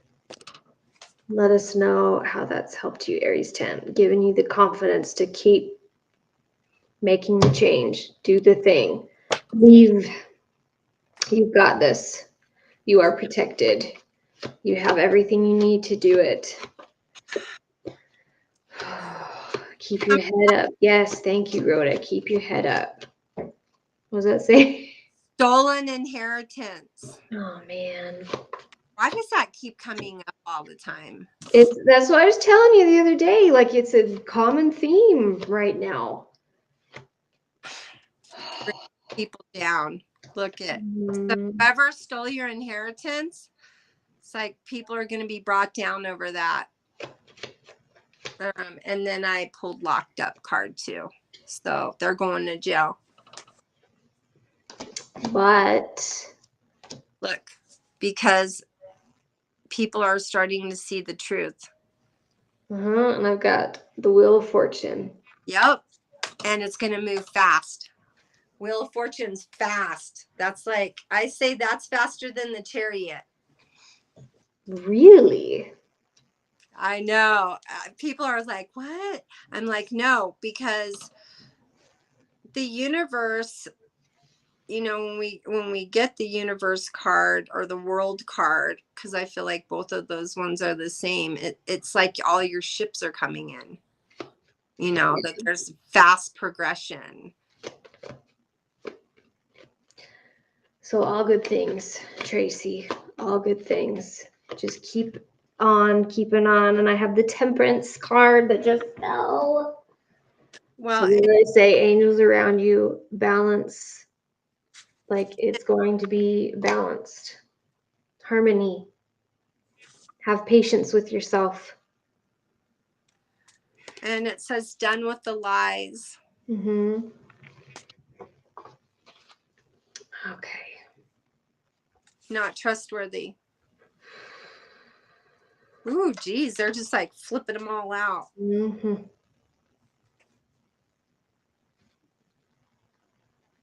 Let us know how that's helped you, Aries 10. Giving you the confidence to keep making the change. Do the thing. You've got this. You are protected. You have everything you need to do it. Keep your head up. Yes, thank you, Rhoda. Keep your head up. What does that say? Stolen inheritance. Oh, man. Why does that keep coming up all the time? That's what I was telling you the other day. Like, it's a common theme right now. Bring people down. Look at so whoever stole your inheritance, it's like people are going to be brought down over that. And then I pulled locked up card too. So they're going to jail. But look, because people are starting to see the truth. And I've got the Wheel of Fortune. Yep. And it's going to move fast. Wheel of Fortune's fast. That's like, I say that's faster than the Chariot. Really? I know. People are like, what? I'm like, no, because the universe, when we get the universe card or the world card, because I feel like both of those ones are the same, it's like all your ships are coming in, that there's fast progression. So all good things, Tracy, all good things. Just keep on keeping on. And I have the Temperance card that just fell. Well, so they say angels around you, balance, Like it's going to be balanced. Harmony. Have patience with yourself. And it says done with the lies. Mm-hmm. Okay. Not trustworthy. Ooh, geez, they're just like flipping them all out. Mm-hmm.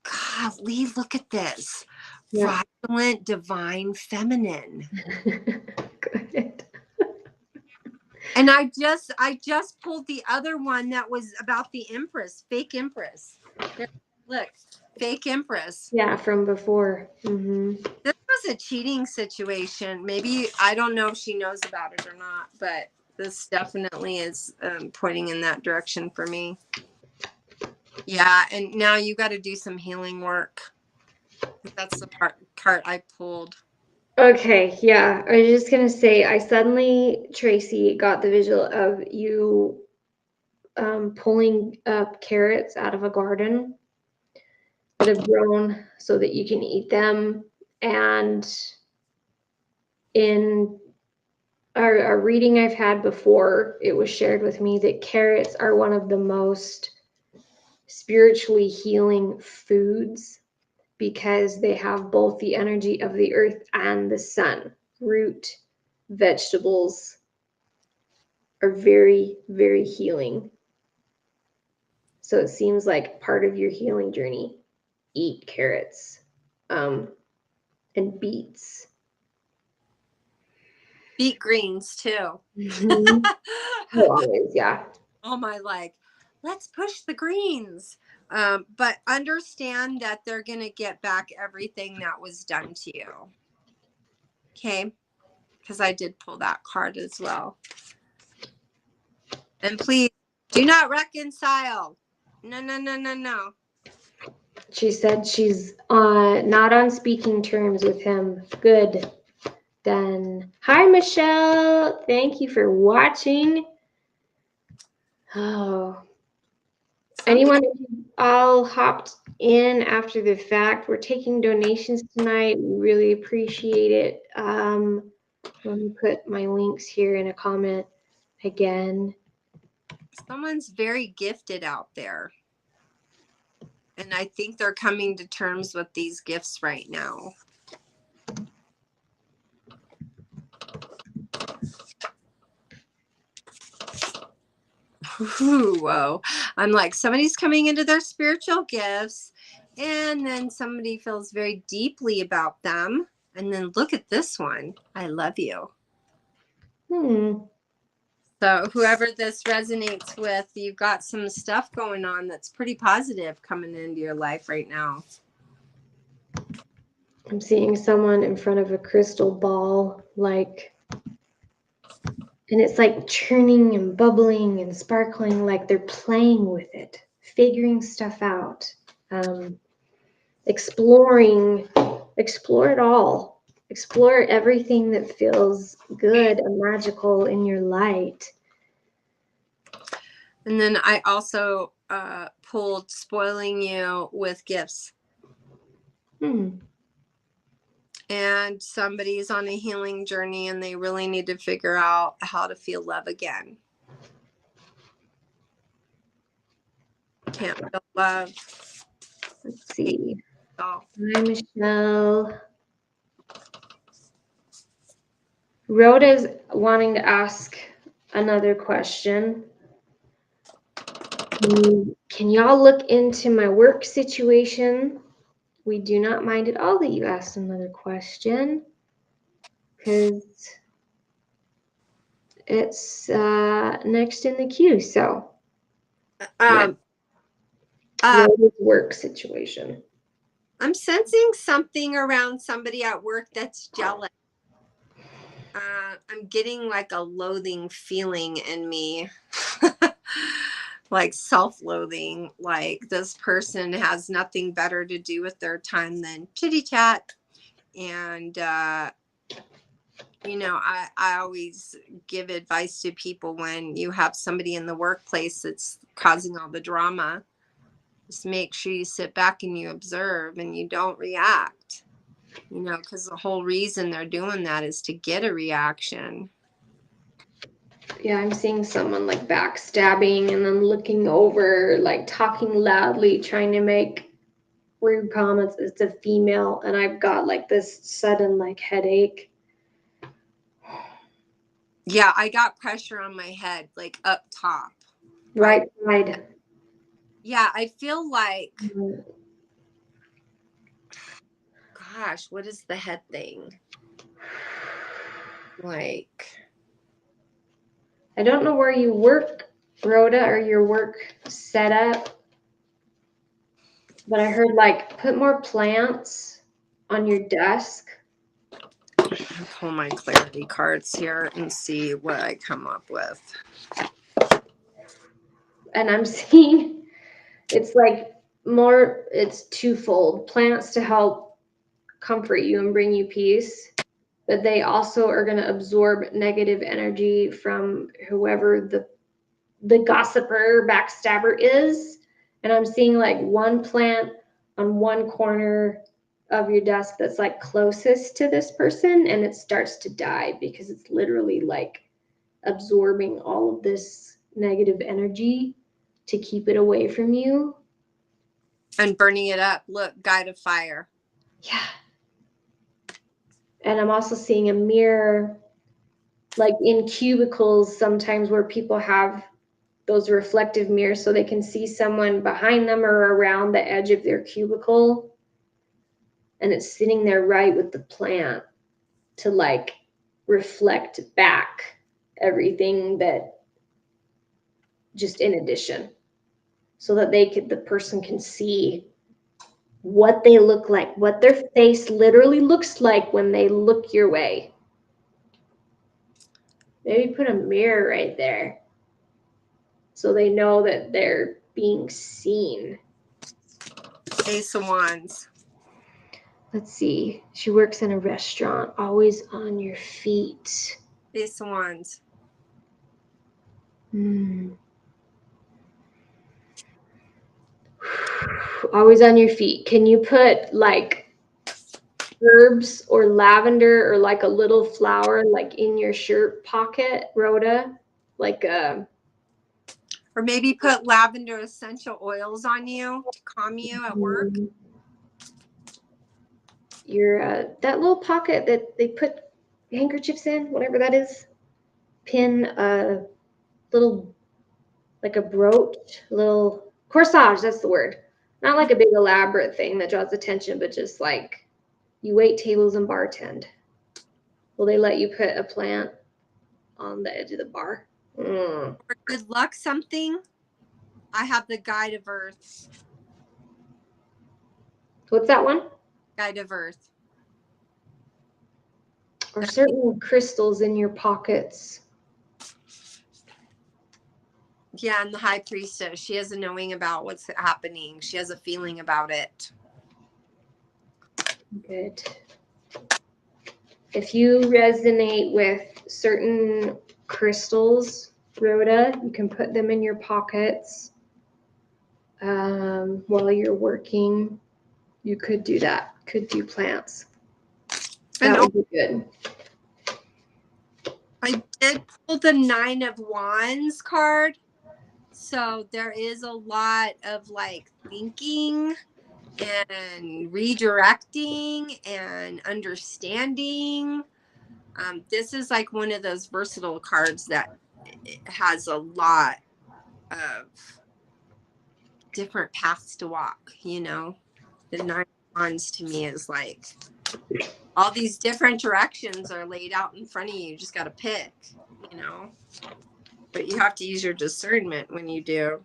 Golly, look at this. Yeah. Violent, divine, feminine. Good. And I just pulled the other one that was about the Empress, fake Empress. Here, look, fake Empress. Yeah, from before. Mm-hmm. This was a cheating situation. Maybe, I don't know if she knows about it or not, but this definitely is pointing in that direction for me. Yeah, and now you got to do some healing work. That's the card I pulled. Okay, yeah. I was just gonna say, I suddenly, Tracy, got the visual of you pulling up carrots out of a garden that have grown so that you can eat them. And in our reading I've had before, it was shared with me that carrots are one of the most spiritually healing foods because they have both the energy of the earth and the sun. Root vegetables are very, very healing. So it seems like part of your healing journey. Eat carrots and beets. Beet greens too. Mm-hmm. Always, yeah. Oh my, like, let's push the greens. But understand that they're going to get back everything that was done to you. Okay. Because I did pull that card as well. And please do not reconcile. No, no, no, no, no. She said she's not on speaking terms with him. Good. Then, hi, Michelle. Thank you for watching. Oh, anyone all hopped in after the fact? We're taking donations tonight. We really appreciate it. Let me put my links here in a comment again. Someone's very gifted out there. And I think they're coming to terms with these gifts right now. Ooh, whoa. I'm like, somebody's coming into their spiritual gifts, and then somebody feels very deeply about them. And then look at this one. I love you. So whoever this resonates with, you've got some stuff going on that's pretty positive coming into your life right now. I'm seeing someone in front of a crystal ball, like, and it's like churning and bubbling and sparkling, like they're playing with it, figuring stuff out, exploring, explore it all. Explore everything that feels good and magical in your light. And then I also pulled spoiling you with gifts. And somebody's on a healing journey and they really need to figure out how to feel love again. Can't feel love. Let's see. Oh. Hi, Michelle. Rhoda's wanting to ask another question. Can y'all look into my work situation? We do not mind at all that you asked another question because it's next in the queue. So, Rhoda's work situation. I'm sensing something around somebody at work that's jealous. I'm getting like a loathing feeling in me. Like self-loathing, like this person has nothing better to do with their time than chitty chat. And you know, I always give advice to people when you have somebody in the workplace that's causing all the drama. Just make sure you sit back and you observe and you don't react, you know, because the whole reason they're doing that is to get a reaction. Yeah, I'm seeing someone like backstabbing and then looking over, like talking loudly, trying to make rude comments. It's a female, and I've got like this sudden like headache. Yeah, I got pressure on my head, like up top. Right side. Yeah, I feel like, gosh, what is the head thing? Like, I don't know where you work, Rhoda, or your work setup, but I heard like put more plants on your desk. I'll pull my clarity cards here and see what I come up with. And I'm seeing it's like more, it's twofold. Plants to help comfort you and bring you peace, but they also are going to absorb negative energy from whoever the gossiper backstabber is. And I'm seeing like one plant on one corner of your desk that's like closest to this person, and it starts to die because it's literally like absorbing all of this negative energy to keep it away from you and burning it up. Look, guide of fire. Yeah. And I'm also seeing a mirror, like in cubicles sometimes, where people have those reflective mirrors so they can see someone behind them or around the edge of their cubicle. And it's sitting there right with the plant to like reflect back everything that just in addition, so that the person can see what they look like, what their face literally looks like when they look your way. Maybe put a mirror right there so they know that they're being seen. Ace of Wands. Let's see. She works in a restaurant, always on your feet. Ace of Wands. Always on your feet. Can you put like herbs or lavender or like a little flower like in your shirt pocket, Rhoda? Like or maybe put lavender essential oils on you to calm you at work. Your that little pocket that they put handkerchiefs in, whatever that is. Pin a little, like a brooch, little corsage, that's the word. Not like a big elaborate thing that draws attention, but just like you wait tables and bartend. Will they let you put a plant on the edge of the bar? Or good luck something. I have the Guide of Earth. What's that one? Guide of Earth. Or certain crystals in your pockets. Yeah, and the High Priestess. She has a knowing about what's happening. She has a feeling about it. Good. If you resonate with certain crystals, Rhoda, you can put them in your pockets while you're working. You could do that. Could do plants. That would be good. I did pull the 9 of Wands card. So there is a lot of like thinking and redirecting and understanding. This is like one of those versatile cards that has a lot of different paths to walk, you know. The 9 of Wands to me is like all these different directions are laid out in front of you. You just got to pick, you know. But you have to use your discernment when you do.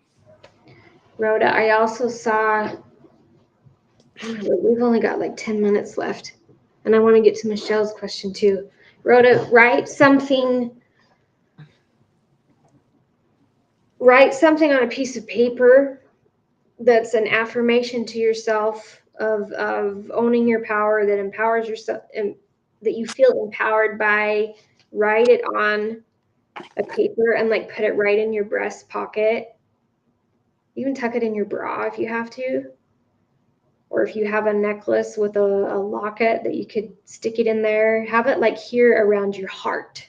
Rhoda, I also saw, we've only got like 10 minutes left, and I want to get to Michelle's question too. Rhoda, write something on a piece of paper that's an affirmation to yourself of owning your power, that empowers yourself and that you feel empowered by. Write it on a paper and like put it right in your breast pocket Even tuck it in your bra if you have to. Or if you have a necklace with a locket that you could stick it in there, have it like here around your heart.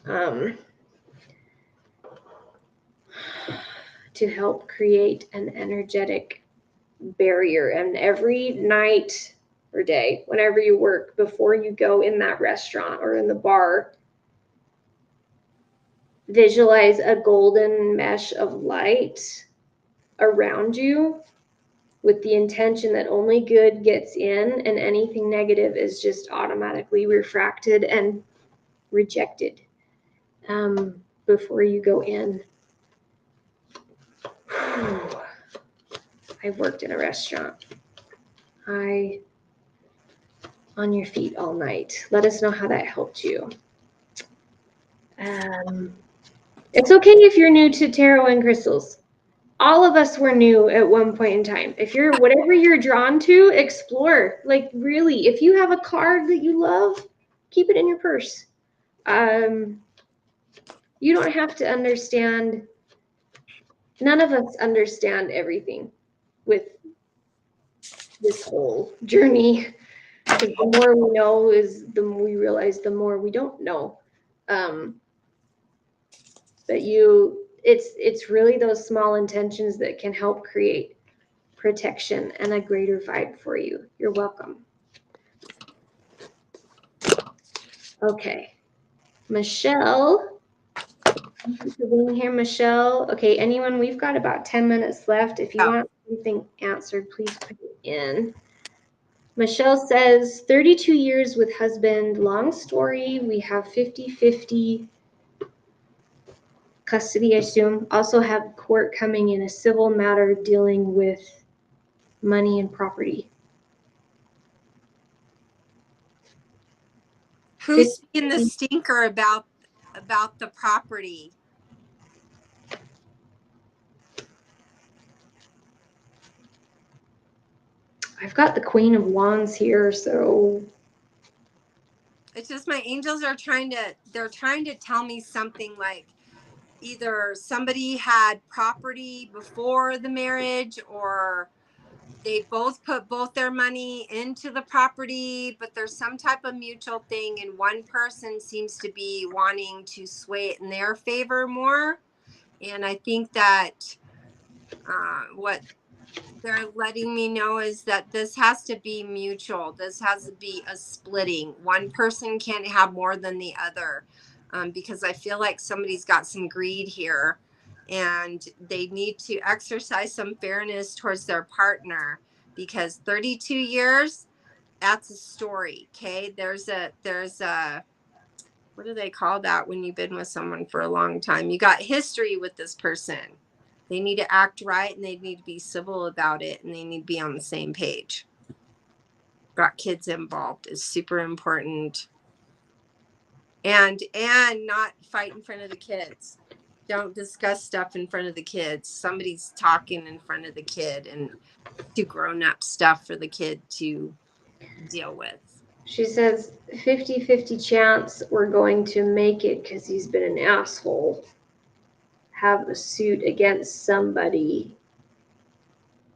To help create an energetic barrier. And every night or day, whenever you work, before you go in that restaurant or in the bar, visualize a golden mesh of light around you with the intention that only good gets in and anything negative is just automatically refracted and rejected before you go in. I've worked in a restaurant. On your feet all night. Let us know how that helped you. It's okay if you're new to tarot and crystals. All of us were new at one point in time. If you're whatever you're drawn to, explore. Like really, if you have a card that you love, keep it in your purse. You don't have to understand. None of us understand everything with this whole journey. Because the more we know is the more we realize the more we don't know. But it's really those small intentions that can help create protection and a greater vibe for you. You're welcome. Okay. Michelle. Thank you for being here, Michelle. Okay, anyone, we've got about 10 minutes left. If you want anything answered, please put it in. Michelle says, 32 years with husband, long story. We have 50-50 custody, I assume. Also have court coming in a civil matter dealing with money and property. Who's being the stinker about the property? I've got the Queen of Wands here, so it's just my angels are trying to tell me something like either somebody had property before the marriage or they both put both their money into the property, but there's some type of mutual thing and one person seems to be wanting to sway it in their favor more. And I think that what they're letting me know is that this has to be mutual. This has to be a splitting. One person can't have more than the other, because I feel like somebody's got some greed here and they need to exercise some fairness towards their partner, because 32 years, that's a story. Okay. There's a, what do they call that when you've been with someone for a long time? You got history with this person. They need to act right and they need to be civil about it and they need to be on the same page. Got kids involved is super important. And not fight in front of the kids. Don't discuss stuff in front of the kids. Somebody's talking in front of the kid and too grown up stuff for the kid to deal with. She says 50-50 chance we're going to make it because he's been an asshole. Have a suit against somebody.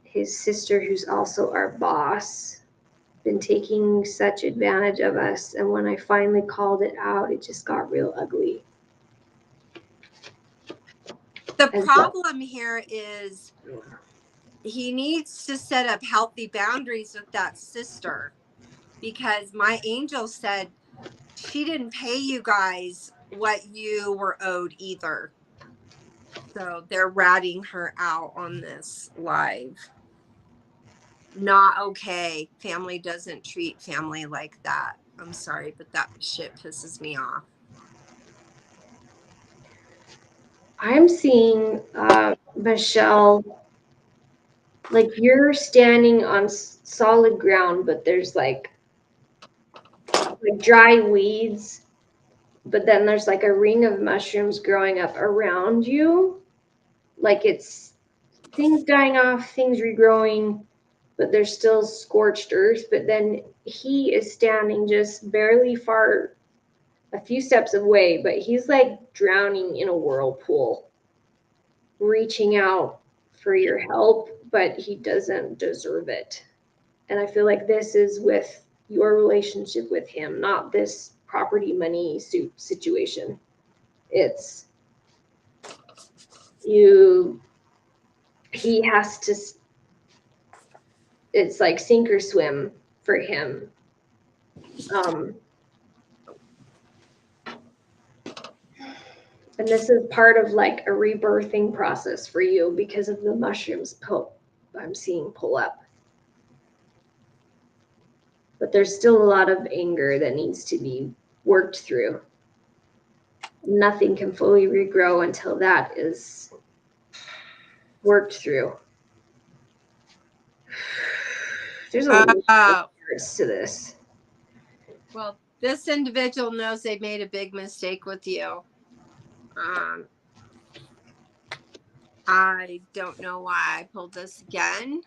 His sister, who's also our boss, been taking such advantage of us. And when I finally called it out, it just got real ugly. The problem here is he needs to set up healthy boundaries with that sister, because my angel said she didn't pay you guys what you were owed either. So they're ratting her out on this live. Not okay. Family doesn't treat family like that. I'm sorry, but that shit pisses me off. I'm seeing Michelle, like you're standing on solid ground, but there's like dry weeds, but then there's like a ring of mushrooms growing up around you. Like it's things dying off, things regrowing, but there's still scorched earth. But then he is standing just barely far, a few steps away, but he's like drowning in a whirlpool, reaching out for your help, but he doesn't deserve it. And I feel like this is with your relationship with him, not this property money suit situation. It's he has to, it's like sink or swim for him. And this is part of like a rebirthing process for you because of the mushrooms I'm seeing pull up. But there's still a lot of anger that needs to be worked through. Nothing can fully regrow until that is worked through. There's a lot of parts to this. Well, this individual knows they made a big mistake with you. I don't know why I pulled this again,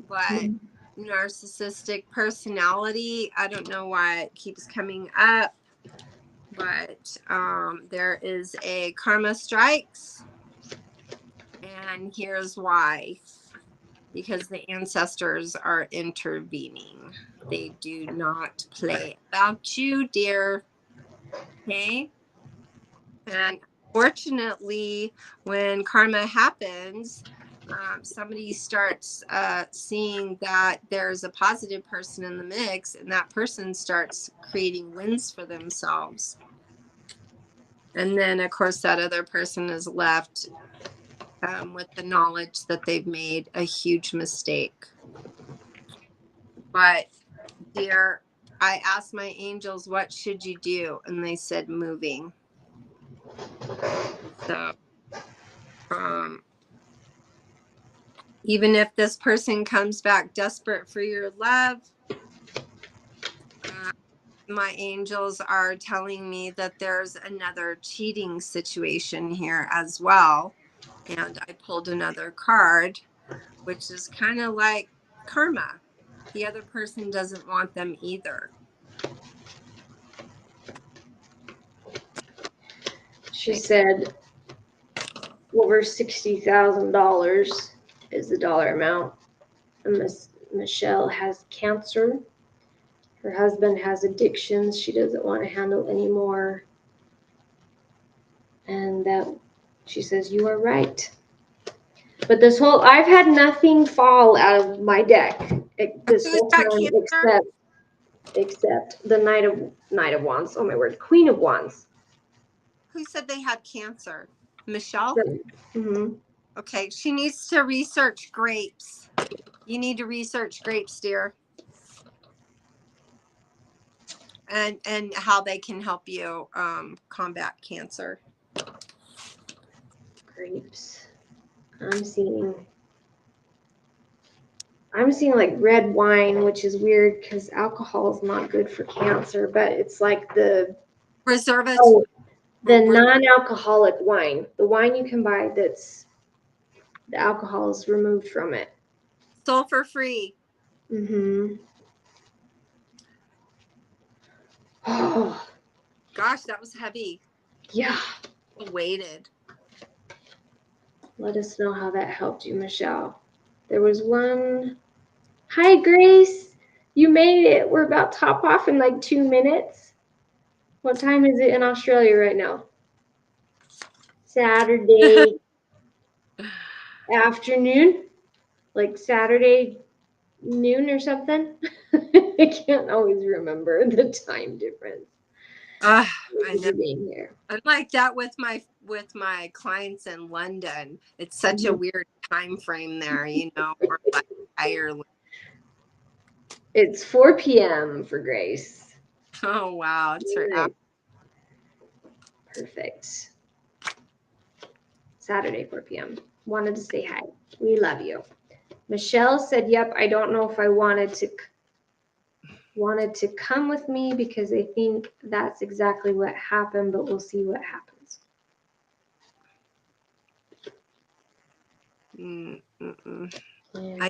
but narcissistic personality, I don't know why it keeps coming up, but there is a karma strikes, and here's why. Because the ancestors are intervening. They do not play about you, dear. Okay? And fortunately, when karma happens, somebody starts seeing that there's a positive person in the mix, and that person starts creating wins for themselves. And then, of course, that other person is left with the knowledge that they've made a huge mistake. But, dear, I asked my angels, what should you do? And they said, moving. So, even if this person comes back desperate for your love, my angels are telling me that there's another cheating situation here as well. And I pulled another card, which is kind of like karma. The other person doesn't want them either. She said over $60,000 is the dollar amount. And Michelle has cancer. Her husband has addictions she doesn't want to handle anymore. And that she says, you are right. But this whole, I've had nothing fall out of my deck this whole time except the Knight of Wands. Oh my word, Queen of Wands. Who said they had cancer? Michelle? Mm-hmm. Okay, she needs to research grapes. You need to research grapes, dear. And how they can help you combat cancer. Grapes. I'm seeing like red wine, which is weird because alcohol is not good for cancer, but it's like the reserve the non-alcoholic wine, the wine you can buy that's the alcohol is removed from it. Sulfur free. Mm-hmm. Oh gosh, that was heavy. Yeah. Weighted. Let us know how that helped you, Michelle. There was one. Hi, Grace. You made it. We're about to hop off in like 2 minutes. What time is it in Australia right now? Saturday afternoon? Like Saturday noon or something? I can't always remember the time difference. I know. I'm like that with my clients in London. It's such a weird time frame there, you know, or like Ireland. It's 4 p.m. for Grace. Oh wow, it's her app. Perfect. Saturday, 4 p.m. Wanted to say hi. We love you. Michelle said, yep, I don't know if I wanted to come with me because I think that's exactly what happened, but we'll see what happens. Yeah.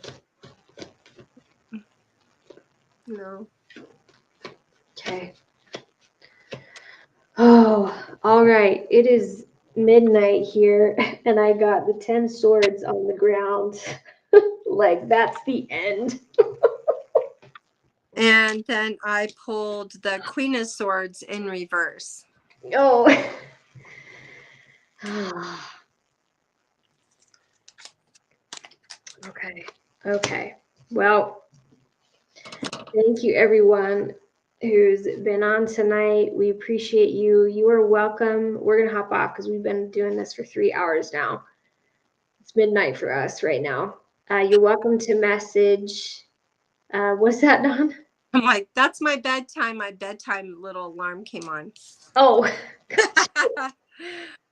No. Okay. Oh, all right. It is midnight here. And I got the 10 swords on the ground. Like, that's the end. And then I pulled the Queen of Swords in reverse. Oh. Okay. Well, thank you, everyone who's been on tonight. We appreciate you. You are welcome. We're going to hop off because we've been doing this for 3 hours now. It's midnight for us right now. You're welcome to message. What's that, Dawn? I'm like, that's my bedtime. My bedtime little alarm came on. Oh,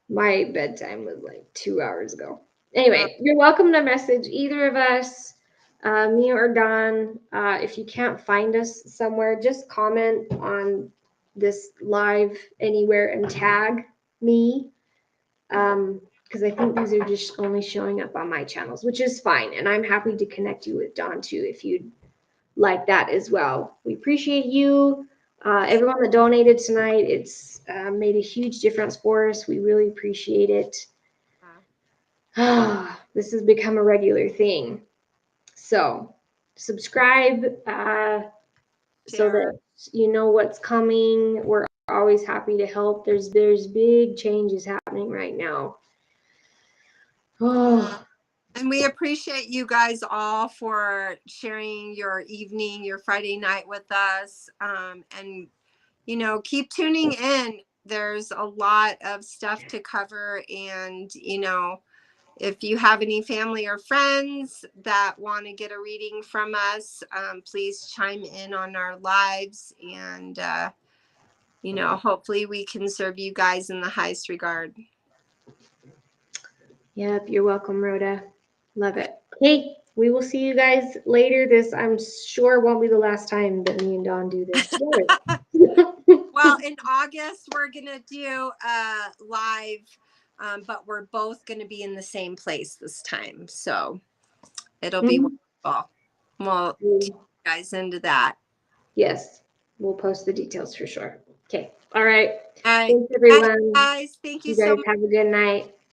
my bedtime was like 2 hours ago. Anyway, you're welcome to message either of us, me or Dawn. If you can't find us somewhere, just comment on this live anywhere and tag me. Because I think these are just only showing up on my channels, which is fine. And I'm happy to connect you with Dawn too if you'd like that as well. We appreciate you. Everyone that donated tonight, it's made a huge difference for us. We really appreciate it. This has become a regular thing. So subscribe so that you know what's coming. We're always happy to help. There's big changes happening right now. Oh. And we appreciate you guys all for sharing your evening, your Friday night with us. And, you know, keep tuning in. There's a lot of stuff to cover. And, you know, if you have any family or friends that want to get a reading from us, please chime in on our lives. And, you know, hopefully we can serve you guys in the highest regard. Yep, you're welcome, Rhoda. Love it. Hey, we will see you guys later. This, I'm sure, won't be the last time that me and Dawn do this together. Well, in August, we're going to do live, but we're both going to be in the same place this time. So it'll be wonderful. We'll take you guys into that. Yes, we'll post the details for sure. Okay. All right. All right. Thanks, everyone. Guys, thank you You guys so much. have a good night.